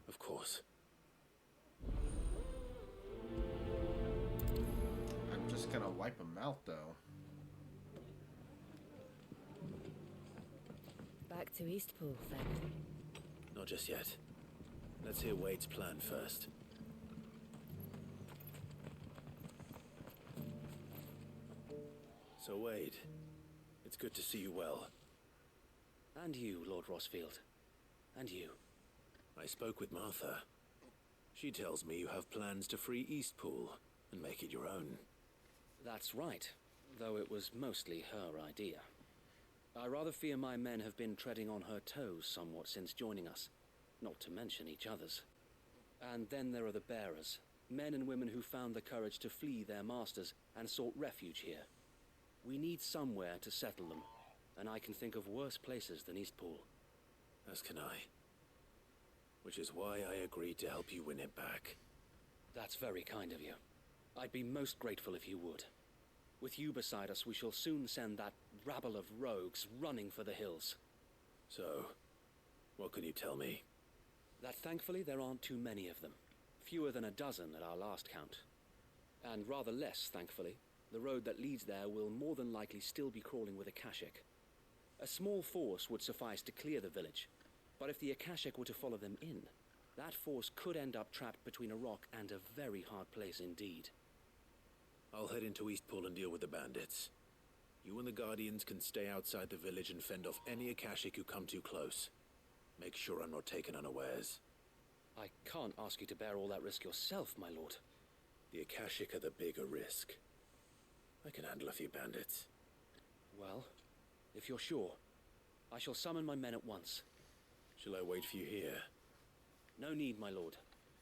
Of course. I'm just gonna wipe him out though. Back to Eastpool then. Not just yet. Let's hear Wade's plan first. So Wade, it's good to see you well. And you, Lord Rossfield. And you. I spoke with Martha. She tells me you have plans to free Eastpool and make it your own. That's right, though it was mostly her idea. I rather fear my men have been treading on her toes somewhat since joining us, not to mention each other's. And then there are the bearers, men and women who found the courage to flee their masters and sought refuge here. We need somewhere to settle them, and I can think of worse places than Eastpool. As can I. Which is why I agreed to help you win it back. That's very kind of you. I'd be most grateful if you would. With you beside us, we shall soon send that rabble of rogues running for the hills. So, what can you tell me? That thankfully there aren't too many of them. Fewer than a dozen at our last count. And rather less, thankfully, the road that leads there will more than likely still be crawling with Akashic. A small force would suffice to clear the village, but if the Akashic were to follow them in, that force could end up trapped between a rock and a very hard place indeed. I'll head into Eastpool and deal with the bandits. You and the Guardians can stay outside the village and fend off any Akashic who come too close. Make sure I'm not taken unawares. I can't ask you to bear all that risk yourself, my lord. The Akashic are the bigger risk. I can handle a few bandits. Well, if you're sure, I shall summon my men at once. Shall I wait for you here? No need, my lord.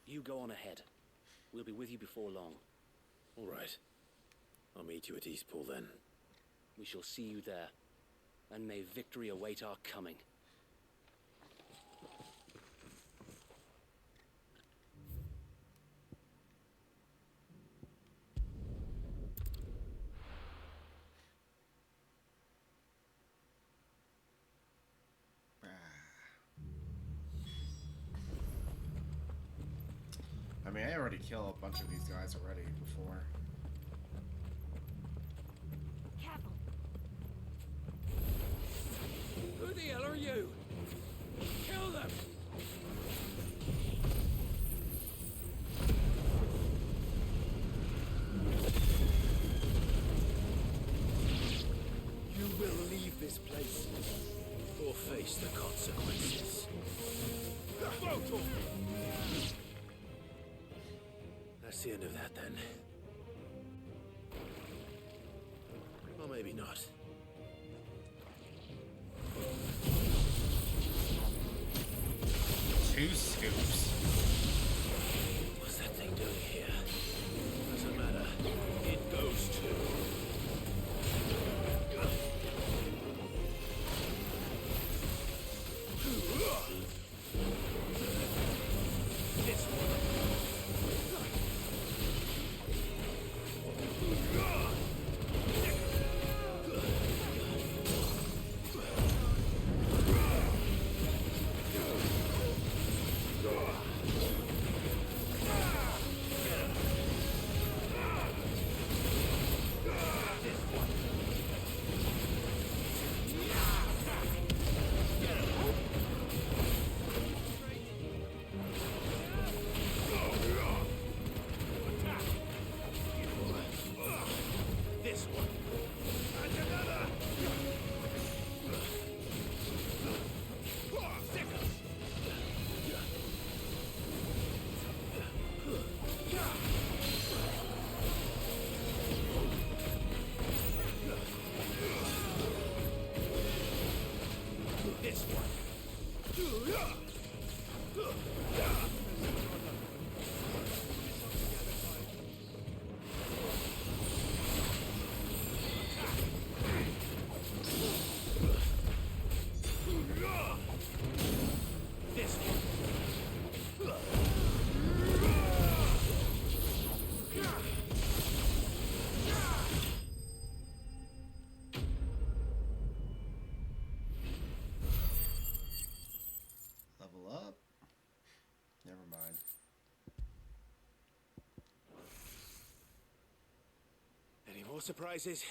You go on ahead. We'll be with you before long. All right. I'll meet you at Eastpool then. We shall see you there. and may victory await our coming. I mean, I already killed a bunch of these guys already before. Careful. Who the hell are you? Kill them! You will leave this place Or face the consequences. That's the end of that, then. Or maybe not. Two scoops. What's that thing doing here? Doesn't matter. It goes to. This one. Level up. Never mind. Any more surprises?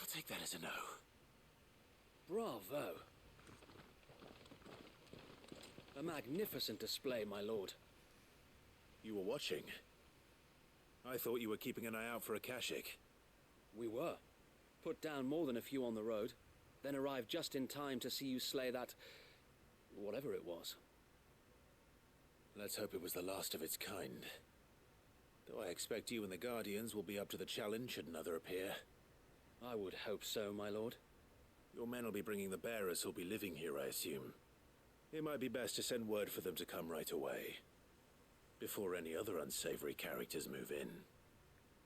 I'll take that as a no. Bravo. A magnificent display, my lord. You were watching. I thought you were keeping an eye out for a Kashik. We were. Put down more than a few on the road, then arrived just in time to see you slay that... whatever it was. Let's hope it was the last of its kind. Though I expect you and the Guardians will be up to the challenge should another appear. I would hope so, my lord. Your men will be bringing the bearers who'll be living here, I assume. It might be best to send word for them to come right away, before any other unsavory characters move in.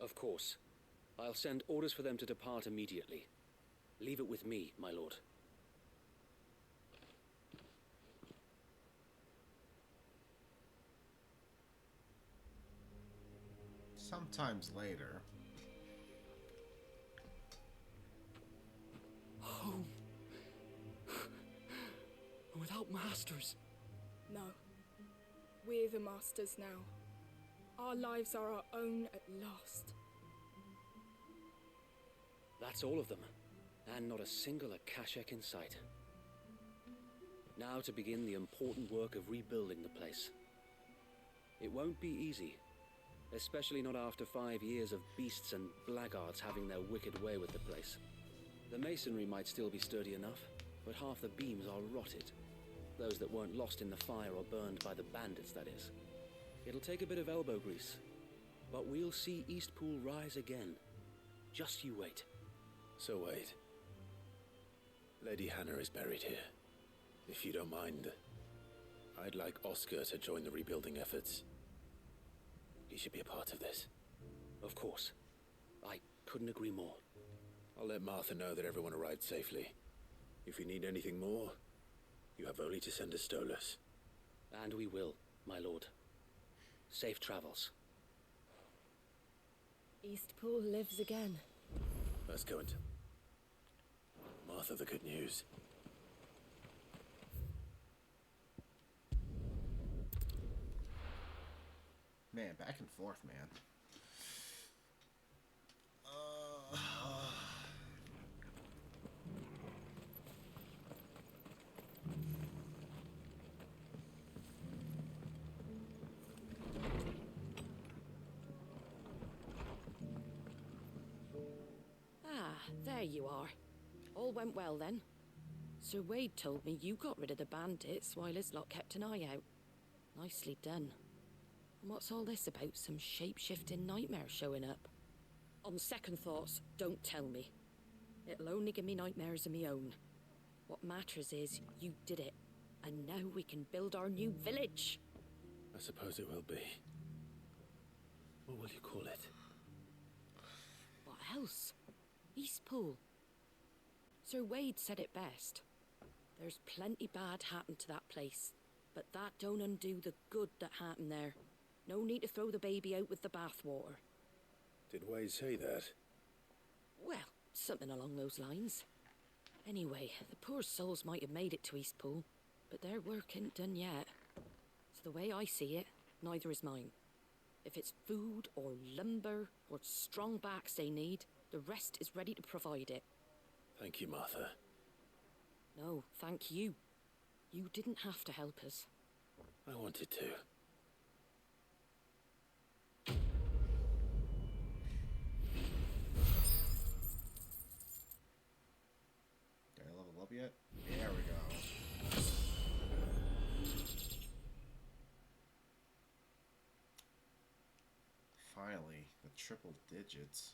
Of course. I'll send orders for them to depart immediately. Leave it with me, my lord. Sometimes later. Home. Without masters. No. We're the masters now. Our lives are our own at last. That's all of them, and not a single Akashak in sight. Now to begin the important work of rebuilding the place. It won't be easy, especially not after 5 years of beasts and blackguards having their wicked way with the place. The masonry might still be sturdy enough, but half the beams are rotted. Those that weren't lost in the fire or burned by the bandits, that is. It'll take a bit of elbow grease, but we'll see Eastpool rise again. Just you wait. So wait. Lady Hannah is buried here. If you don't mind, I'd like Oscar to join the rebuilding efforts. He should be a part of this. Of course. I couldn't agree more. I'll let Martha know that everyone arrived safely. If you need anything more, you have only to send a Stolas. And we will, my lord. Safe travels. Eastpool lives again. Let's go into Martha the good news. Man, back and forth, man. There you are. All went well then. Sir Wade told me you got rid of the bandits while his lot kept an eye out. Nicely done. And what's all this about some shape-shifting nightmare showing up? On second thoughts, don't tell me. It'll only give me nightmares of my own. What matters is you did it, and now we can build our new village. I suppose it will be. What will you call it? What else? Eastpool. Sir Wade said it best. There's plenty bad happened to that place, but that don't undo the good that happened there. No need to throw the baby out with the bathwater. Did Wade say that? Well, something along those lines. Anyway, the poor souls might have made it to Eastpool, but their work ain't done yet. So the way I see it, neither is mine. If it's food or lumber or strong backs they need, the rest is ready to provide it. Thank you, Martha. No, thank you. You didn't have to help us. I wanted to. Did I level up yet? There we go. Finally, the triple digits.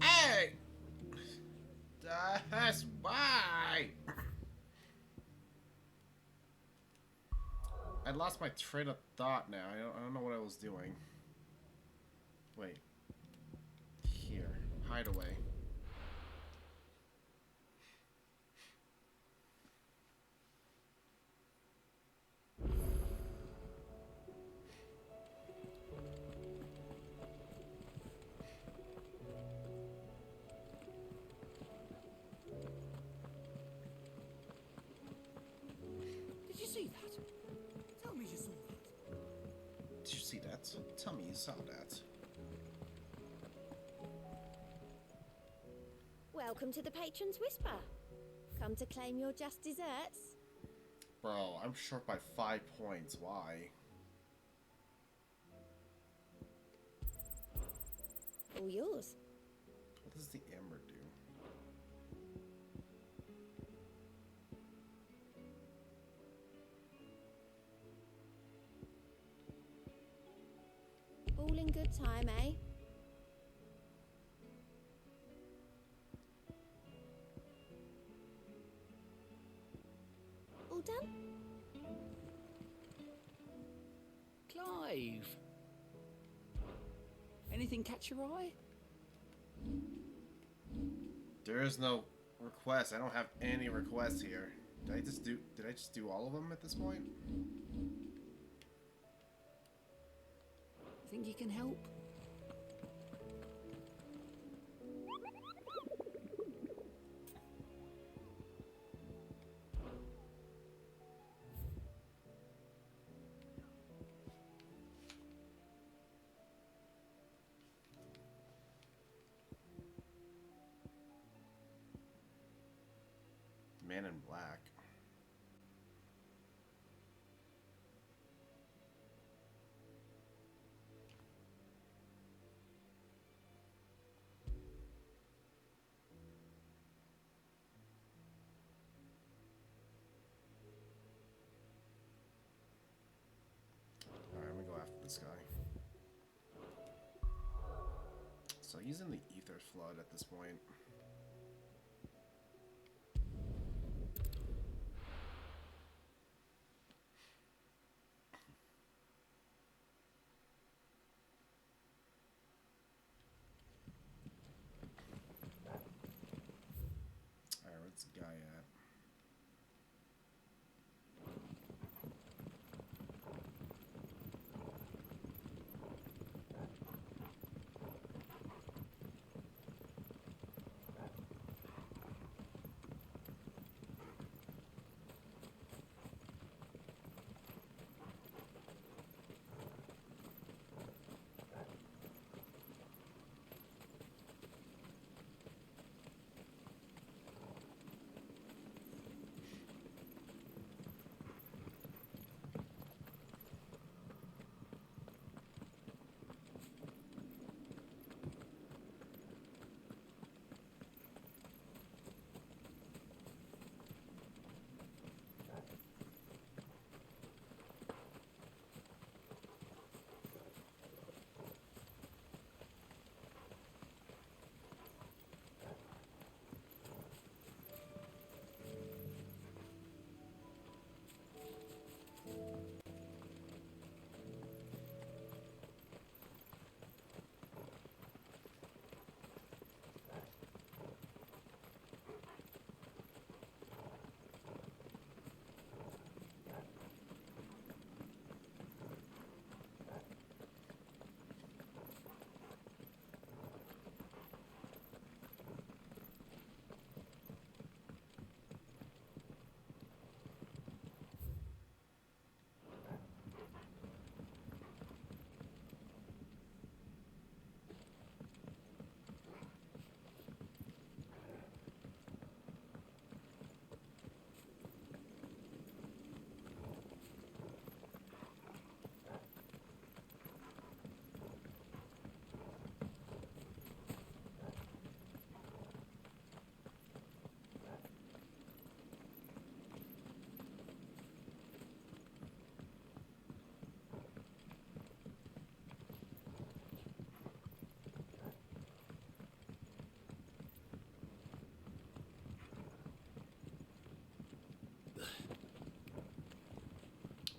Hey! That's why! I lost my train of thought now. I don't know what I was doing. Wait. Here. Hideaway. Did you see that? Tell me you saw that. Did you see that? Tell me you saw that. Welcome to the Patron's Whisper. Come to claim your just desserts? Bro, I'm short by 5 points. Why? All yours. What does the amber do? All in good time, eh? All done? Clive! Anything catch your eye? There is no request. I don't have any requests here. Did I just do all of them at this point? Think you can help? Man in Black. Alright, I'm gonna go after this guy. so he's in the Ether Flood at this point. Alright, where's the guy at?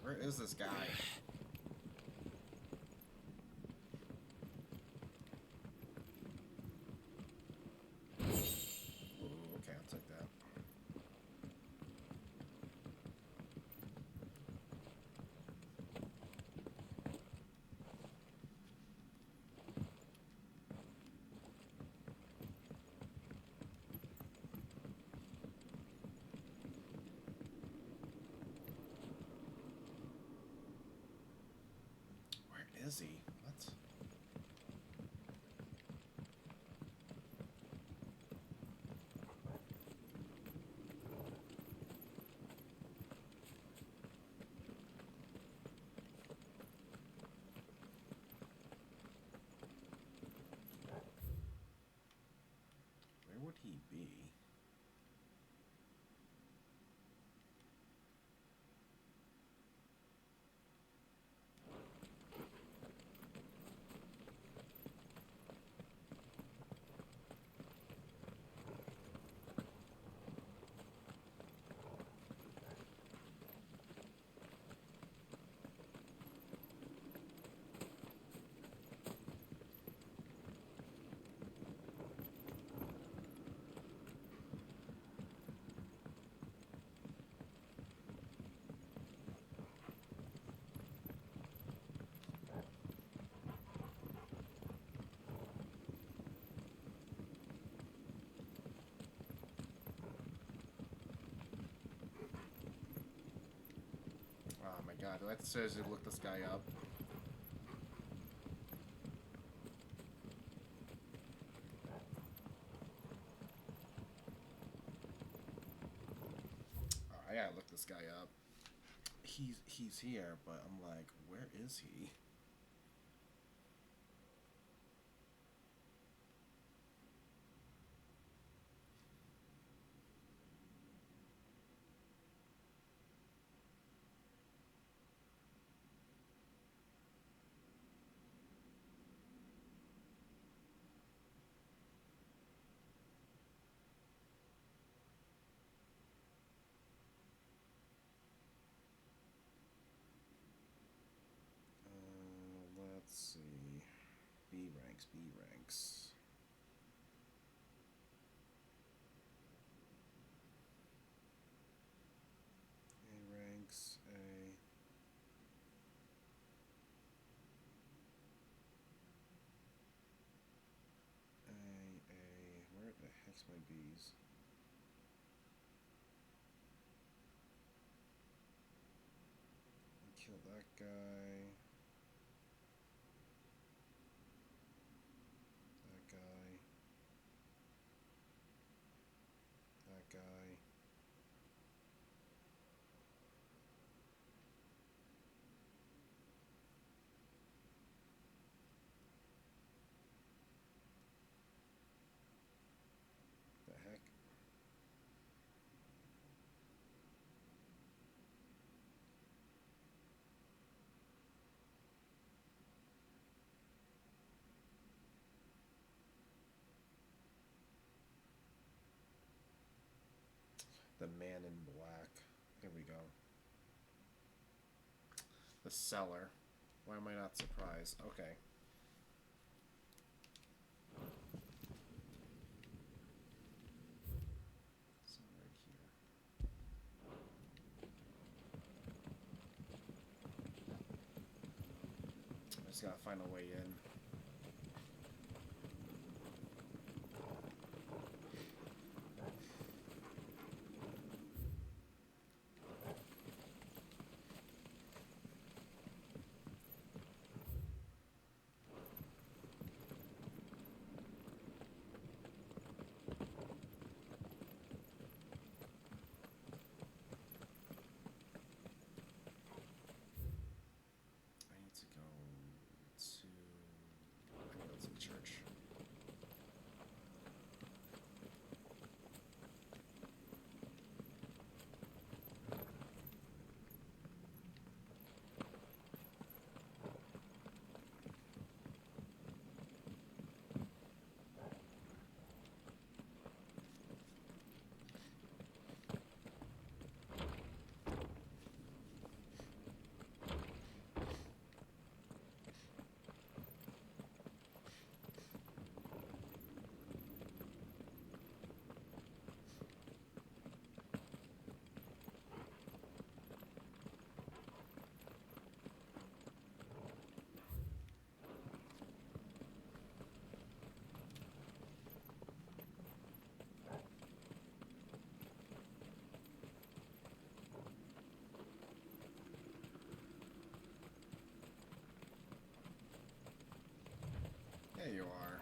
Where is this guy? Ooh, okay, I'll take that. Where is he? What? Where would he be? Oh my god, do I have to seriously look this guy up? Oh, I gotta look this guy up. He's here, but I'm like, where is he? ranks, B ranks. A ranks, A. Where the heck's my B's? Kill that guy. That guy. That guy. The heck? The Man in Black. There we go. The Cellar. Why am I not surprised? Okay. So right here. I just gotta find a way in. Church. There you are.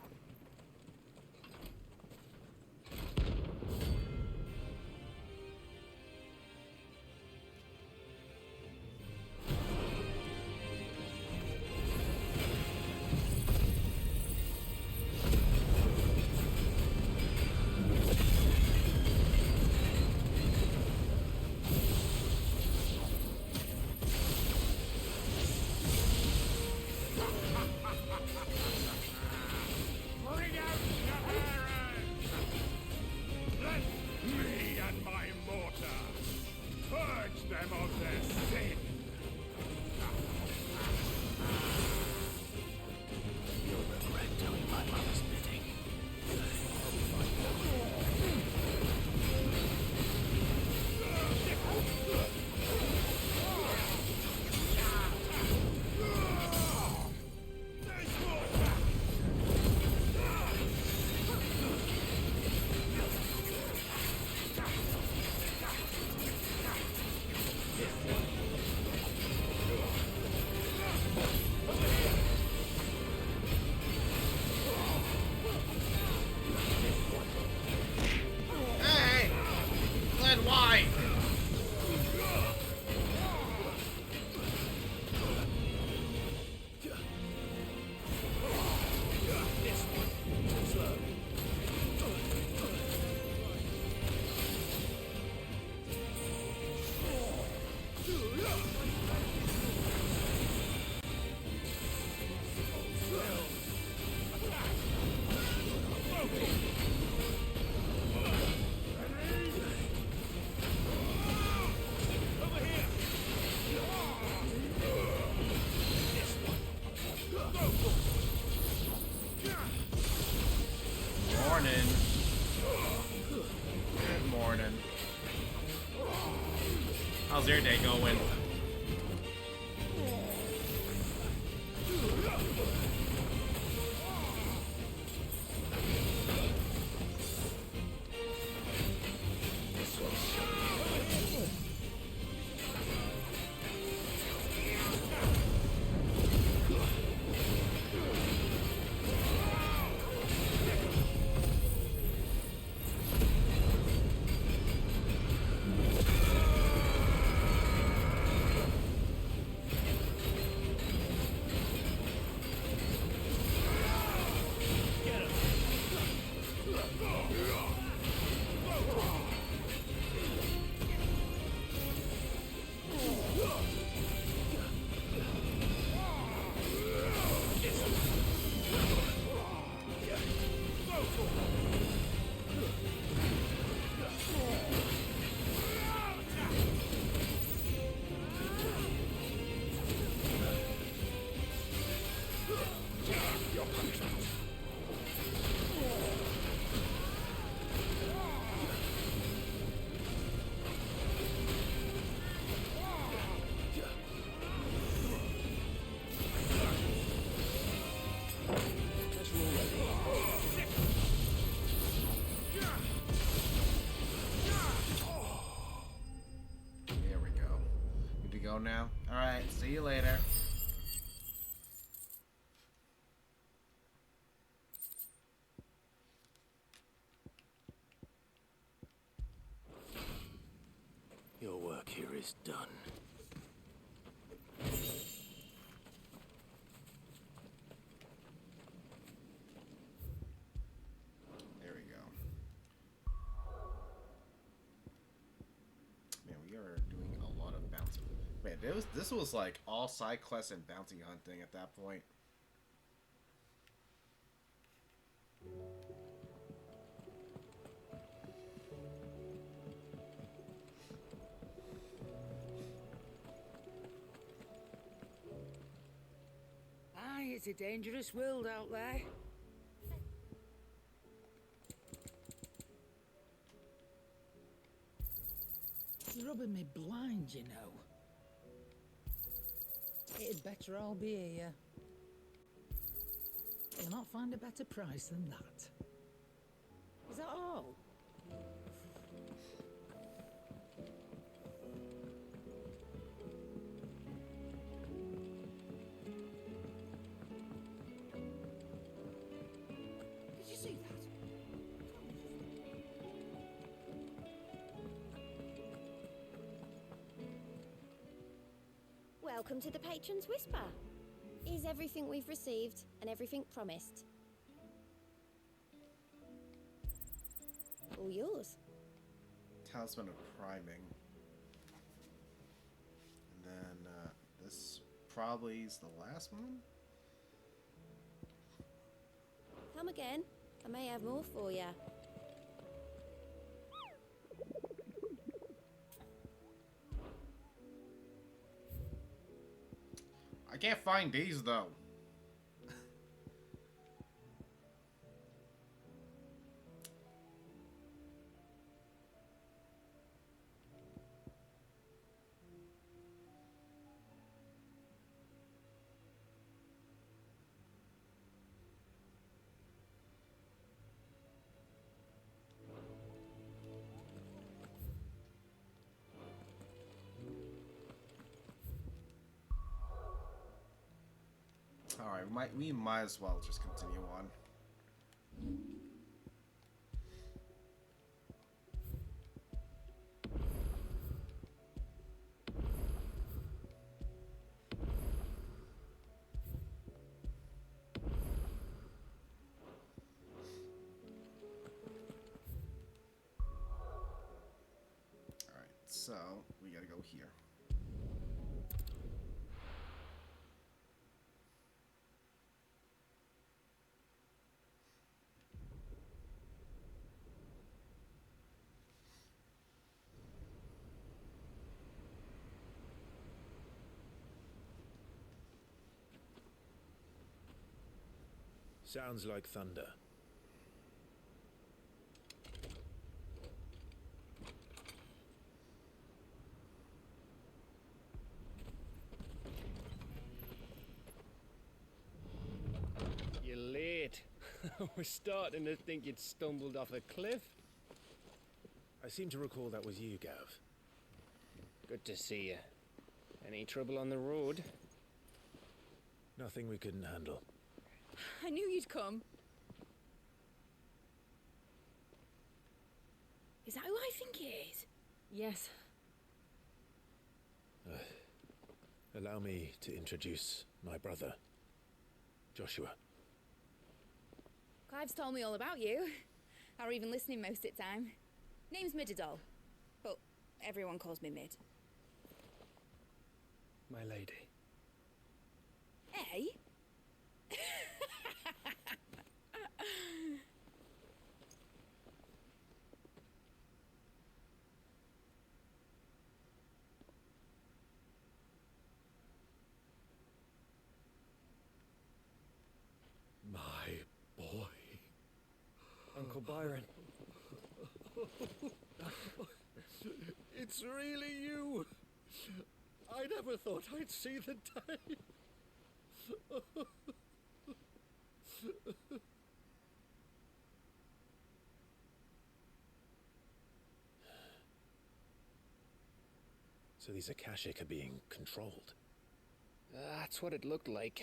morning. Good morning. How's your day going? Now. Alright, see you later. Your work here is done. There we go. Man, we are doing a lot of bouncing. Man, this was like all side quests and bounty hunting at that point. Aye, it's a dangerous world out there. It's rubbing me blind, you know. It'd better all be here. You'll not find a better price than that. Is that all? Did you see that? Welcome to the Patron's Whisper. Is everything we've received and everything promised? All yours. Talisman of Priming. And then this probably is the last one? Come again. I may have more for you. I can't find these though. Alright, we might as well just continue on. Alright, so we gotta go here. Sounds like thunder. We're starting to think you'd stumbled off a cliff. I seem to recall that was you, Gav. Good to see you. Any trouble on the road? Nothing we couldn't handle. I knew you'd come. Is that who I think it is? Yes. Allow me to introduce my brother, Joshua. Clive's told me all about you. Or even listening most of the time. Name's Midadol, but everyone calls me Mid. My lady. Eh? My boy. Uncle Byron. It's really you. I never thought I'd see the day. So these Akashic are being controlled. That's what it looked like.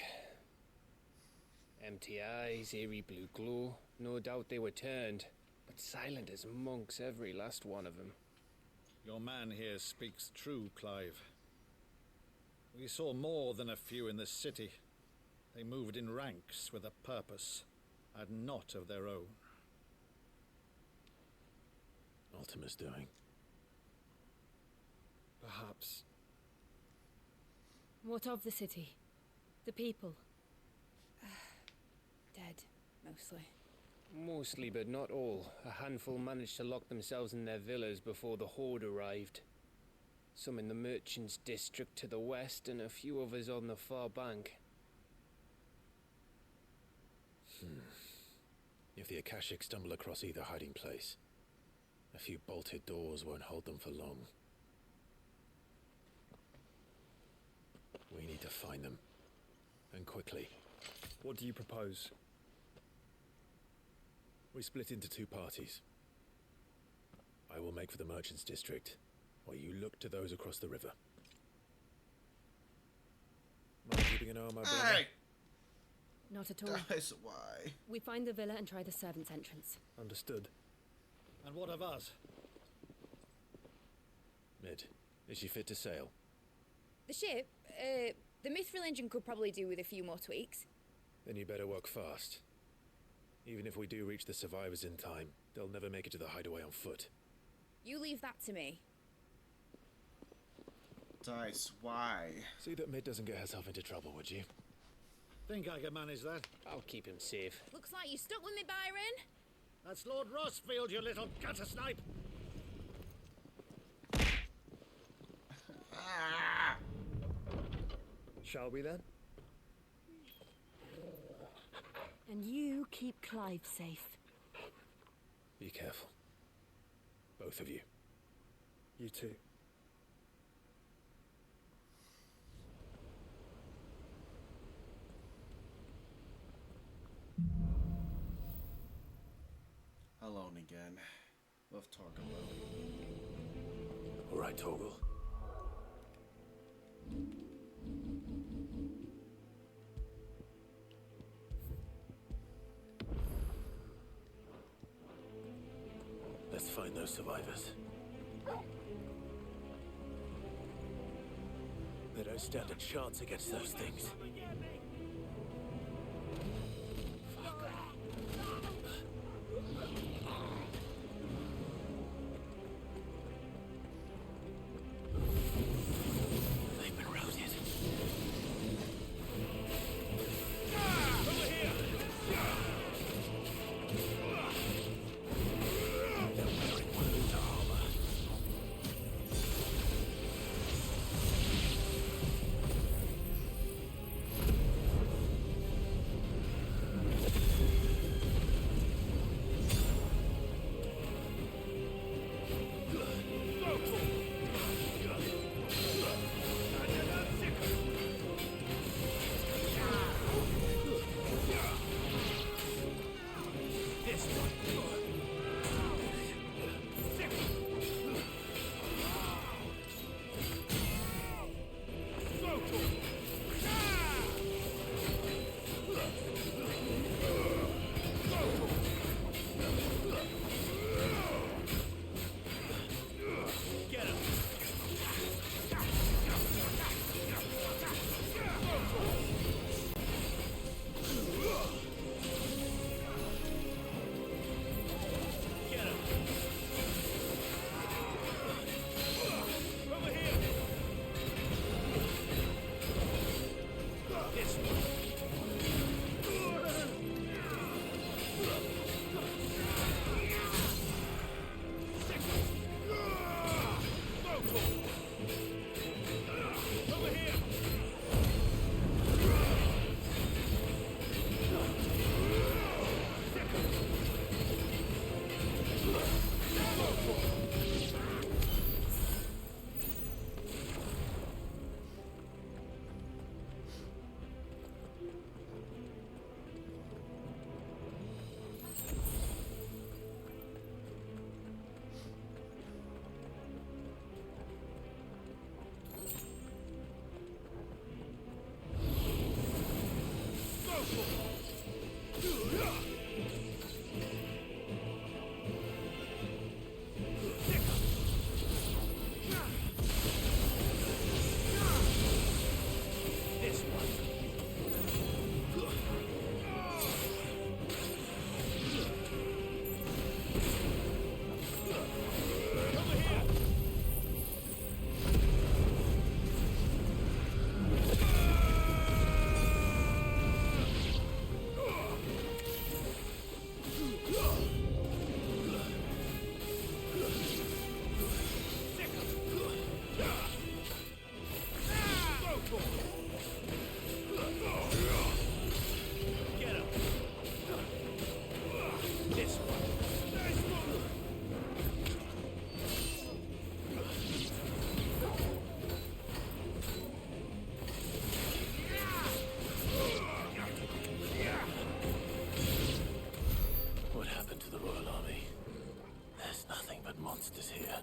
Empty eyes, eerie blue glow. No doubt they were turned, but silent as monks, every last one of them. Your man here speaks true, Clive. We saw more than a few in the city. They moved in ranks with a purpose, and not of their own. Ultima's doing. Perhaps. What of the city? The people? Dead, mostly. Mostly, but not all. A handful managed to lock themselves in their villas before the Horde arrived. Some in the Merchants' District to the west, and a few others on the far bank. If the Akashic stumble across either hiding place, a few bolted doors won't hold them for long. We need to find them. And quickly. What do you propose? We split into two parties. I will make for the Merchants' District, while you look to those across the river. Mind keeping an eye on my brother? Hey! Not at all. Guys, why? We find the villa and try the servants' entrance. Understood. And what of us? Mid, is she fit to sail? The ship, the Mithril engine could probably do with a few more tweaks. Then you better work fast. Even if we do reach the survivors in time, they'll never make it to the hideaway on foot. You leave that to me. Dice, why? See that Mid doesn't get herself into trouble, would you? Think I can manage that? I'll keep him safe. Looks like you stuck with me, Byron. That's Lord Rossfield, you little gutter snipe! Shall we then? And you keep Clive safe. Be careful. Both of you. You too. Alone again. With Torgal. All right, Torgal. Let's find those survivors. They don't stand a chance against those things. They've been routed. monsters here.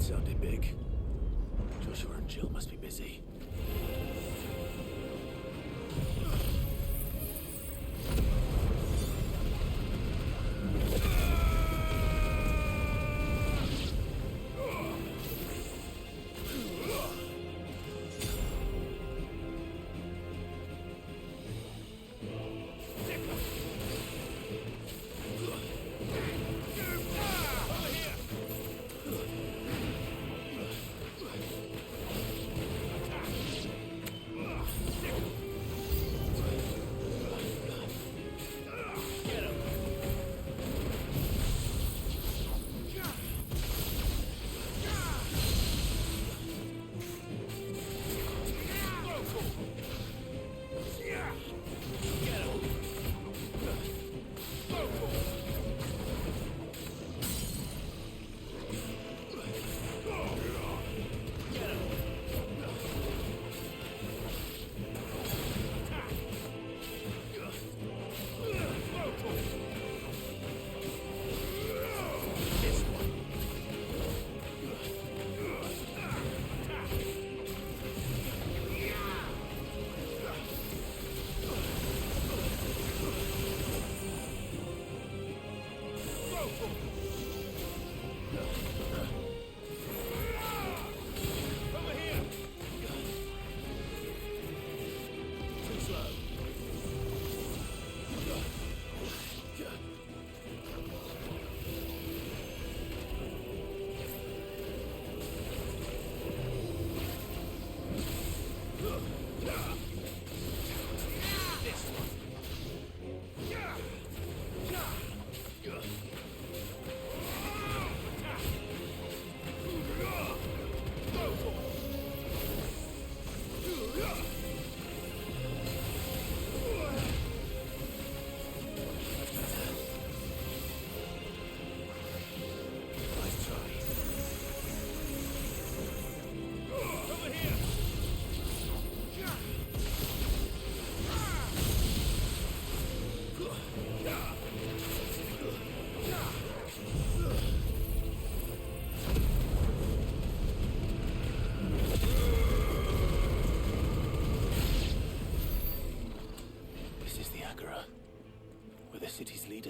Sounded big. Joshua and Jill must be busy.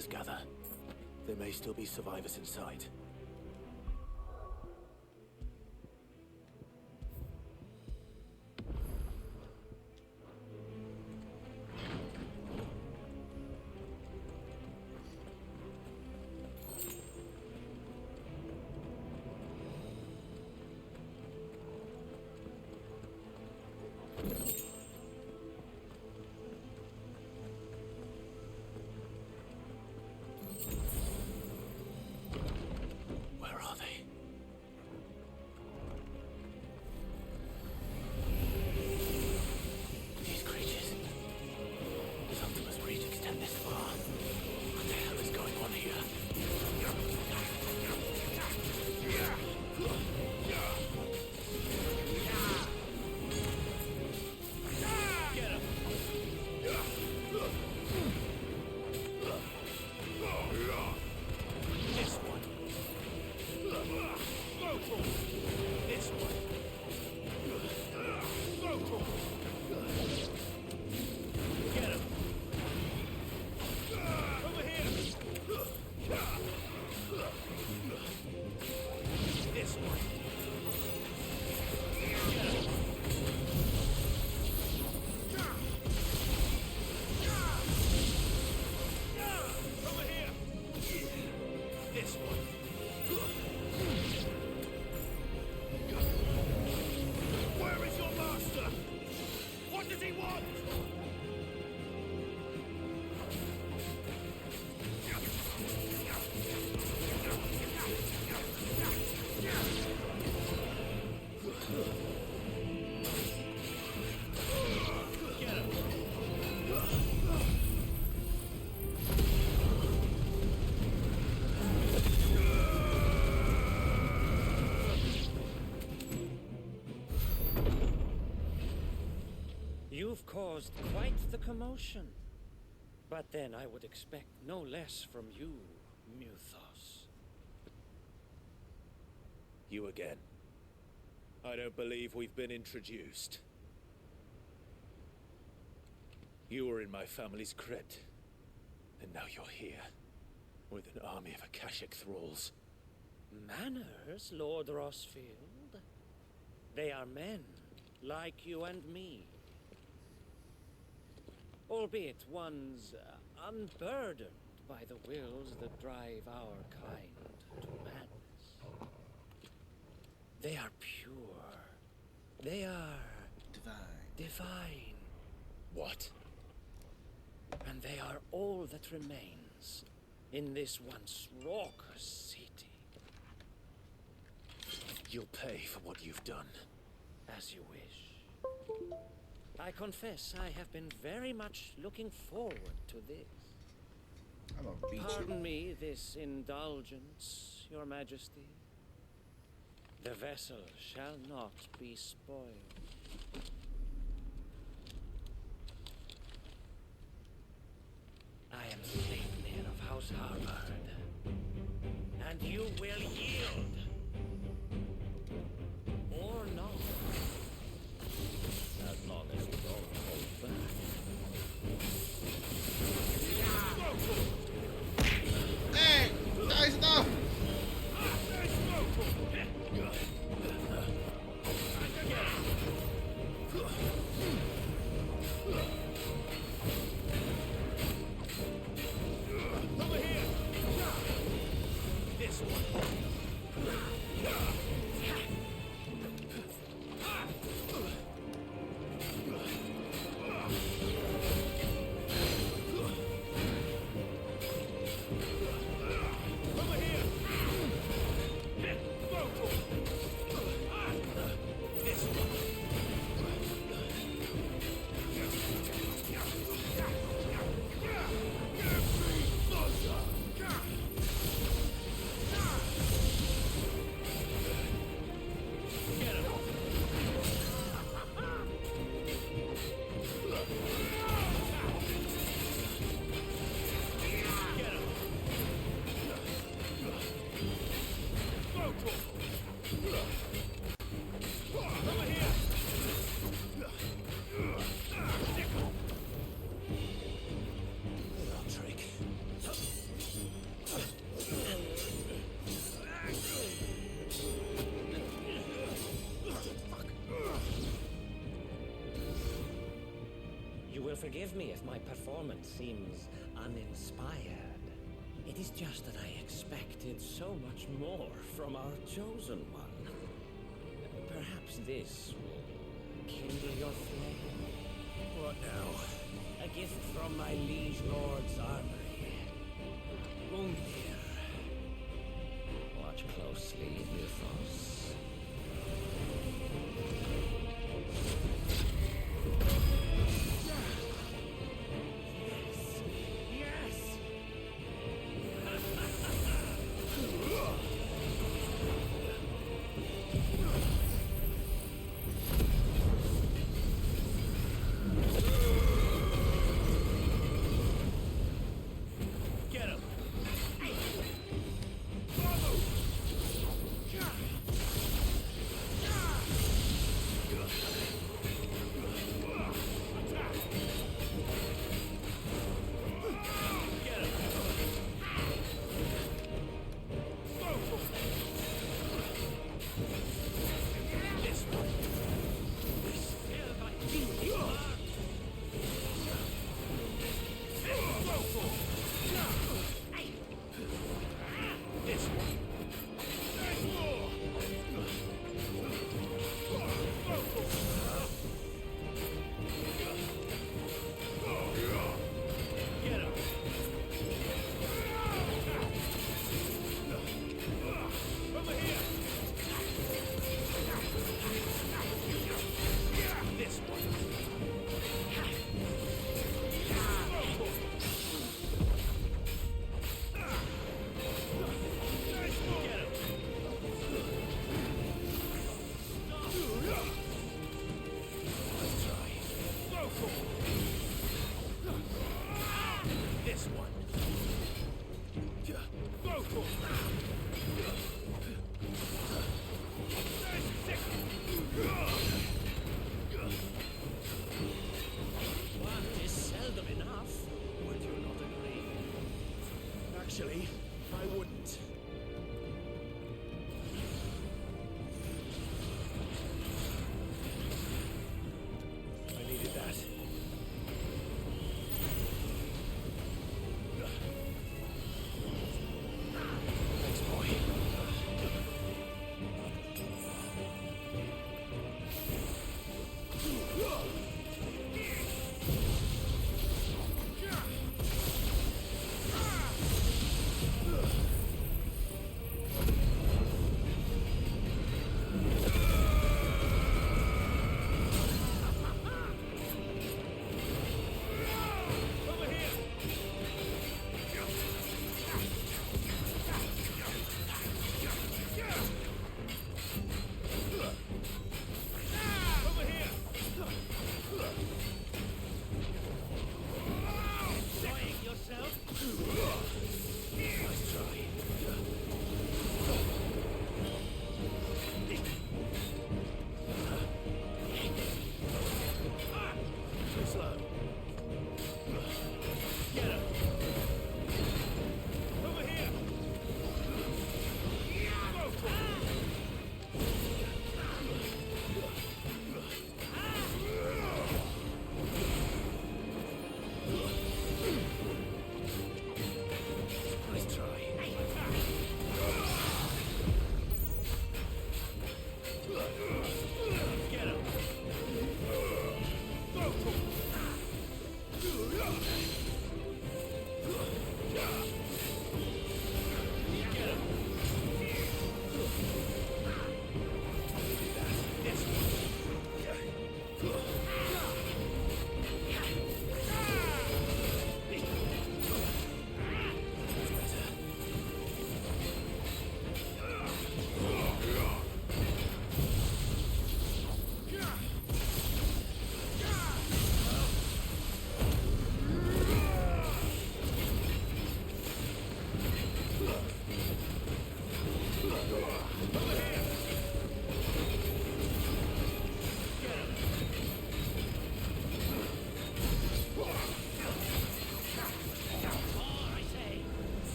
creatures gather, there may still be survivors inside. You've caused quite the commotion. But then I would expect no less from you, Muthos. You again. I don't believe we've been introduced. You were in my family's crypt, and now you're here, with an army of Akashic thralls. Manners, Lord Rossfield? They are men, like you and me. Albeit ones unburdened by the wills that drive our kind to madness. They are pure. They are divine. What? And they are all that remains in this once raucous city. You'll pay for what you've done. As you wish. I confess I have been very much looking forward to this. I'm gonna beat Pardon me this indulgence, Your Majesty. The vessel shall not be spoiled. I am Sleipnir of House Harvard, and you will yield. Or not. As long as you don't hold back. Hey! Guys, no! Over here! This one. forgive me if my performance seems uninspired. It is just that I expected so much more from our chosen one. Perhaps this will kindle your flame. What now? A gift from my liege lord's armory. Gungnir. Watch closely, Mythos. Get him!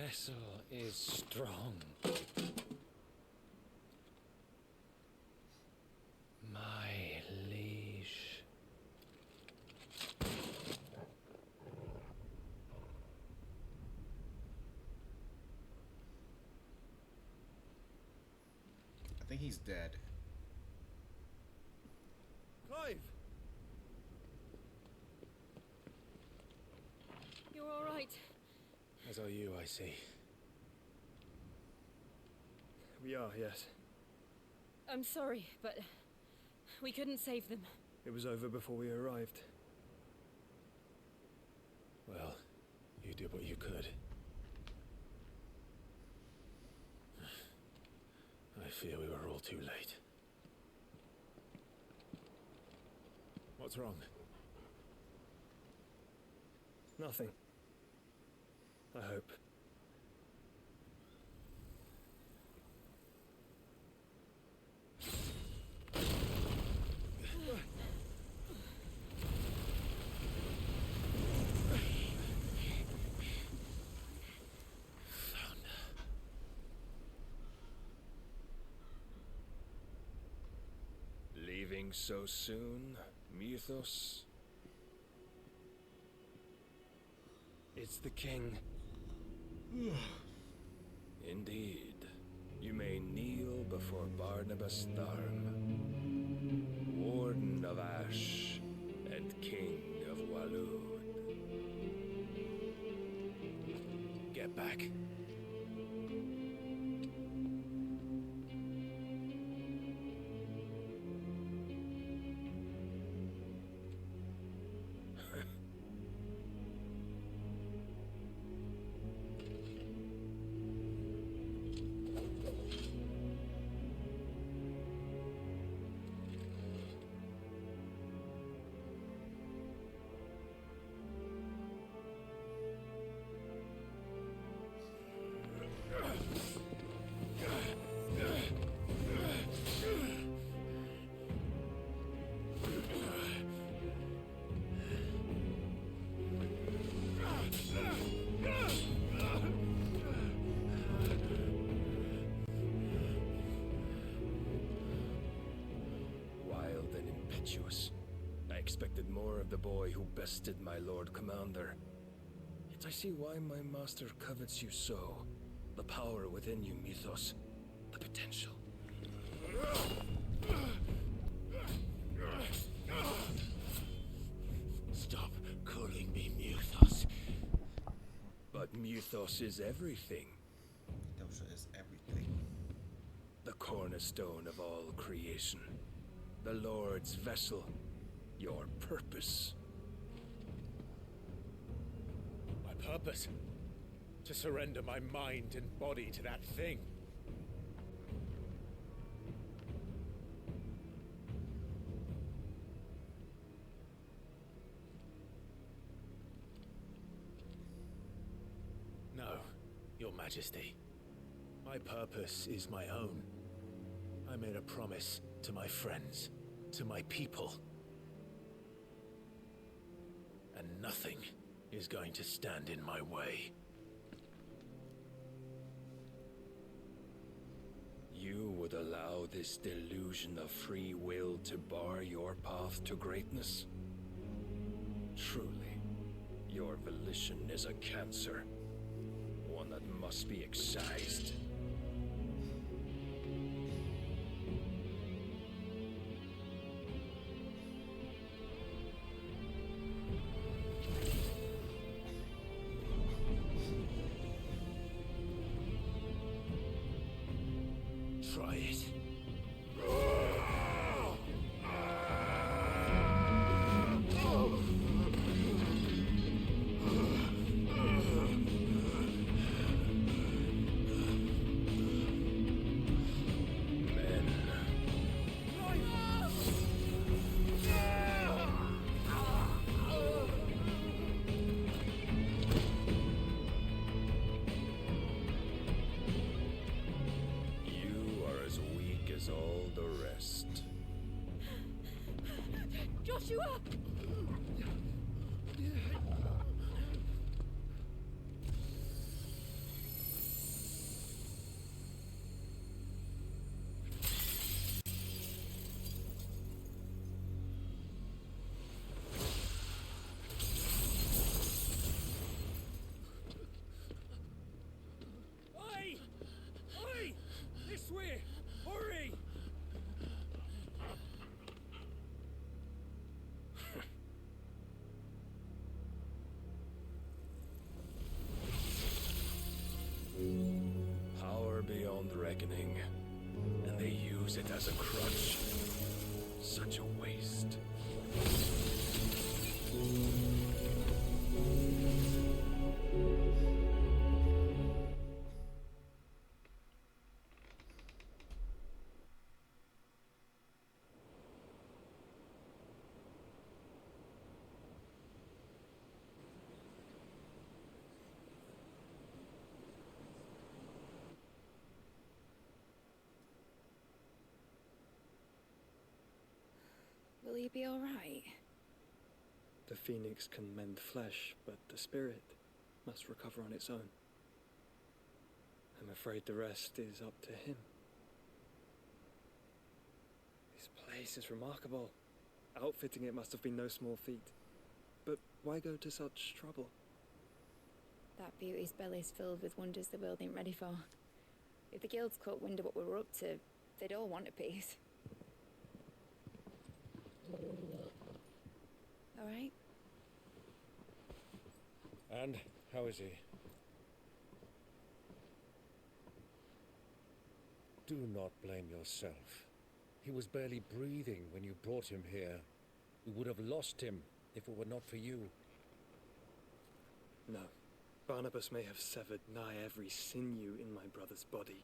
vessel is strong. My liege. I think he's dead. Clive! You're all right. As are you, I see. We are, yes. I'm sorry, but we couldn't save them. It was over before we arrived. Well, you did what you could. I fear we were all too late. What's wrong? Nothing. I hope. Leaving so soon, Mythos? It's the king. Indeed. You may kneel before Barnabas Tharm, Warden of Ash and King of Waloed. Get back. I expected more of the boy who bested my Lord Commander. Yet I see why my master covets you so. The power within you, Mythos. The potential. Stop calling me Mythos. But Mythos is everything. Mythos is everything. The cornerstone of all creation. The Lord's vessel. Your purpose. My purpose? To surrender my mind and body to that thing. No, Your Majesty. My purpose is my own. I made a promise to my friends, to my people. And nothing is going to stand in my way. You would allow this delusion of free will to bar your path to greatness? Truly, your volition is a cancer. One that must be excised. Try it. Joshua! beyond reckoning, and they use it as a crutch. Such a waste. Will you be alright? The phoenix can mend flesh, but the spirit must recover on its own. I'm afraid the rest is up to him. This place is remarkable. Outfitting it must have been no small feat. But why go to such trouble? That beauty's belly's filled with wonders the world ain't ready for. If the guilds caught wind of what we were up to, they'd all want a piece. All right? And how is he? Do not blame yourself. He was barely breathing when you brought him here. We would have lost him if it were not for you. No. Barnabas may have severed nigh every sinew in my brother's body.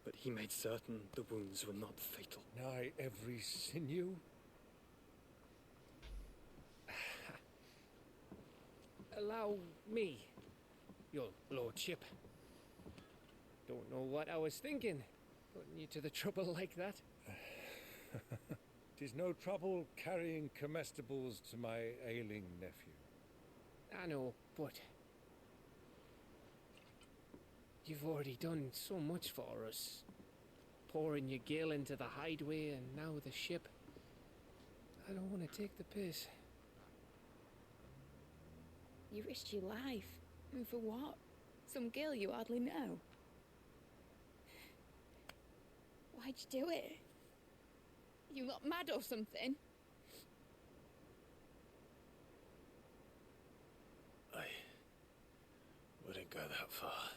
But he made certain the wounds were not fatal. Nigh every sinew? Allow me, your lordship. Don't know what I was thinking, putting you to the trouble like that. 'Tis no trouble carrying comestibles to my ailing nephew. I know, but you've already done so much for us. Pouring your gil into the hideaway and now the ship. I don't want to take the piss. You risked your life. And for what? Some girl you hardly know. Why'd you do it? You not mad or something? I wouldn't go that far.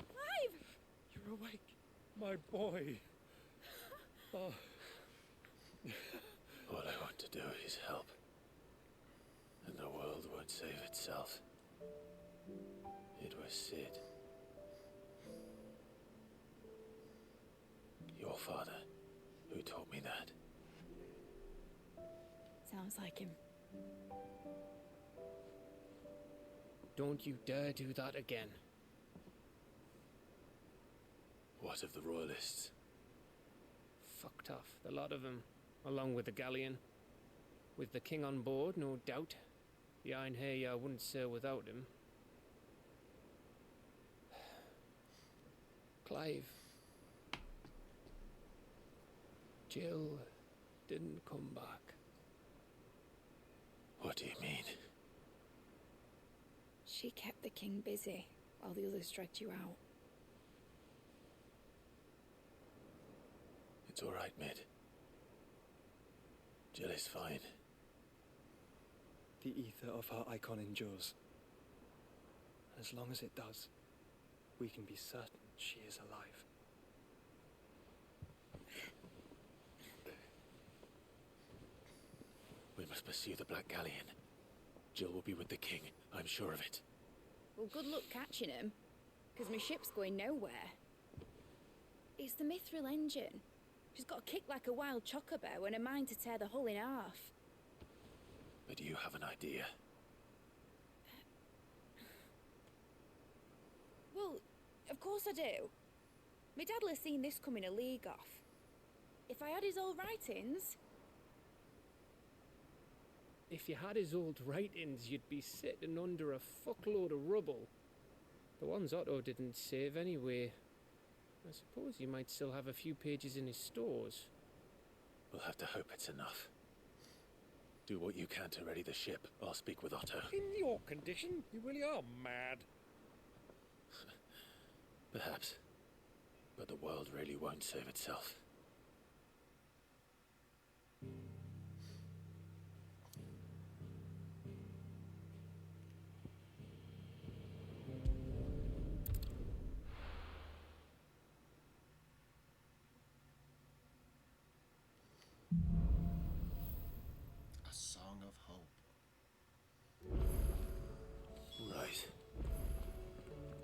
Clive! You're awake, my boy. Oh. All I want to do is help. And the world won't save itself. It was Sid. Your father, who taught me that. Sounds like him. Don't you dare do that again. What of the royalists? Fucked off, the lot of them, along with the galleon. With the king on board, no doubt. The Einherjar wouldn't sail without him. Clive. Jill didn't come back. What do you mean? She kept the king busy while the others dragged you out. It's all right, Mid. Jill is fine. The ether of her icon endures. As long as it does, we can be certain she is alive. We must pursue the Black Galleon. Jill will be with the king, I'm sure of it. Well, good luck catching him, because my ship's going nowhere. It's the Mithril engine. She's got a kick like a wild chocobo and a mind to tear the hull in half. But you have an idea. Well, of course I do. My dad'll have seen this coming a league off. If I had his old writings... If you had his old writings, you'd be sitting under a fuckload of rubble. The ones Otto didn't save anyway. I suppose you might still have a few pages in his stores. We'll have to hope it's enough. Do what you can to ready the ship. I'll speak with Otto. In your condition, you really are mad. Perhaps. But the world really won't save itself.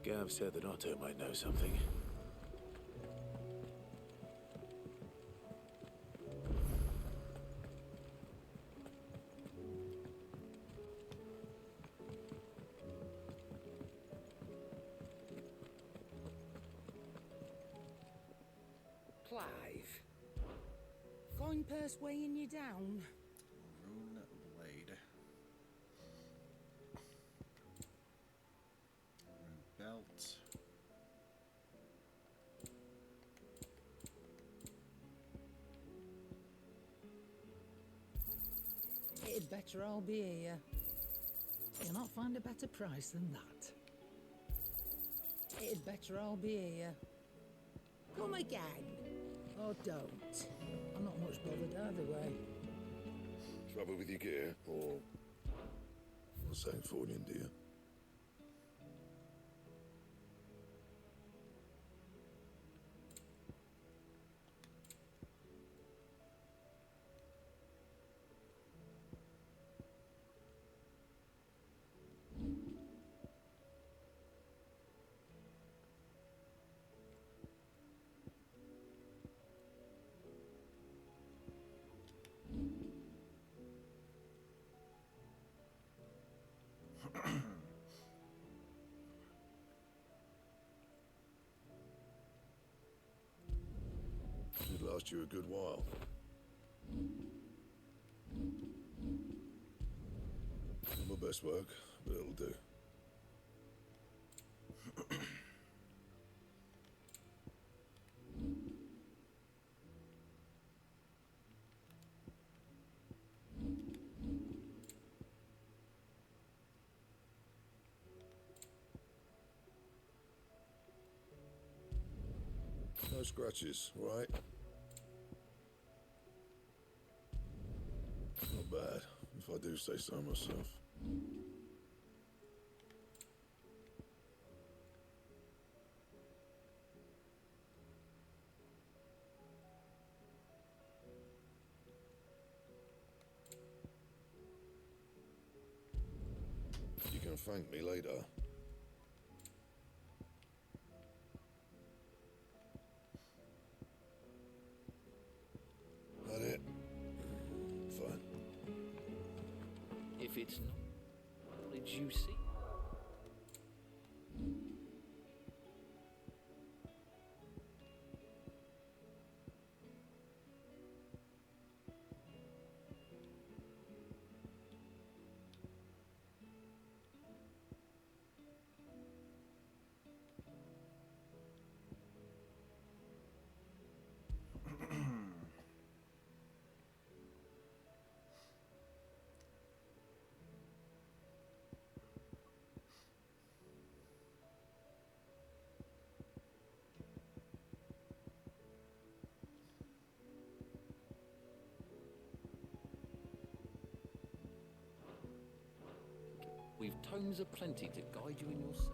Gav said that Otto might know something. Clive. Fine purse weighing you down. Rune blade. Rune belt. It'd better all be here. You'll not find a better price than that. It'd better all be here. Come again. Or don't. I'm not much bothered either way. Trouble with your gear, or St. Fornian, do you? It'd last you a good while. Not my best work, but it'll do. No scratches, right? Not bad, if I do say so myself. You can thank me later. That it? Fine. If it's not, what did you see? We've tomes aplenty to guide you in your search.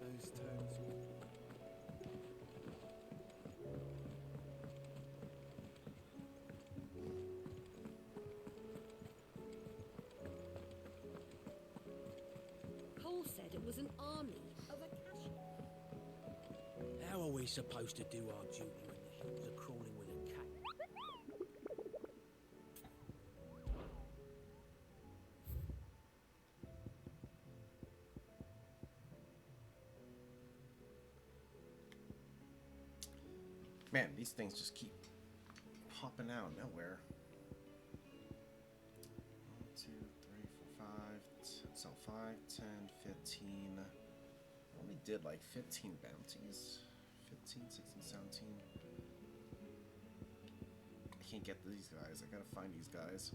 Those tones. Cole said it was an army of Akasha. How are we supposed to do our duty when the hills are crawling with a cat? Man, these things just keep popping out of nowhere. 1, 2, 3, 4, 5. So 5, 10, 15. I only did like 15 bounties. 15, 16, 17. I can't get these guys. I gotta find these guys.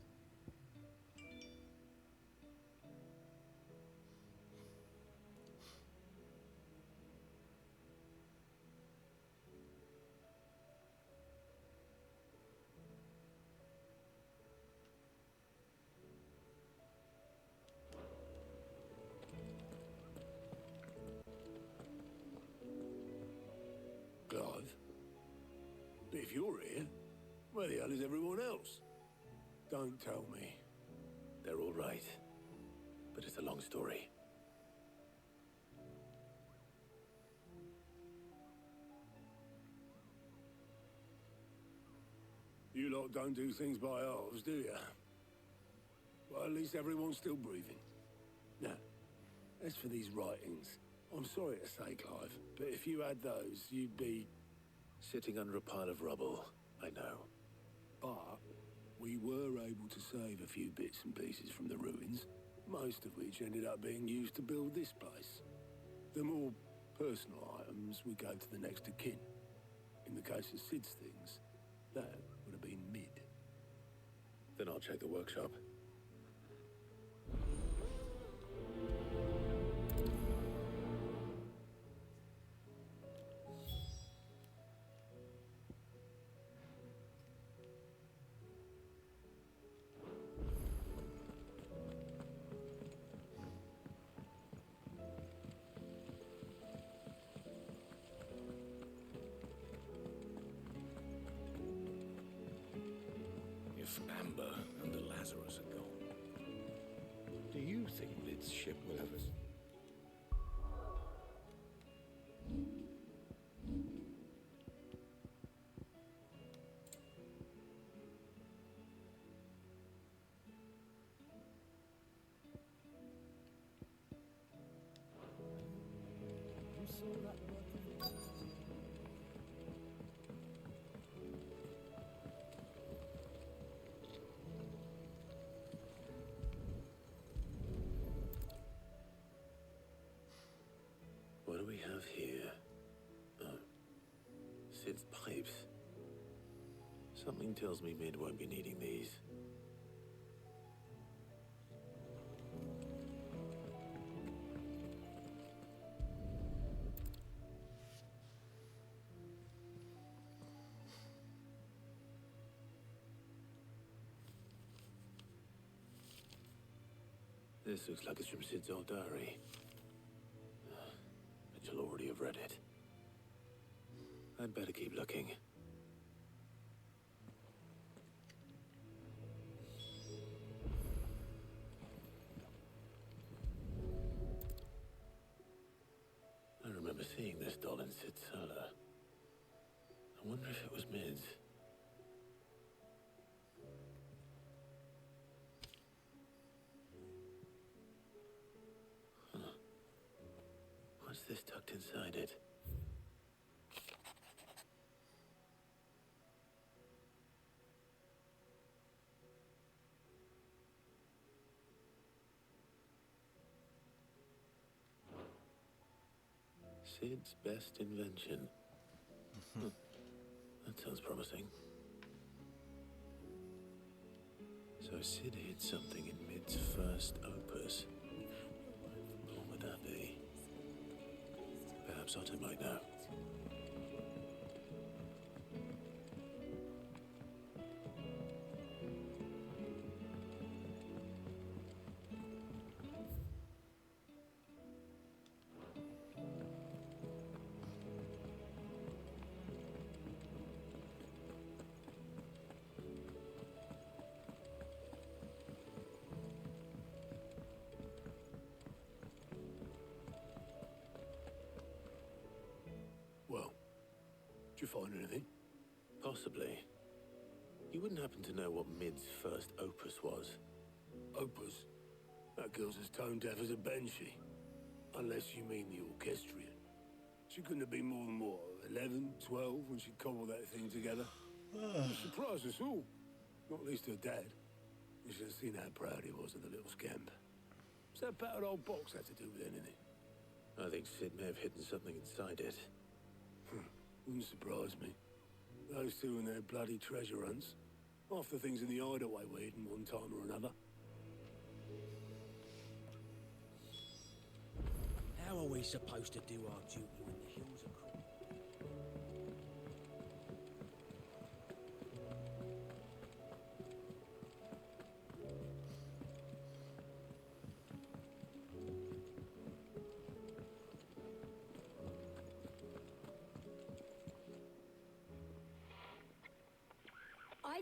if you're here, where the hell is everyone else? Don't tell me. They're all right. But it's a long story. You lot don't do things by halves, do you? Well, at least everyone's still breathing. Now, as for these writings, I'm sorry to say, Clive, but if you had those, you'd be... Sitting under a pile of rubble, I know. But we were able to save a few bits and pieces from the ruins, most of which ended up being used to build this place. The more personal items would go to the next of kin. In the case of Sid's things, that would have been Mid. Then I'll check the workshop. If Amber and the Lazarus are gone, do you think Lid's ship will have us? You saw that work of it? What do we have here? Oh. Sid's pipes. Something tells me Mid won't be needing these. This looks like it's from Sid's old diary. But you'll already have read it. I'd better keep looking. I remember seeing this doll in Sid's cellar. I wonder if it was Mid's. What's this tucked inside it? Sid's best invention. That sounds promising. So Sid hid something in Mid's first opus. What would that be? Perhaps Otto might know. Well, did you find anything? Possibly. You wouldn't happen to know what Mid's first opus was? Opus? That girl's as tone deaf as a banshee. Unless you mean the orchestrion. She couldn't have been more than, what, 11, 12 when she cobbled that thing together? It surprised us all. Not least her dad. You should have seen how proud he was of the little scamp. What's that battered old box have to do with anything? I think Sid may have hidden something inside it. Wouldn't surprise me. Those two and their bloody treasure hunts. Half the things in the hideaway were hidden one time or another. How are we supposed to do our duty when the hills are cruel?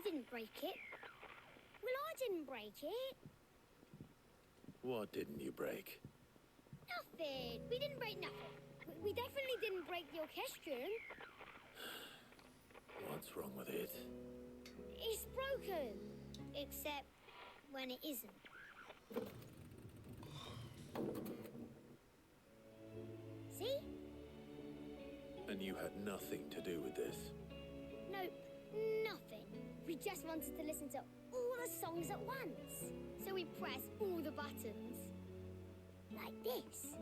didn't break it. Well, I didn't break it. What didn't you break? Nothing. We didn't break nothing. We definitely didn't break the orchestrion. What's wrong with it? It's broken. Except when it isn't. See? And you had nothing to do with this? Nope, nothing. We just wanted to listen to all the songs at once. So we pressed all the buttons. Like this.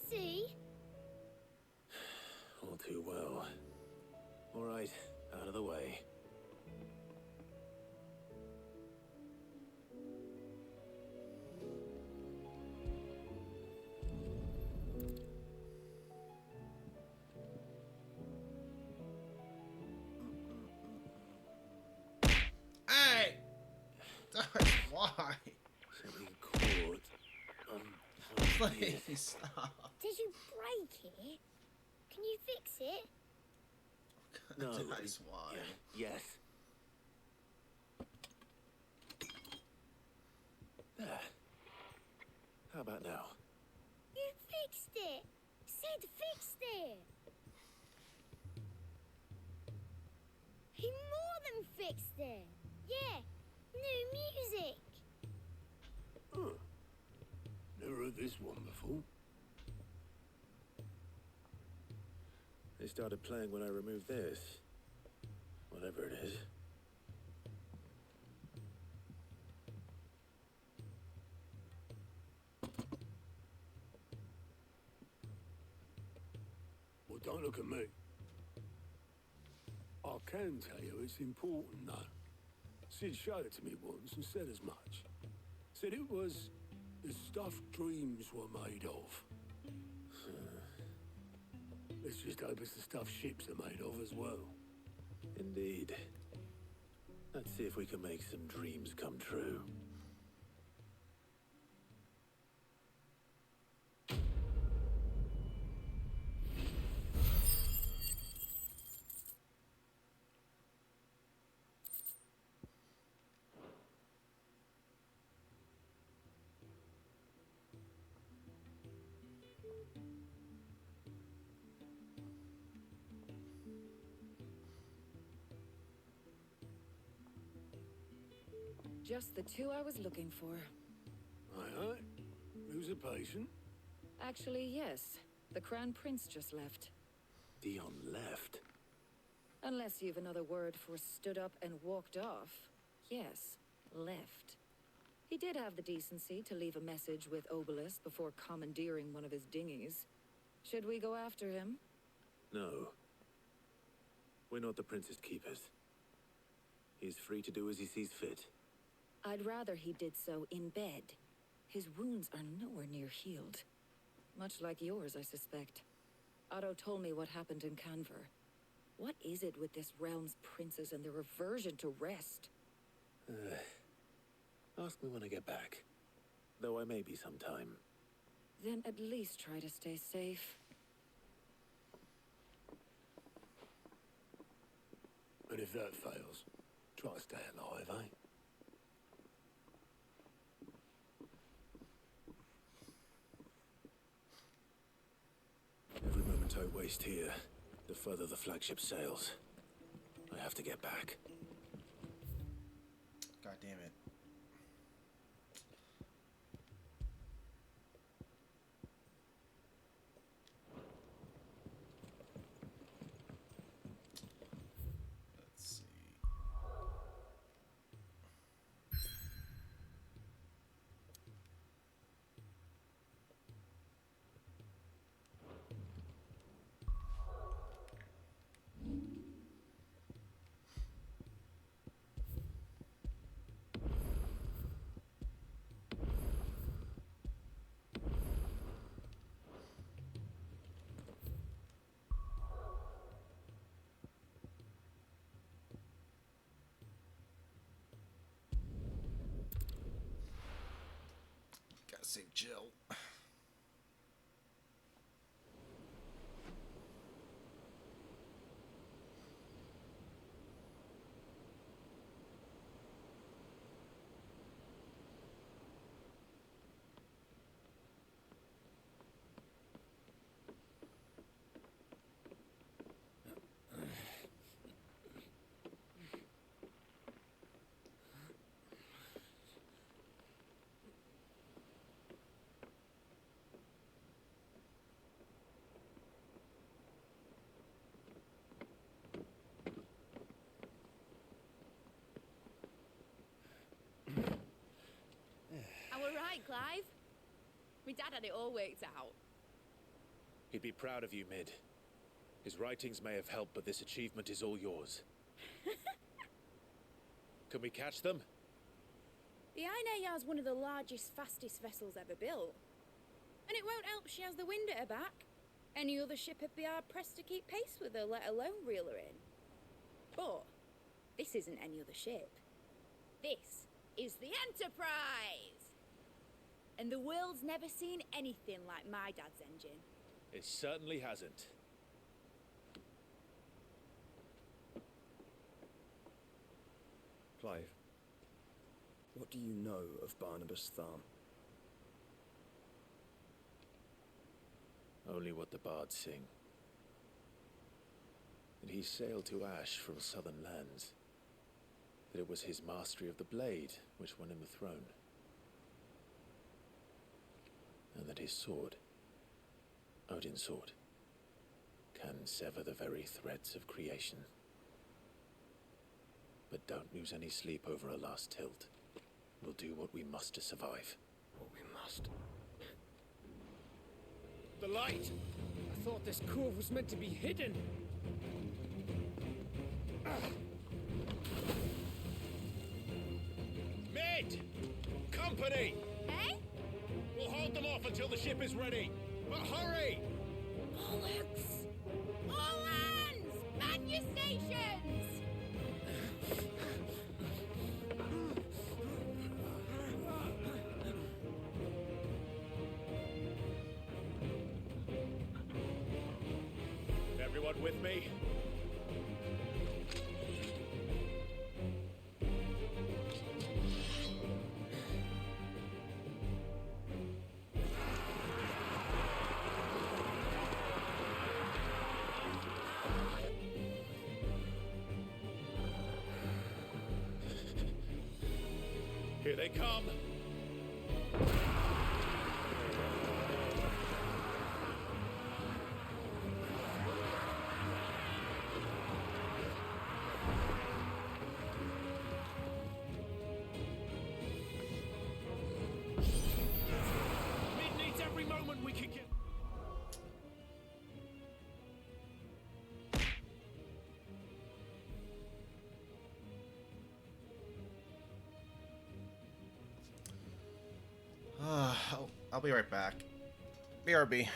See? All too well. All right, out of the way. Hey! Why? Something caught. Please stop. Did you break it? Can you fix it? No. That's why. Yes. There. How about now? You fixed it. Sid fixed it. He more than fixed it. Yeah, new music. Huh. Never heard this one before. They started playing when I removed this. Whatever it is. Well, don't look at me. I can tell you it's important, though. Sid showed it to me once and said as much. Said it was the stuff dreams were made of. Let's just hope it's the stuff ships are made of as well. Indeed. Let's see if we can make some dreams come true. Just the two I was looking for. Aye. Who's a patient? Actually, yes. The Crown Prince just left. Dion left? Unless you've another word for stood up and walked off. Yes, left. He did have the decency to leave a message with Obelisk before commandeering one of his dinghies. Should we go after him? No. We're not the Prince's keepers. He's free to do as he sees fit. I'd rather he did so in bed. His wounds are nowhere near healed. Much like yours, I suspect. Otto told me what happened in Canver. What is it with this realm's princes and their aversion to rest? Ask me when I get back. Though I may be sometime. Then at least try to stay safe. And if that fails, try to stay alive, eh? Every moment I waste here, the further the flagship sails. I have to get back. God damn it. Let's see. save Jill. Right, Clive? My dad had it all worked out. He'd be proud of you, Mid. His writings may have helped, but this achievement is all yours. Can we catch them? The Ainayar's one of the largest, fastest vessels ever built. And it won't help she has the wind at her back. Any other ship would be hard-pressed to keep pace with her, let alone reel her in. But this isn't any other ship. This is the Enterprise! And the world's never seen anything like my dad's engine. It certainly hasn't. Clive, what do you know of Barnabas Tharm? Only what the bards sing. That he sailed to Ash from southern lands. That it was his mastery of the blade which won him the throne. And that his sword, Odin's sword, can sever the very threads of creation. But don't lose any sleep over a last tilt. We'll do what we must to survive. What we must? The light! I thought this cove was meant to be hidden. Mid! Company! Eh? We'll hold them off until the ship is ready. But hurry! Bollocks! All hands! Man your stations! Everyone with me? Here they come! Mid needs every moment we can get. I'll be right back. BRB.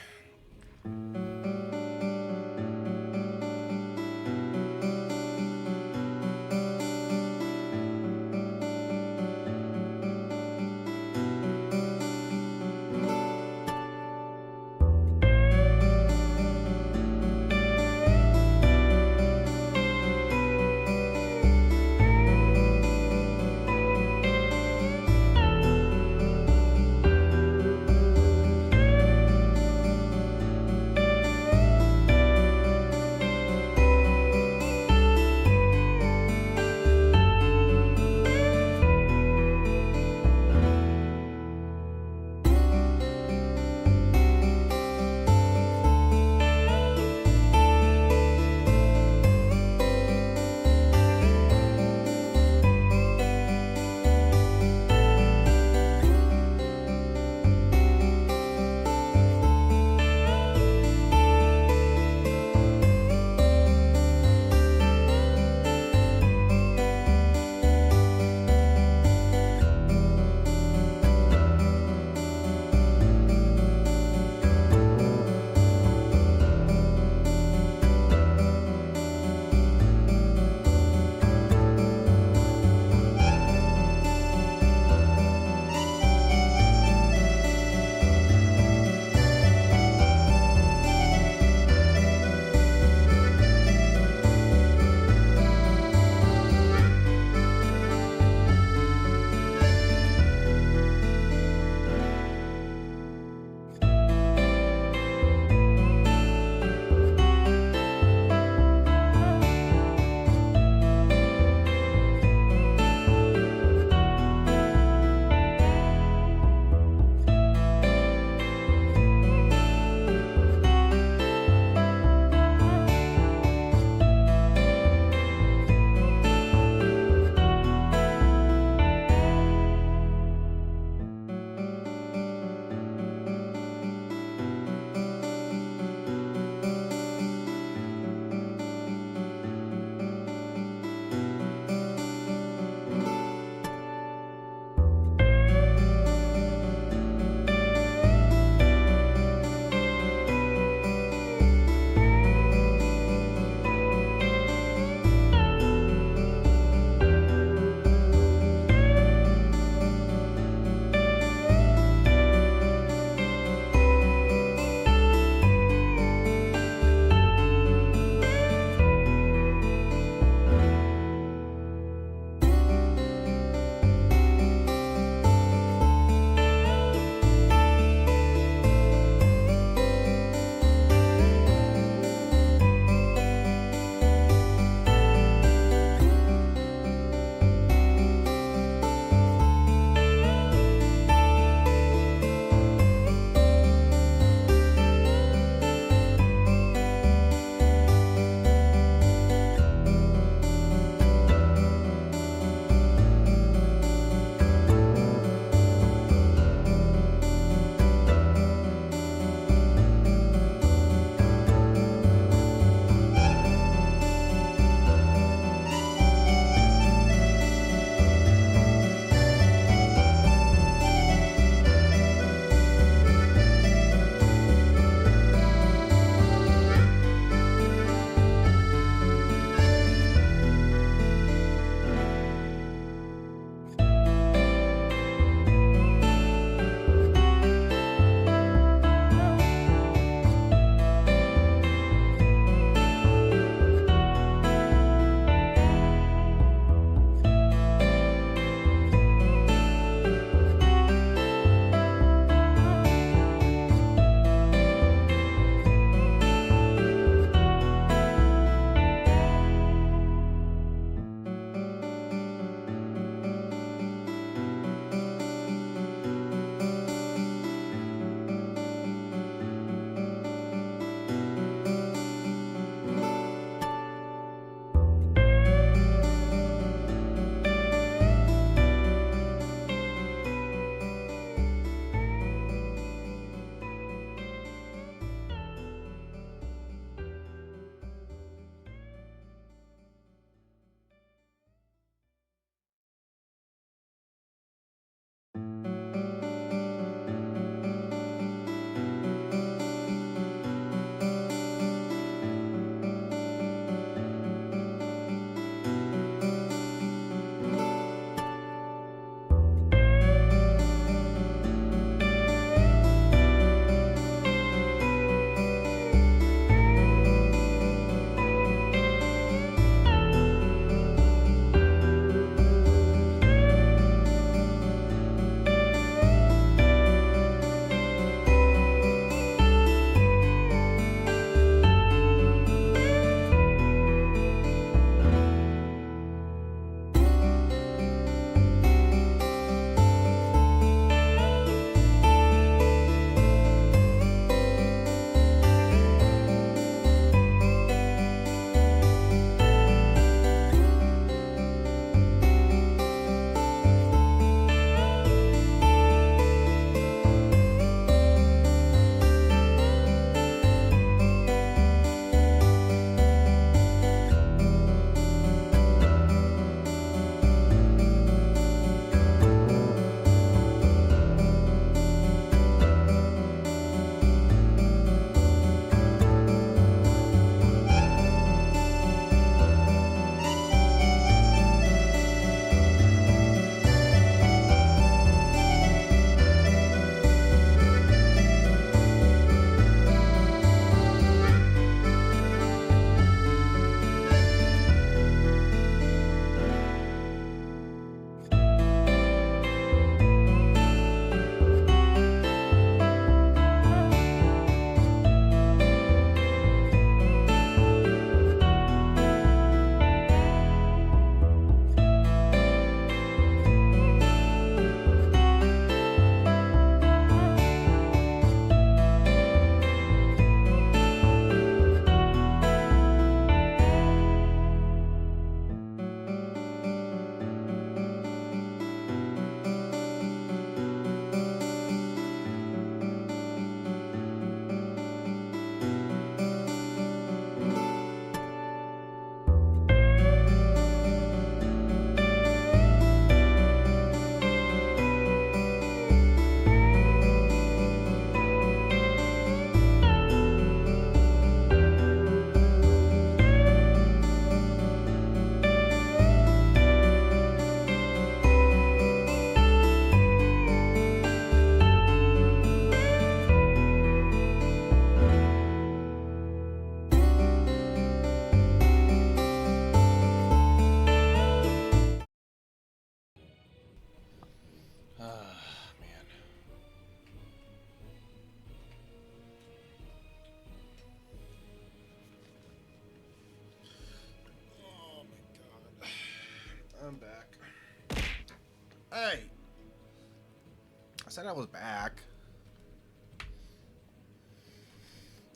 said I was back.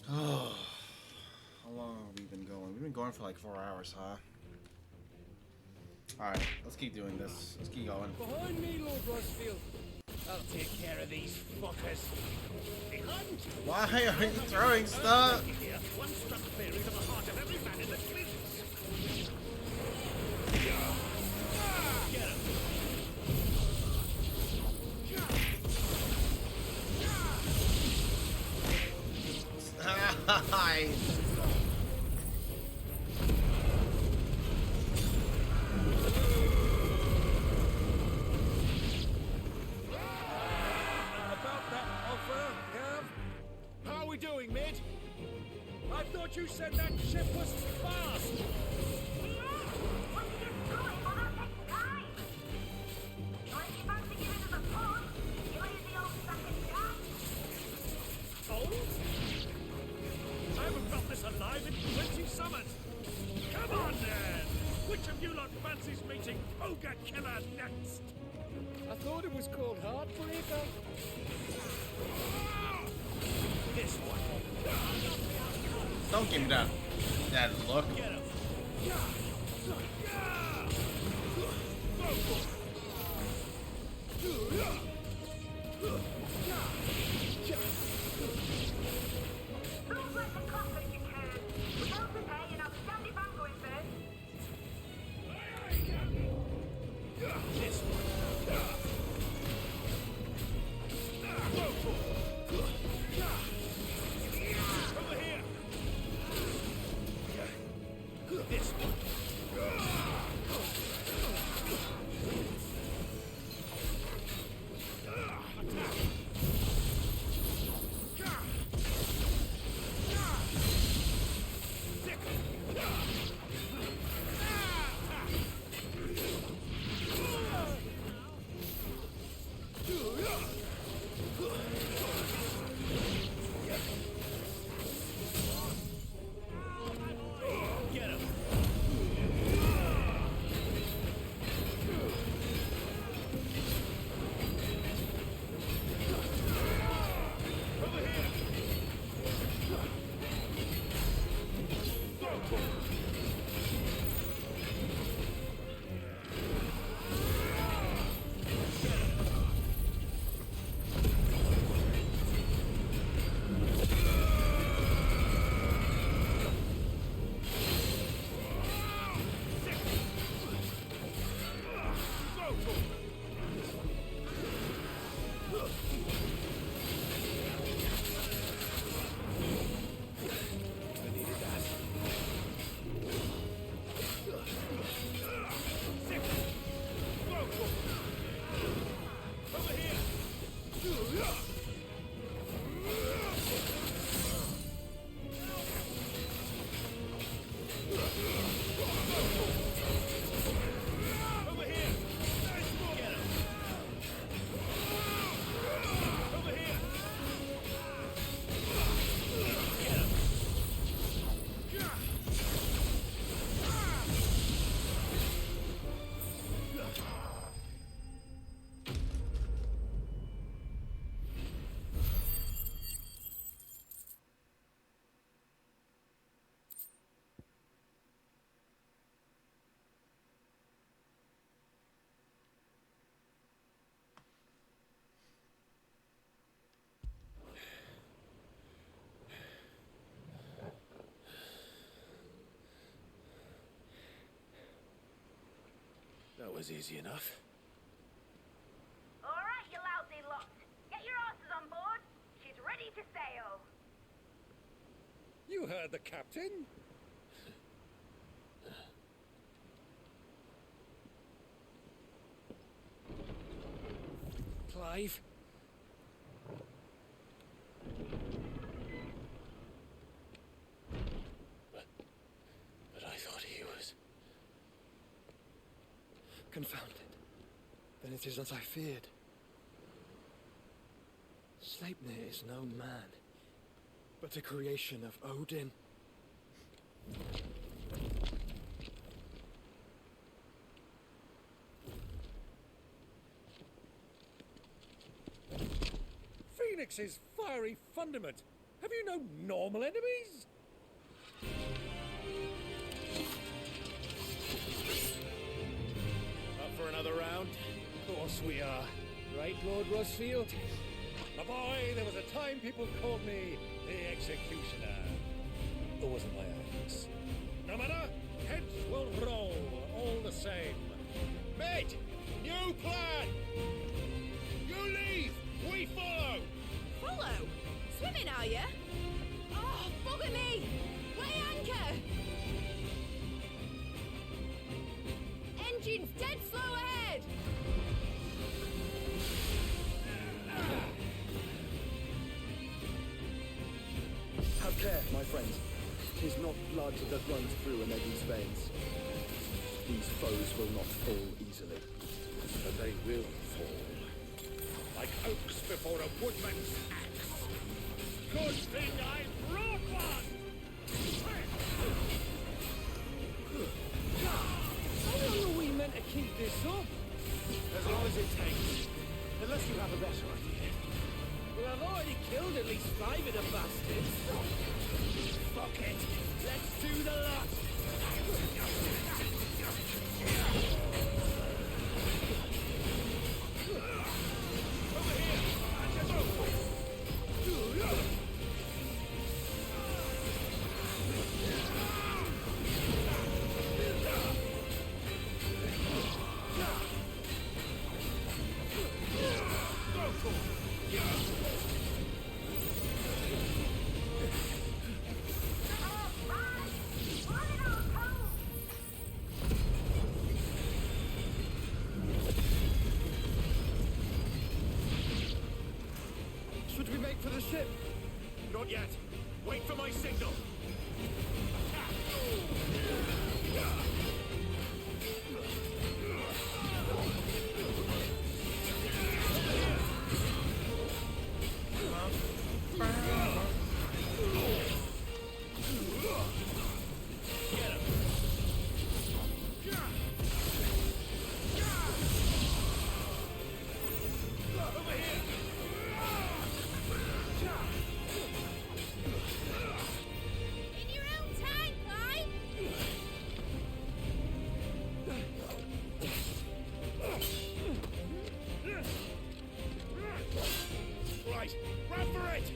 Oh, how long have we been going? We've been going for like 4 hours, huh? Alright, let's keep doing this. Let's keep going. Behind me, Lord Rosfield. I'll take care of these fuckers. Behind! Why are you throwing stuff? Here, one struck fear into the heart of every man in the Cliffs. Get him. About that offer, Gav? How are we doing, mid? I thought you said that ship was fast. Old? I haven't felt this alive in 20 summers. Come on, then! Which of you lot fancies meeting Ogre Killer next? I thought it was called Heartbreaker. This one. Don't give me that look. Get him. That was easy enough. All right, you lousy lot. Get your asses on board. She's ready to sail. You heard the captain. Clive. But I thought he was... Confounded. Then it is as I feared. Sleipnir is no man, but a creation of Odin. Phoenix's fiery fundament. Have you no normal enemies? Up for another round? Of course we are. Right, Lord Rosfield? My boy, there was a time people called me the Executioner. Or was it my eyes? No matter, heads will roll all the same. Mate! New plan! You leave! We follow! Follow? Swimming, are you? Oh, bugger me! Weigh anchor! Engines dead slow ahead! Have care, my friends. 'Tis not blood that runs through an Eddie's veins. These foes will not fall easily. But they will fall. Like oaks before a woodman's axe. Good thing I brought one! How long are we meant to keep this up? As long as it takes. Unless you have a better idea. Well, I've already killed at least 5 of the bastards. Fuck it. Let's do the lot. Over here. At your boat. Should we make for the ship? Not yet. Wait for my signal. In your own time, Clive! Right. Run for it.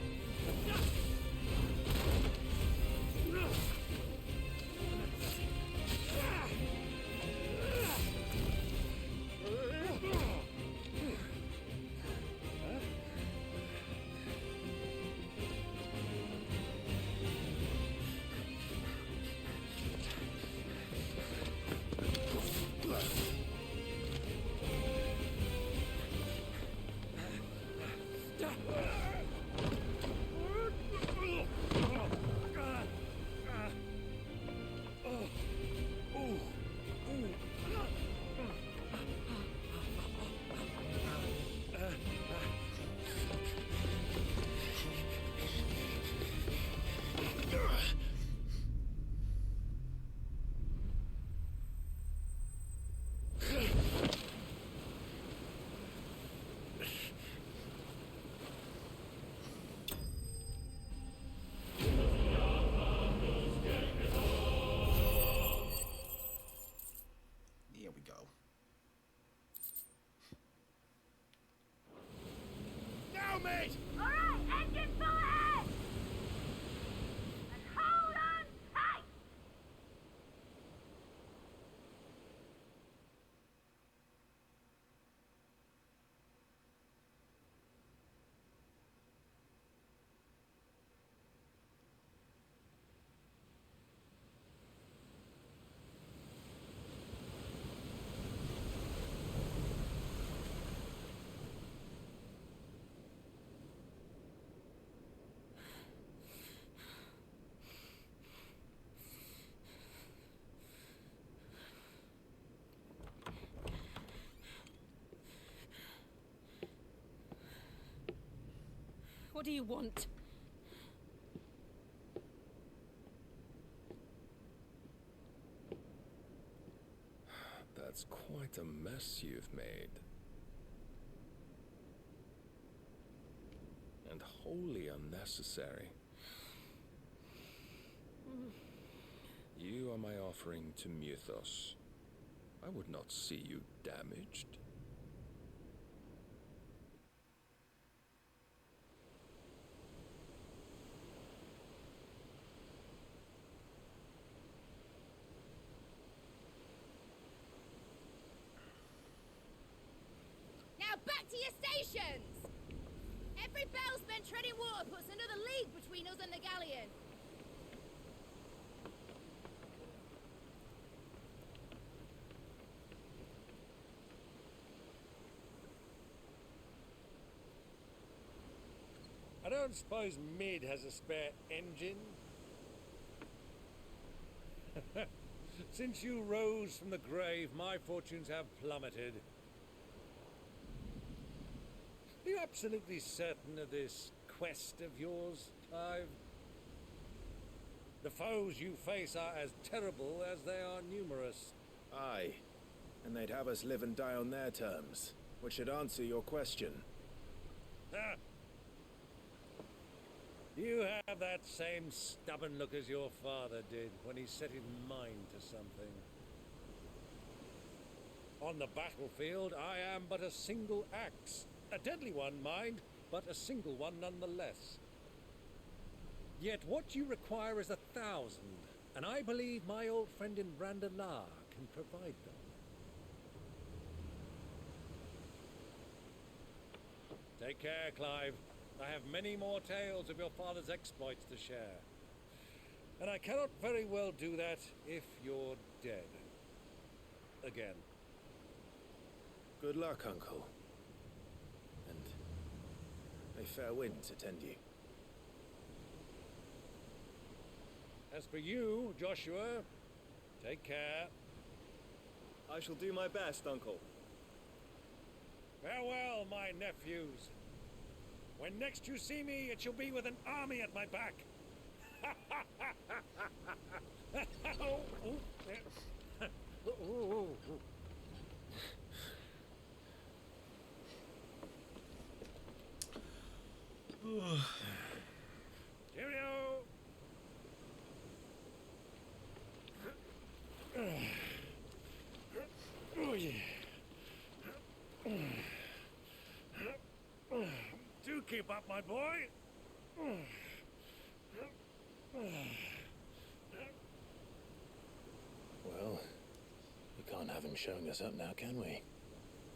Here we go. Now, mate! All right, engine full ahead! And hold on tight! What do you want? That's quite a mess you've made. And wholly unnecessary. You are my offering to Mythos. I would not see you damaged. Now back to your stations! Every bell spent treading water puts another league between us and the galleon. I don't suppose Mid has a spare engine? Since you rose from the grave, my fortunes have plummeted. Are you absolutely certain of this quest of yours, Clive? The foes you face are as terrible as they are numerous. Aye, and they'd have us live and die on their terms, which should answer your question. Ah. You have that same stubborn look as your father did when he set his mind to something. On the battlefield, I am but a single axe. A deadly one, mind, but a single one nonetheless. Yet what you require is 1,000, and I believe my old friend in Brandalar can provide them. Take care, Clive. I have many more tales of your father's exploits to share. And I cannot very well do that if you're dead. Again. Good luck, Uncle. And may fair winds attend you. As for you, Joshua, take care. I shall do my best, Uncle. Farewell, my nephews. When next you see me, it shall be with an army at my back. Cheerio! Oh, yeah. Do keep up, my boy. Well, we can't have him showing us up now, can we?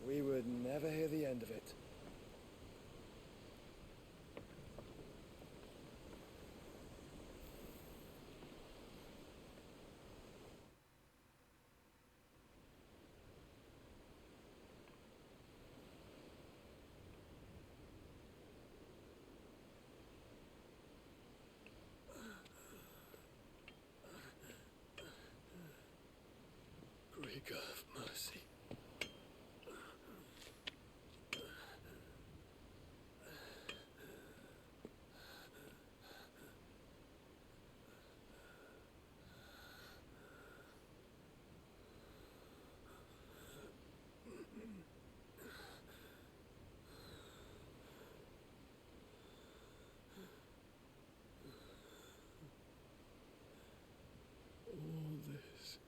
We would never hear the end of it. Great God of mercy. All this.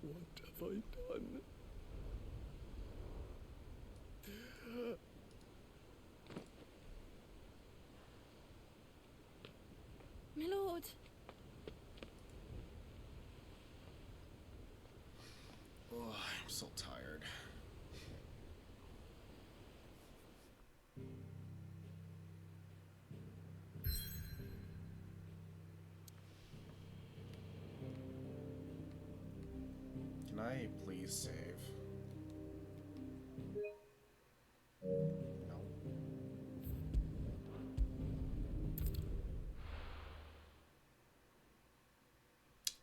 What have I done? My lord. Oh, I'm so tired. Can I please save? No.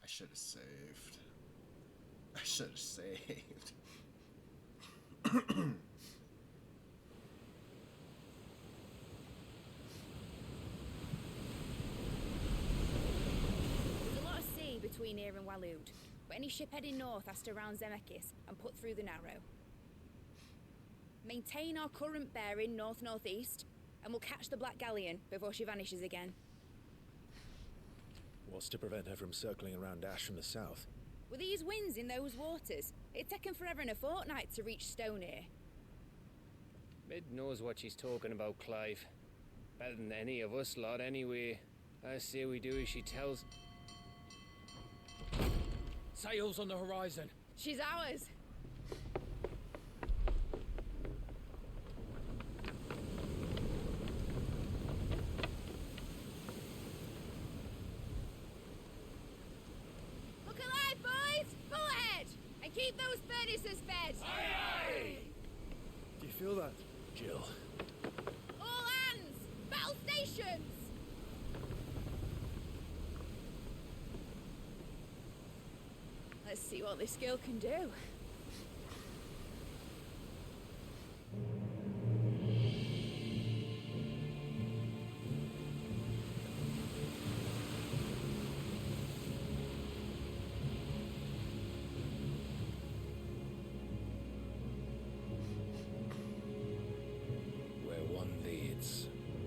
I should have saved. I should have saved. between here and Waloed, but any ship heading north has to round Zemeckis and put through the Narrow. Maintain our current bearing north-northeast, and we'll catch the Black Galleon before she vanishes again. What's to prevent her from circling around Ash from the south? With these winds in those waters, it'd take 'em forever and a fortnight to reach Stonehere. Mid knows what she's talking about, Clive. Better than any of us lot, anyway. I say we do as she tells. Sails on the horizon. She's ours. Look alive, boys! Pull ahead! And keep those furnaces fed! Aye, aye! Do you feel that? Jill. All hands! Battle stations! Let's see what this girl can do. Where one leads,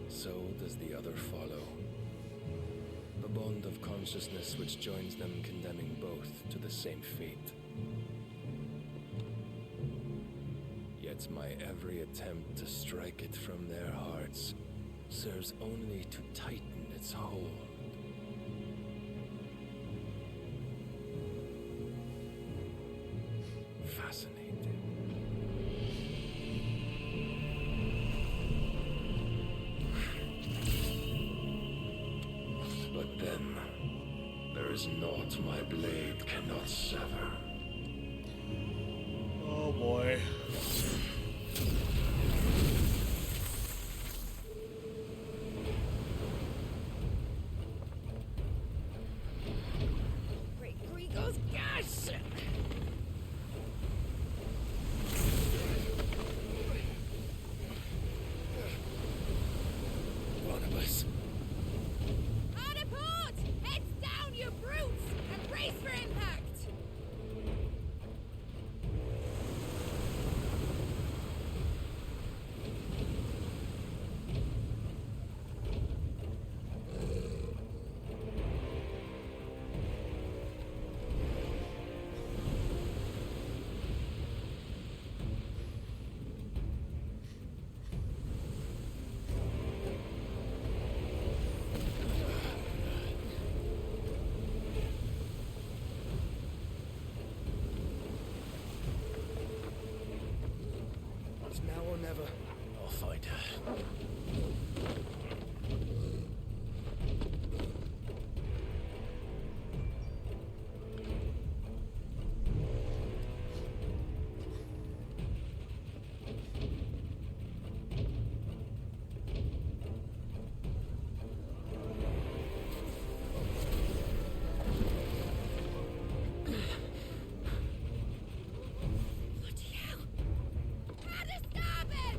so does the other follow. The bond of consciousness which joins them condemning both to the same fate. Yet my every attempt to strike it from their hearts serves only to tighten its hold. Fascinating. But then, there is naught my blade cannot sever. Oh boy. Great Gregor's gas! Barnabas. Hard a port! Heads down, you brutes! And brace for impact! It's now or never. I'll find her. Bloody hell! How to stop it!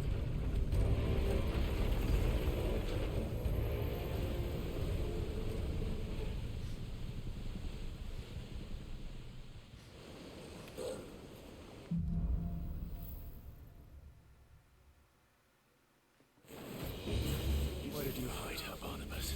Where did you hide her, Barnabas?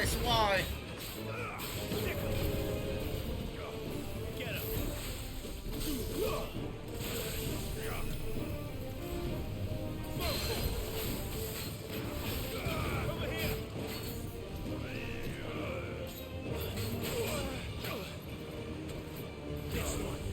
Christ, why? Get him. Over here. This one.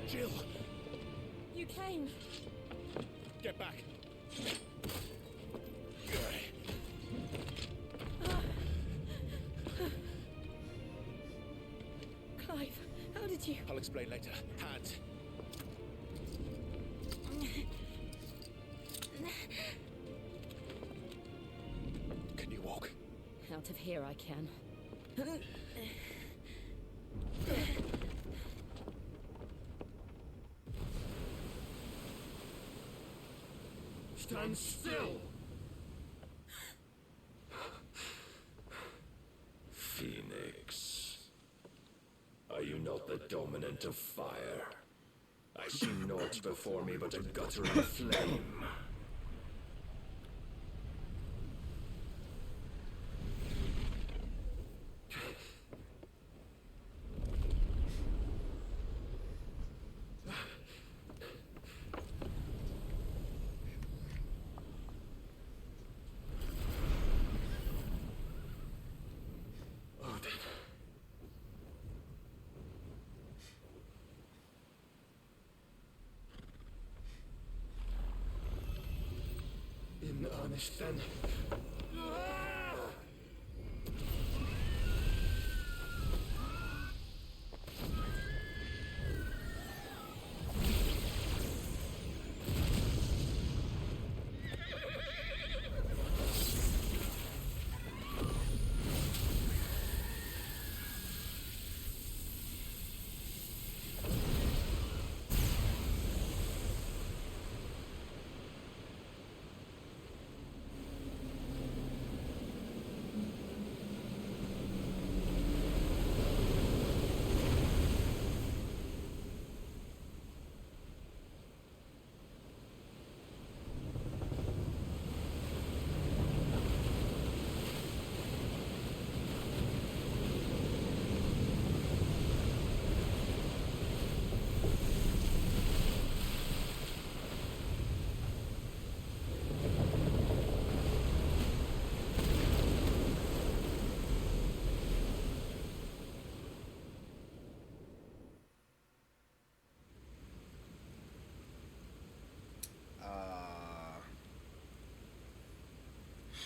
Jill! You came. Get back! Clive, how did you... I'll explain later. Hands! Can you walk? Out of here I can. Stand still! Phoenix. Are you not the dominant of fire? I see naught before me but a guttering flame. In earnest then.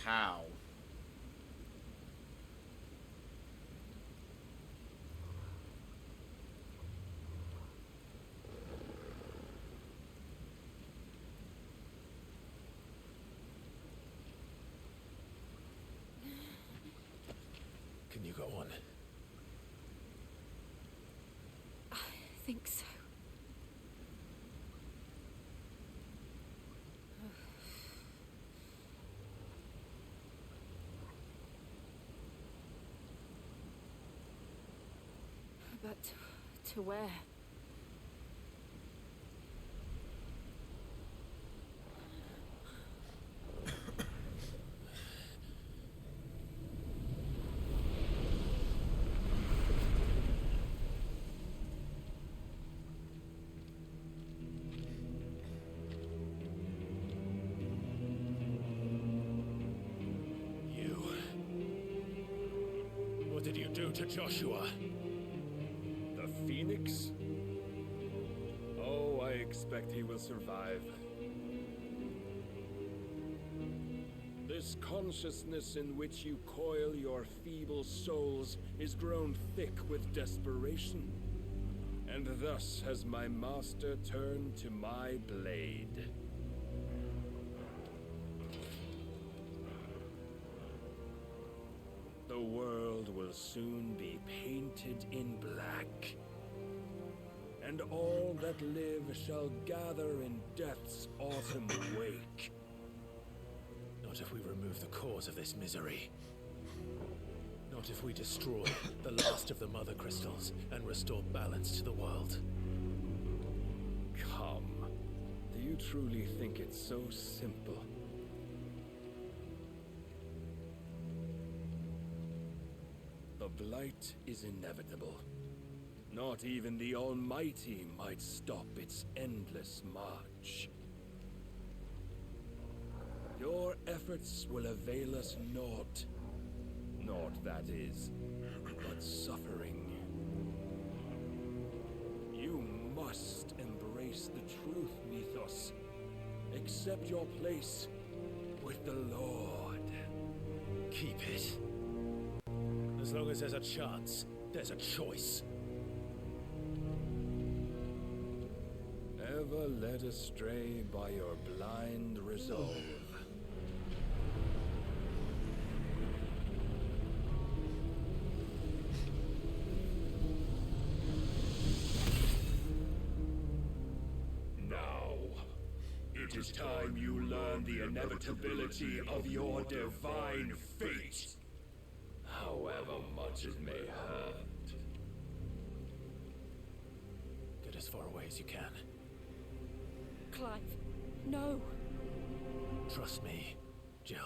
How? Can you go on? I think so. But to where? You. What did you do to Joshua? The Phoenix? Oh, I expect he will survive. This consciousness in which you coil your feeble souls is grown thick with desperation. And thus has my master turned to my blade. The world will soon be painted in black. And all that live shall gather in death's autumn wake. Not if we remove the cause of this misery. Not if we destroy the last of the Mother Crystals and restore balance to the world. Come. Do you truly think it's so simple? The Blight is inevitable. Not even the Almighty might stop its endless march. Your efforts will avail us naught. Naught, that is, but suffering. You must accept your place with the Lord. Keep it. As long as there's a chance, there's a choice. Ever led astray by your blind resolve. Now, it is time you learn the inevitability of your divine fate, however much it may hurt. Get as far away as you can. Clive, no. Trust me, Jill.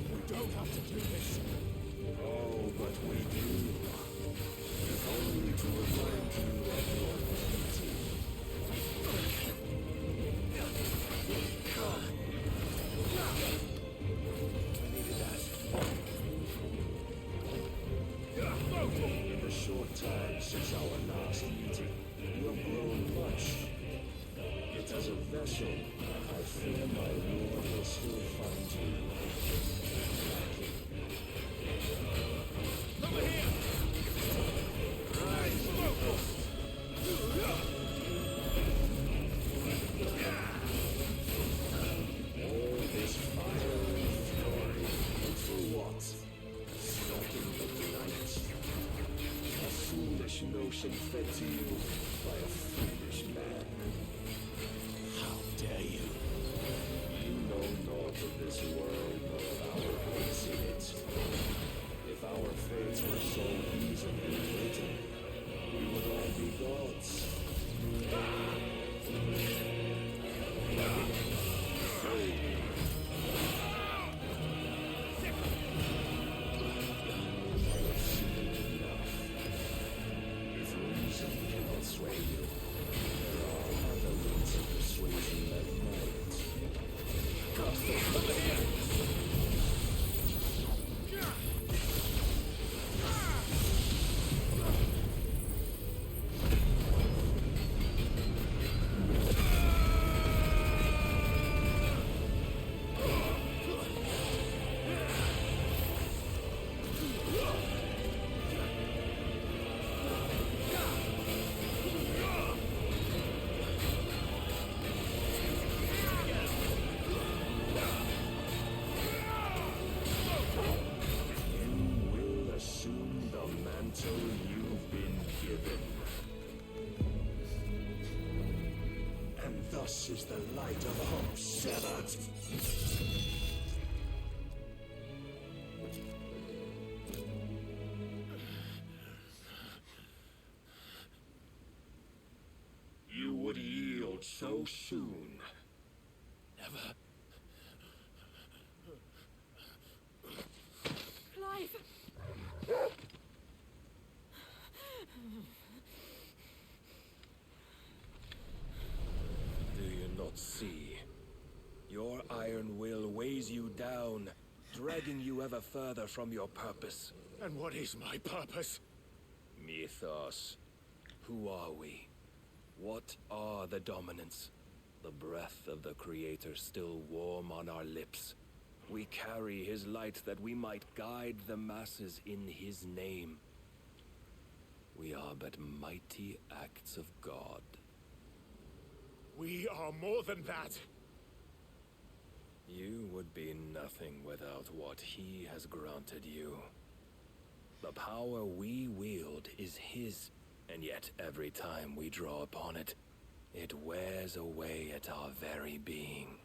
We don't have to do this. Oh, but we do. If only to remind you of your duty. Come. I needed that. In the short time since our last meeting, you have grown much. Yet as a vessel, I fear my Lord will still find you lacking. Over here! Rise, smoke! All this fire and fury, for what? Stalking the night. A foolish notion fed to you by a foolish man. How dare you? You know naught of this world nor of our place in it. If our fates were so easily written, we would all be gods. If reason cannot sway you, there are other means of persuasion that might. Over here! You will assume the mantle you've been given. And thus is the light of hope severed. You would yield so soon. Never. Clive! Do you not see? Your iron will weighs you down, dragging you ever further from your purpose. And what is my purpose? Mythos. Who are we? What are the dominants? The breath of the Creator still warm on our lips. We carry his light that we might guide the masses in his name. We are but mighty acts of God. We are more than that. You would be nothing without what he has granted you. The power we wield is his, and yet every time we draw upon it, it wears away at our very being.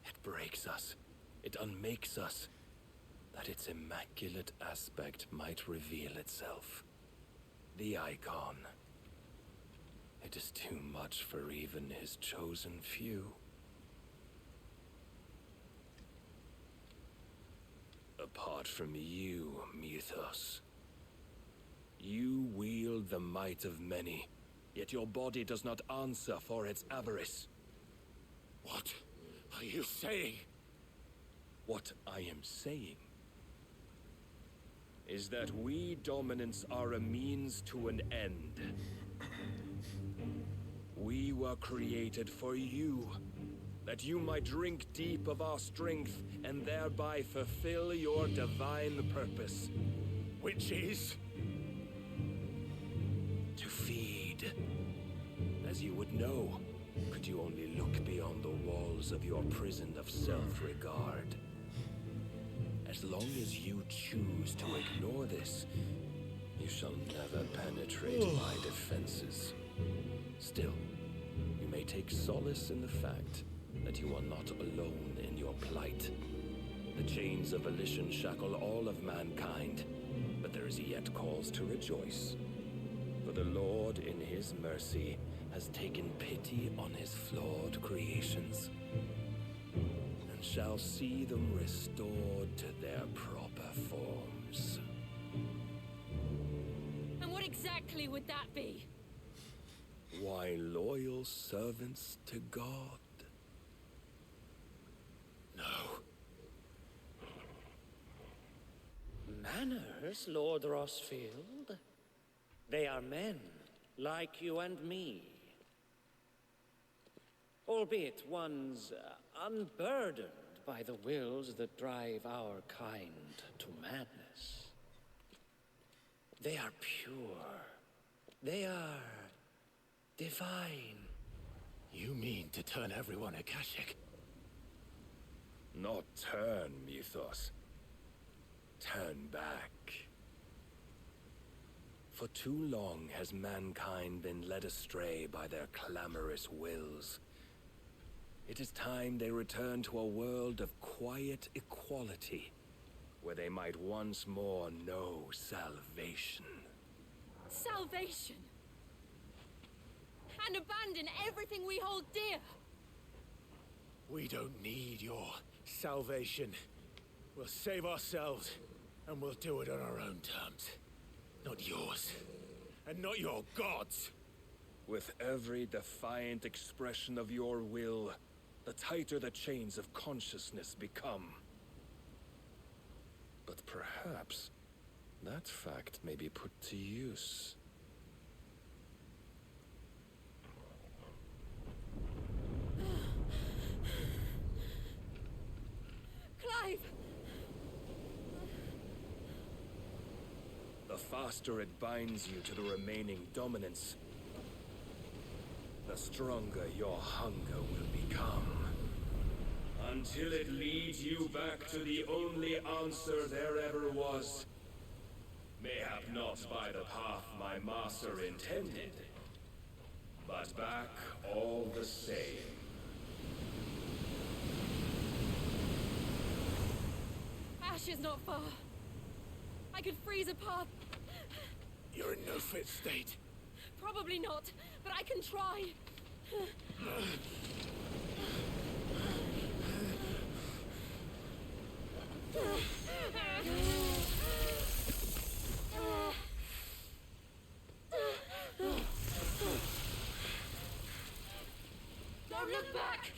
It breaks us. It unmakes us, that its immaculate aspect might reveal itself. The icon. It is too much for even his chosen few. Apart from you, Mythos, you wield wield the might of many, yet your body does not answer for its avarice. What are you saying? What I am saying is that we dominants are a means to an end. We were created for you, that you might drink deep of our strength and thereby fulfill your divine purpose. Which is? To feed. As you would know, could you only look beyond the walls of your prison of self-regard. As long as you choose to ignore this, you shall never penetrate my defenses. Still, you may take solace in the fact that you are not alone in your plight. The chains of volition shackle all of mankind, but there is yet cause to rejoice. For the Lord, in his mercy, has taken pity on his flawed creations, and shall see them restored to their proper forms. And what exactly would that be? Why, loyal servants to God. No. Manners, Lord Rossfield? They are men, like you and me. Albeit ones unburdened by the wills that drive our kind to madness. They are pure. They are divine. You mean to turn everyone Akashic? Not turn, Mythos. Turn back. For too long has mankind been led astray by their clamorous wills. It is time they return to a world of quiet equality, where they might once more know salvation. Salvation? And abandon everything we hold dear? We don't need your salvation. We'll save ourselves, and we'll do it on our own terms. Not yours. And not your gods. With every defiant expression of your will, the tighter the chains of consciousness become. But perhaps that fact may be put to use. Clive! The faster it binds you to the remaining dominance, the stronger your hunger will become. Until it leads you back to the only answer there ever was. Mayhap not by the path my master intended, but back all the same. Ash is not far. I could freeze a path. You're in no fit state. Probably not, but I can try. Don't look back!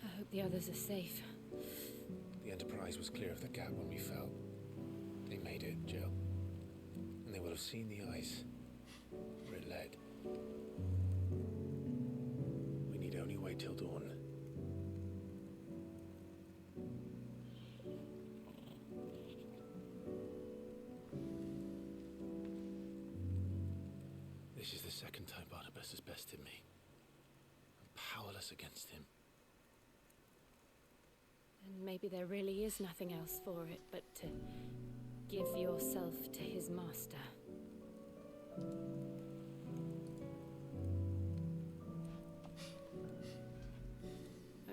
I hope the others are safe. The Enterprise was clear of the gap when we fell. They made it, Jill. And they will have seen the ice where it led. We need only wait till dawn. This is the second time Barnabas has bested me. powerless against him. And maybe there really is nothing else for it but to give yourself to his master.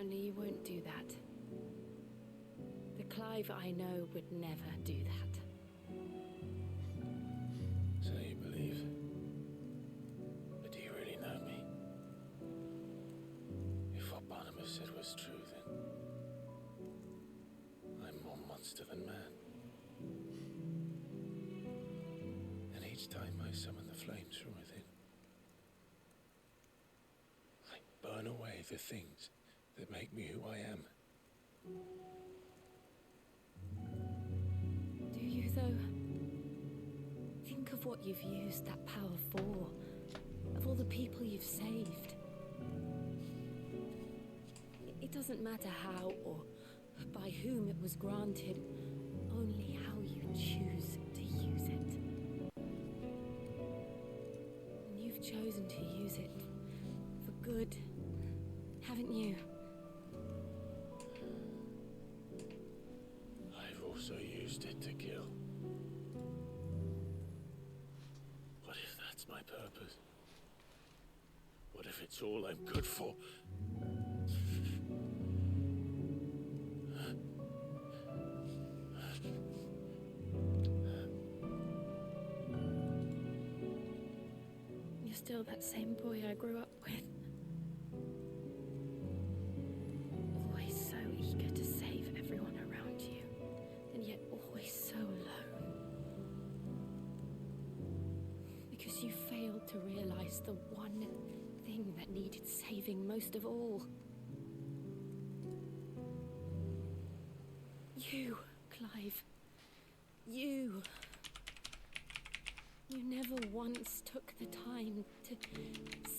Only you won't do that. The Clive I know would never do that. So you believe? But do you really know me? If what Barnabas said was true, then I'm more monster than man. And each time I summon the flames from within, I burn away the things that make me who I am. Do you, though? Think of what you've used that power for, of all the people you've saved. It doesn't matter how or by whom it was granted, only how you choose to use it. And you've chosen to use it for good, haven't you? I've also used it to kill. What if that's my purpose? What if it's all I'm good for? You're still that same boy I grew up with. Always so eager to save everyone around you, and yet always so alone. Because you failed to realize the one thing that needed saving most of all. You, Clive. You. You never once took the time to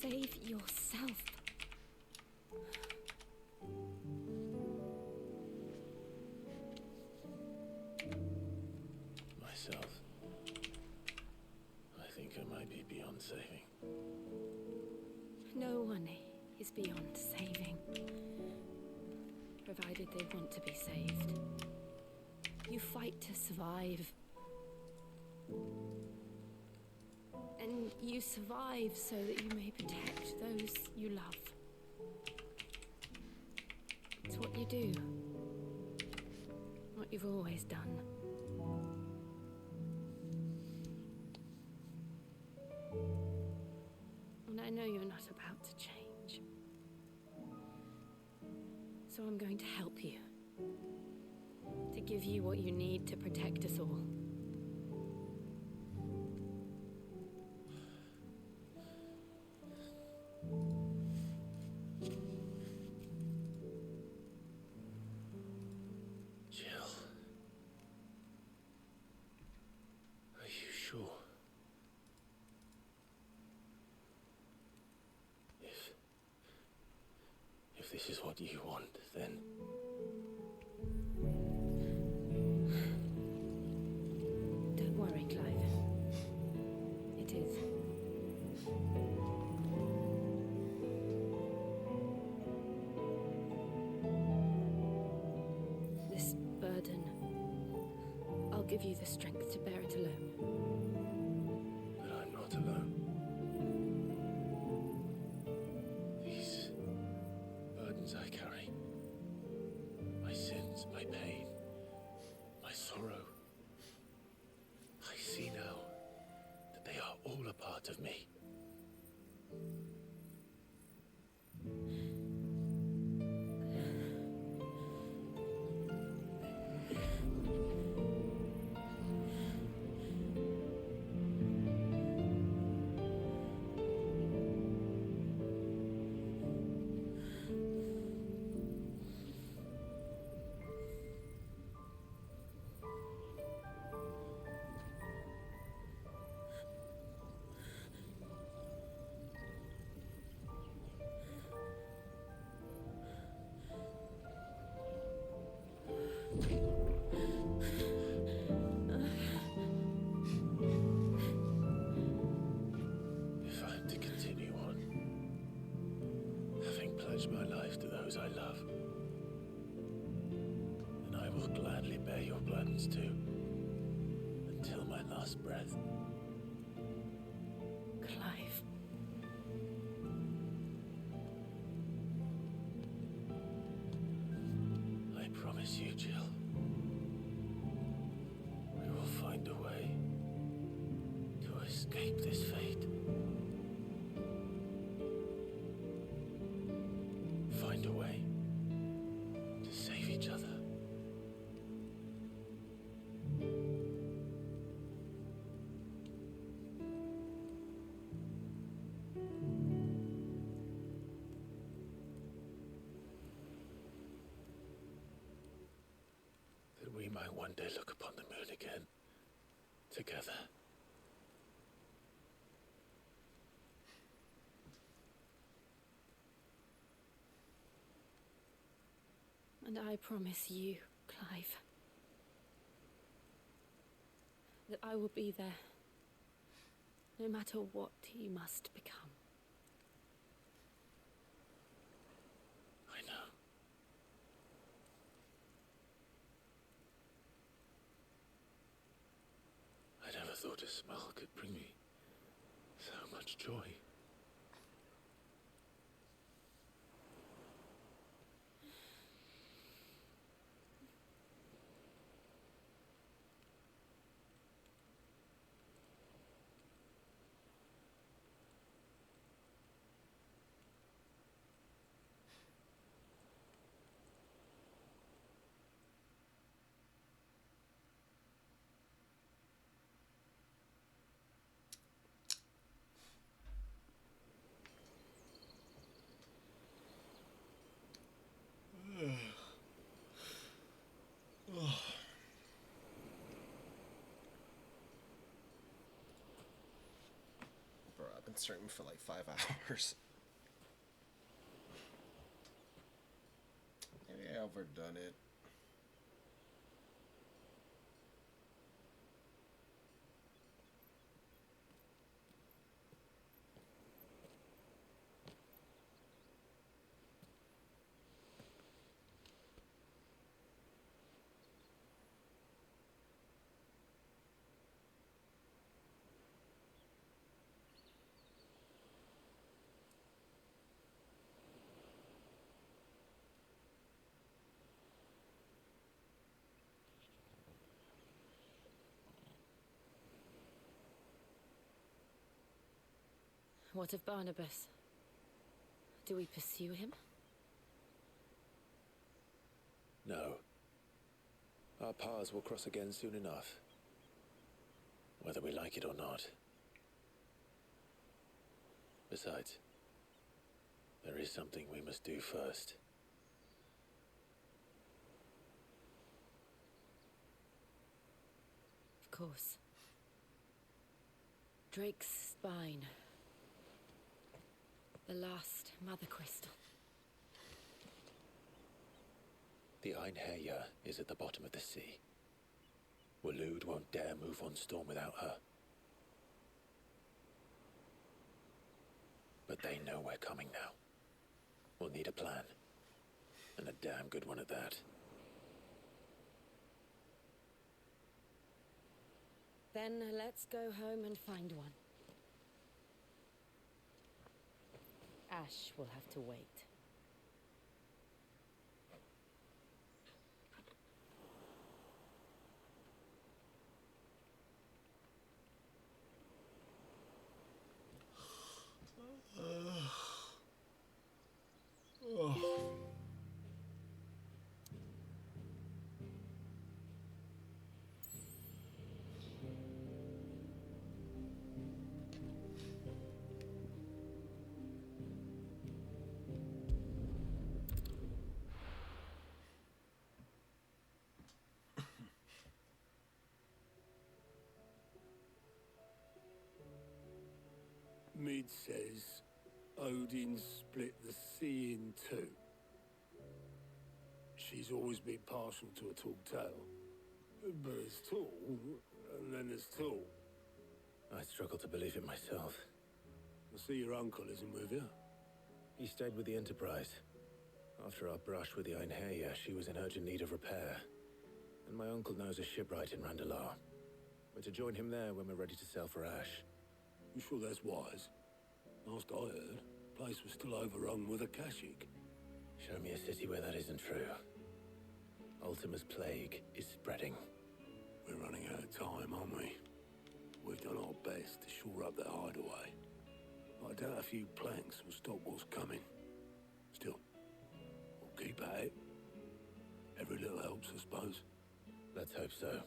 save yourself. Myself. I think I might be beyond saving. No one is beyond saving, provided they want to be saved. You fight to survive. And you survive so that you may protect those you love. It's what you do. What you've always done. And I know you're not about to change. So I'm going to help you. To give you what you need to protect us all. Jill. Are you sure? If this is what you want, then... Don't worry, Clive. It is. This burden, I'll give you the strength to bear it alone. But I'm not alone. These burdens I carry, my sins, my pain, my sorrow, I see now that they are all a part of me. pledge my life to those I love. And I will gladly bear your burdens too, until my last breath. Clive. I promise you, Jill. We will find a way to escape this fate. Find a way to save each other. That we might one day look upon the moon again, together. And I promise you, Clive, that I will be there, no matter what you must become. I know. I never thought a smile could bring me so much joy. Bro, I've been streaming for like 5 hours. Maybe I overdone it. What of Barnabas? Do we pursue him? No. Our paths will cross again soon enough. Whether we like it or not. Besides, there is something we must do first. Of course. Drake's spine. The last Mother Crystal. The Einherjar is at the bottom of the sea. Waloed won't dare move on Storm without her. But they know we're coming now. We'll need a plan. And a damn good one at that. Then let's go home and find one. Ash will have to wait. Mid says Odin split the sea in two. She's always been partial to a tall tale. But there's tall, and then there's tall. I struggle to believe it myself. I see your uncle isn't with you. He stayed with the Enterprise. After our brush with the Einherja, she was in urgent need of repair. And my uncle knows a shipwright in Randalar. We're to join him there when we're ready to sail for Ash. You sure that's wise? Last I heard, the place was still overrun with Akashic. Show me a city where that isn't true. Ultima's plague is spreading. We're running out of time, aren't we? We've done our best to shore up that hideaway. I doubt a few planks will stop what's coming. Still, we'll keep at it. Every little helps, I suppose. Let's hope so.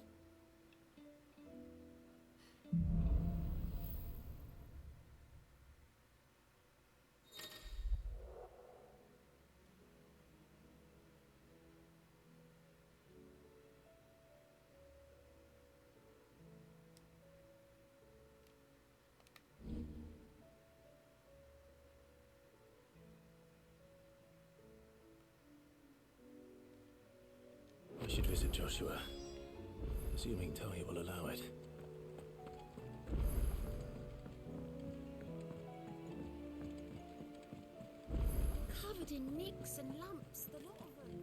We should visit Joshua, assuming Tahi will allow it. Covered in nicks and lumps, the lot of them.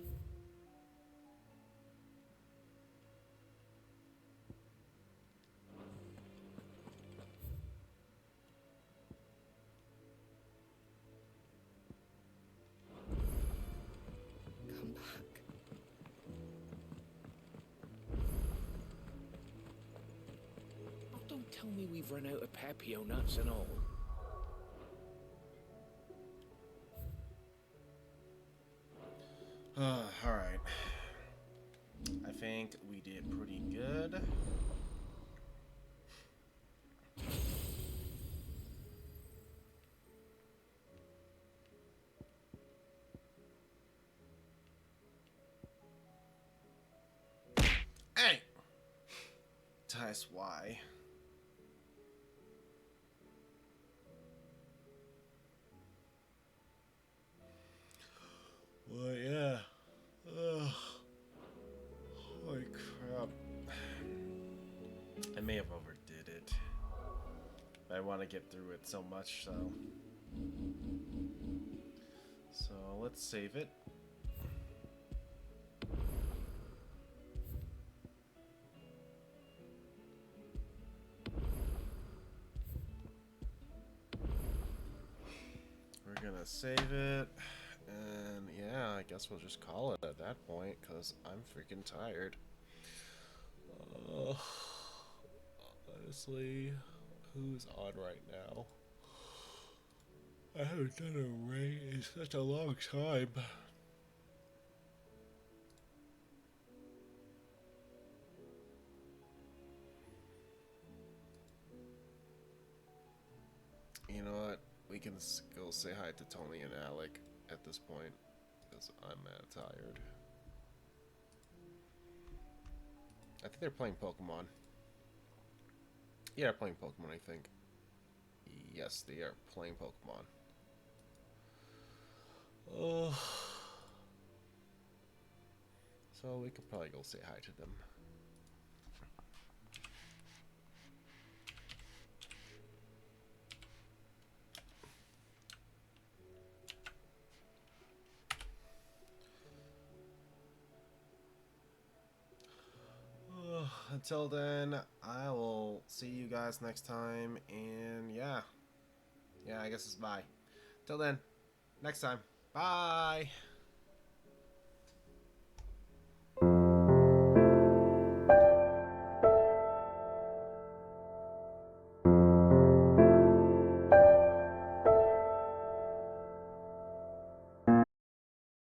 Come back. Oh, don't tell me we've run out of Papio nuts and all. Alright. I think we did pretty good. Hey! Tice Y. Well, yeah. Ugh. Holy crap. I may have overdid it. I want to get through it so much, so... So, let's save it. We're gonna save it. And yeah, I guess we'll just call it at that point, because I'm freaking tired. Honestly, who's on right now? I haven't done a raid in such a long time. You know what? We can go say hi to Tony and Alec at this point, because I'm tired. I think they're playing Pokemon. Yeah, they're playing Pokemon, I think. Yes, they are playing Pokemon. Oh. So we could probably go say hi to them. Until then, I will see you guys next time, and yeah, I guess it's bye. Till then, next time, bye!